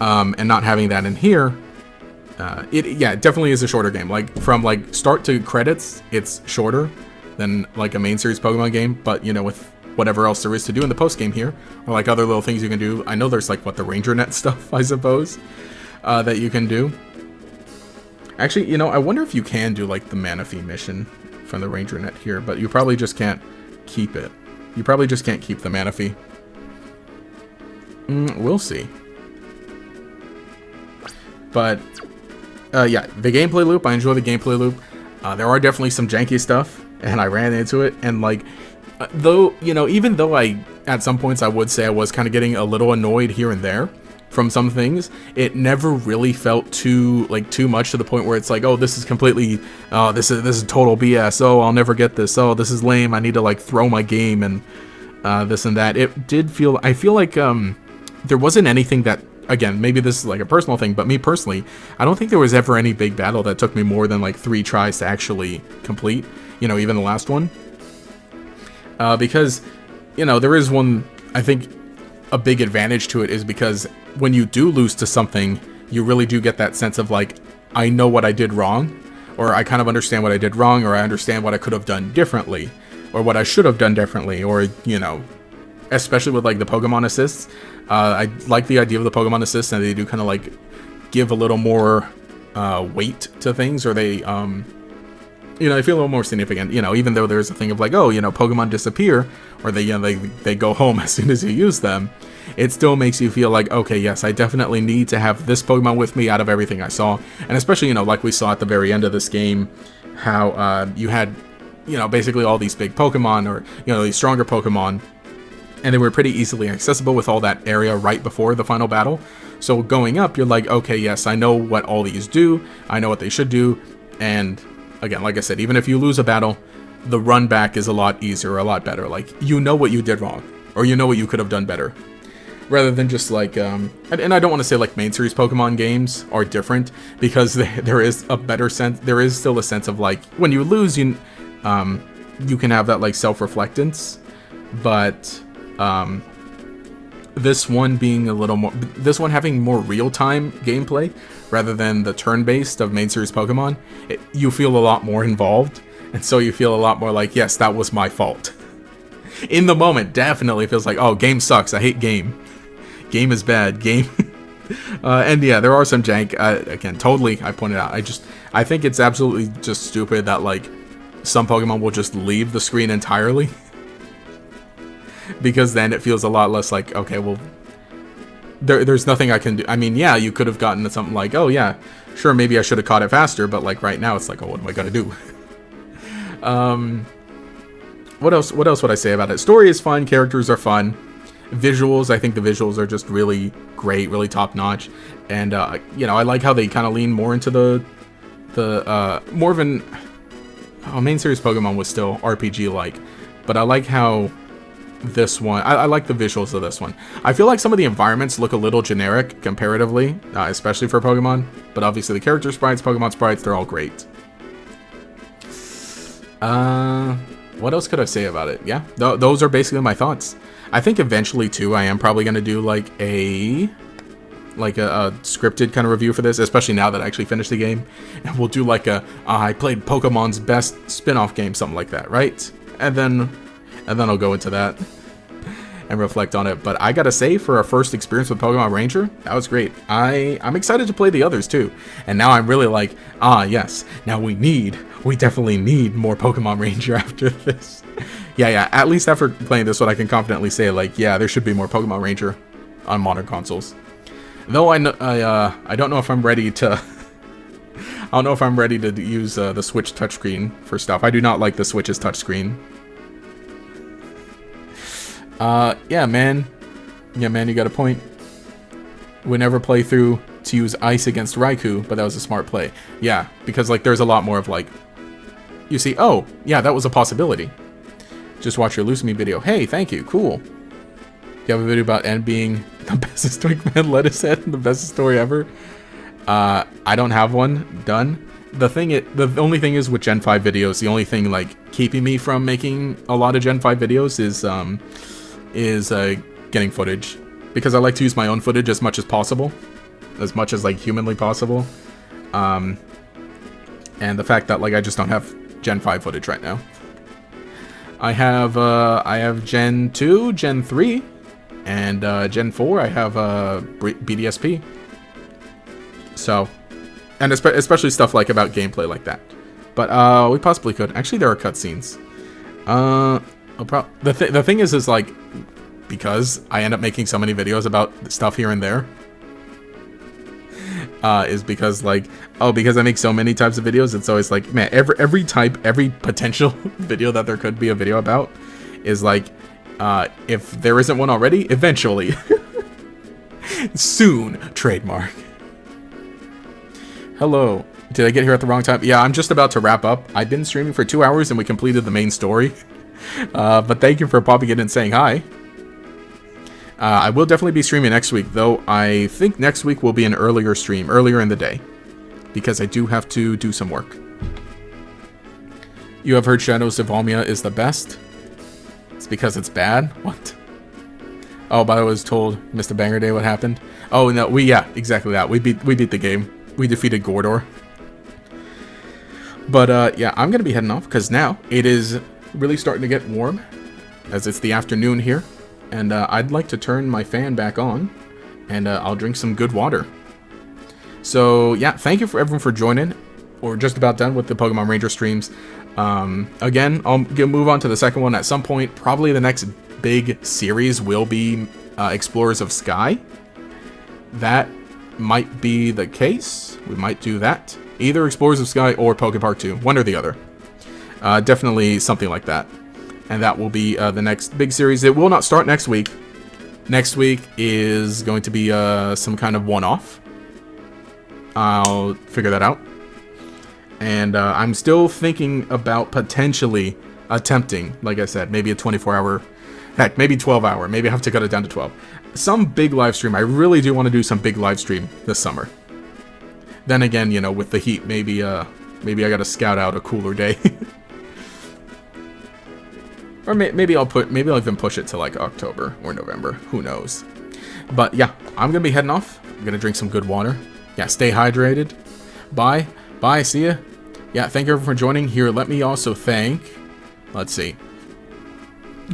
And not having that in here, it definitely is a shorter game. Like from like start to credits, it's shorter than like a main series Pokemon game, but you know, with whatever else there is to do in the post game here, or like other little things you can do. I know there's like what the Ranger Net stuff, I suppose, that you can do. Actually, you know, I wonder if you can do like the Manaphy mission from the Ranger Net here, but you probably just can't keep it. You probably just can't keep the Manaphy. We'll see. But yeah, the gameplay loop, I enjoy the gameplay loop. There are definitely some janky stuff, and I ran into it, and like, though, you know, even though at some points I would say I was kind of getting a little annoyed here and there from some things, it never really felt too much to the point where it's like, oh, this is completely, oh, this is total BS, oh, I'll never get this, oh, this is lame, I need to like throw my game, and this and that. It did feel, I feel like there wasn't anything that, again, maybe this is like a personal thing, but me personally, I don't think there was ever any big battle that took me more than like 3 tries to actually complete, you know, even the last one. Because, you know, there is one, I think a big advantage to it is because when you do lose to something, you really do get that sense of like, I know what I did wrong, or I kind of understand what I did wrong, or I understand what I could have done differently, or what I should have done differently, or, you know, especially with like the Pokemon assists. I like the idea of the Pokemon assists, and they do kind of like give a little more weight to things, or they, you know, they feel a little more significant, you know, even though there's a thing of like, oh, you know, Pokemon disappear, or they, you know, they go home as soon as you use them. It still makes you feel like, okay, yes, I definitely need to have this Pokemon with me out of everything I saw. And especially, you know, like we saw at the very end of this game, how you had, you know, basically all these big Pokemon, or, you know, these stronger Pokemon, and they were pretty easily accessible with all that area right before the final battle. So going up, you're like, okay, yes, I know what all these do, I know what they should do, and again, like I said, even if you lose a battle, the run back is a lot easier, a lot better. Like, you know what you did wrong, or you know what you could have done better. Rather than just like, and I don't want to say like main series Pokemon games are different, because there is a better sense, there is still a sense of like, when you lose, you can have that like self-reflectance, but this one being a little more, this one having more real-time gameplay rather than the turn-based of main series Pokemon, you feel a lot more involved, and so you feel a lot more like, yes, that was my fault. In the moment, definitely feels like, oh, game sucks, I hate game. Game is bad, game. And yeah, there are some jank, again, totally, I pointed out, I think it's absolutely just stupid that, like, some Pokemon will just leave the screen entirely. Because then it feels a lot less like, okay, well, there's nothing I can do. I mean, yeah, you could have gotten something like, oh yeah, sure, maybe I should have caught it faster, but like right now it's like, oh, what am I gonna do? What else would I say about it? Story is fun, characters are fun, visuals, I think the visuals are just really great, really top notch, and you know, I like how they kind of lean more into the more of an, main series Pokemon was still RPG like, but I like how this one, I like the visuals of this one. I feel like some of the environments look a little generic comparatively, especially for Pokemon, but obviously the character sprites, Pokemon sprites, they're all great. What else could I say about it? Yeah, those are basically my thoughts. I think eventually too, I am probably going to do like a scripted kind of review for this, especially now that I actually finished the game, and we'll do like I played Pokemon's best spin-off game, something like that, right? And then I'll go into that and reflect on it. But I gotta say, for our first experience with Pokemon Ranger, that was great. I'm excited to play the others too. And now I'm really like, yes, now we definitely need more Pokemon Ranger after this. Yeah, at least after playing this one, I can confidently say, like, yeah, there should be more Pokemon Ranger on modern consoles. Though I don't know if I'm ready to I don't know if I'm ready to use the Switch touchscreen for stuff. I do not like the Switch's touchscreen. Yeah, man. Yeah, man, you got a point. We never play through to use Ice against Raikou, but that was a smart play. Yeah, because, like, there's a lot more of, like... You see, oh, yeah, that was a possibility. Just watch your Lose Me video. Hey, thank you, cool. You have a video about N being the bestest Twink lettuce head and the bestest story ever? I don't have one done. The only thing is with Gen 5 videos, the only thing, like, keeping me from making a lot of Gen 5 videos is getting footage. Because I like to use my own footage as much as possible. As much as, like, humanly possible. And the fact that, like, I just don't have Gen 5 footage right now. I have Gen 2, Gen 3, and Gen 4, I have BDSP. So, and especially stuff like about gameplay like that. But we possibly could. Actually, there are cutscenes. The thing is like, because I end up making so many videos about stuff here and there, is because, like, because I make so many types of videos, it's always like, man, every potential video that there could be a video about is like, if there isn't one already, eventually. Soon, trademark. Hello. Did I get here at the wrong time? Yeah, I'm just about to wrap up. I've been streaming for 2 hours and we completed the main story. But thank you for popping in and saying hi. I will definitely be streaming next week, though I think next week will be an earlier stream, earlier in the day. Because I do have to do some work. You have heard Shadows of Volmia is the best? It's because it's bad? What? Oh, but I was told Mr. Banger Day what happened. Oh, no, yeah, exactly that. We beat the game. We defeated Gordor. But, yeah, I'm going to be heading off, because now it is really starting to get warm, as it's the afternoon here. And I'd like to turn my fan back on, and I'll drink some good water. So, yeah, thank you for everyone for joining. We're just about done with the Pokemon Ranger streams. Again, I'll move on to the second one at some point. Probably the next big series will be Explorers of Sky. That might be the case. We might do that. Either Explorers of Sky or Pokepark 2. One or the other. Definitely something like that. And that will be the next big series. It will not start next week. Next week is going to be some kind of one-off. I'll figure that out. And I'm still thinking about potentially attempting, like I said, maybe a 24-hour, heck, maybe 12-hour. Maybe I have to cut it down to 12. Some big live stream. I really do want to do some big live stream this summer. Then again, you know, with the heat, maybe I gotta scout out a cooler day. Or maybe I'll even push it to like October or November. Who knows? But yeah, I'm gonna be heading off. I'm gonna drink some good water. Yeah, stay hydrated. Bye. Bye. See ya. Yeah, thank you everyone for joining here. Let me also thank. Let's see.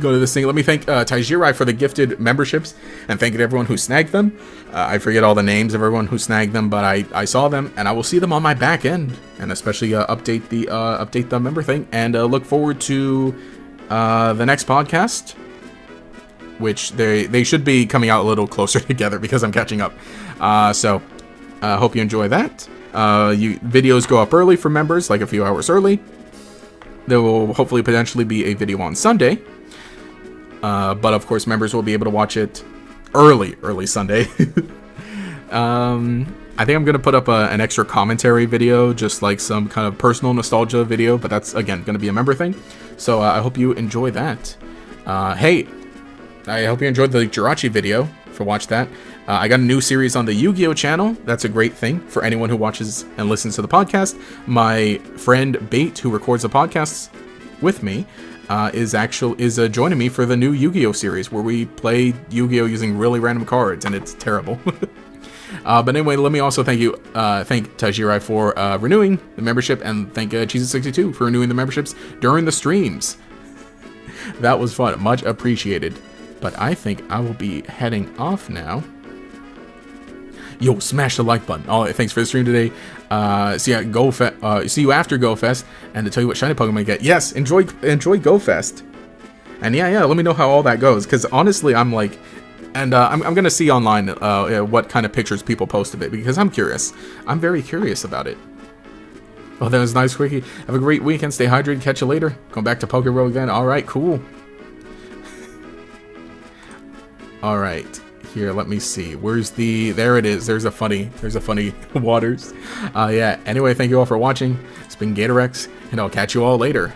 Go to this thing. Let me thank Taijirai for the gifted memberships, and thank you to everyone who snagged them. I forget all the names of everyone who snagged them, but I saw them, and I will see them on my back end, and especially update the member thing, and look forward to the next podcast, which they should be coming out a little closer together because I'm catching up. So hope you enjoy that. Videos go up early for members, like a few hours early. There will hopefully potentially be a video on Sunday. But of course, members will be able to watch it early Sunday. I think I'm going to put up an extra commentary video, just like some kind of personal nostalgia video, but that's, again, going to be a member thing. So I hope you enjoy that. Hey, I hope you enjoyed the Jirachi video, watch that. I got a new series on the Yu-Gi-Oh channel. That's a great thing for anyone who watches and listens to the podcast. My friend Bait, who records the podcasts with me, is joining me for the new Yu-Gi-Oh series where we play Yu-Gi-Oh using really random cards, and it's terrible. But anyway, let me also thank Tajirai for renewing the membership, and thank Cheezy62 for renewing the memberships during the streams. That was fun, much appreciated. But I think I will be heading off now. Yo, smash the like button. Oh, thanks for the stream today. See you after GoFest, and to tell you what shiny Pokemon you get. Yes, enjoy GoFest. And yeah, let me know how all that goes, because honestly, I'm like, and I'm gonna see online what kind of pictures people post of it, because I'm curious. I'm very curious about it. Oh, that was nice, Quickie. Have a great weekend. Stay hydrated. Catch you later. Going back to Pokeball again. All right, cool. All right. Here, let me see. Where's the... There it is. There's a funny waters. Yeah. Anyway, thank you all for watching. It's been Gatorex, and I'll catch you all later.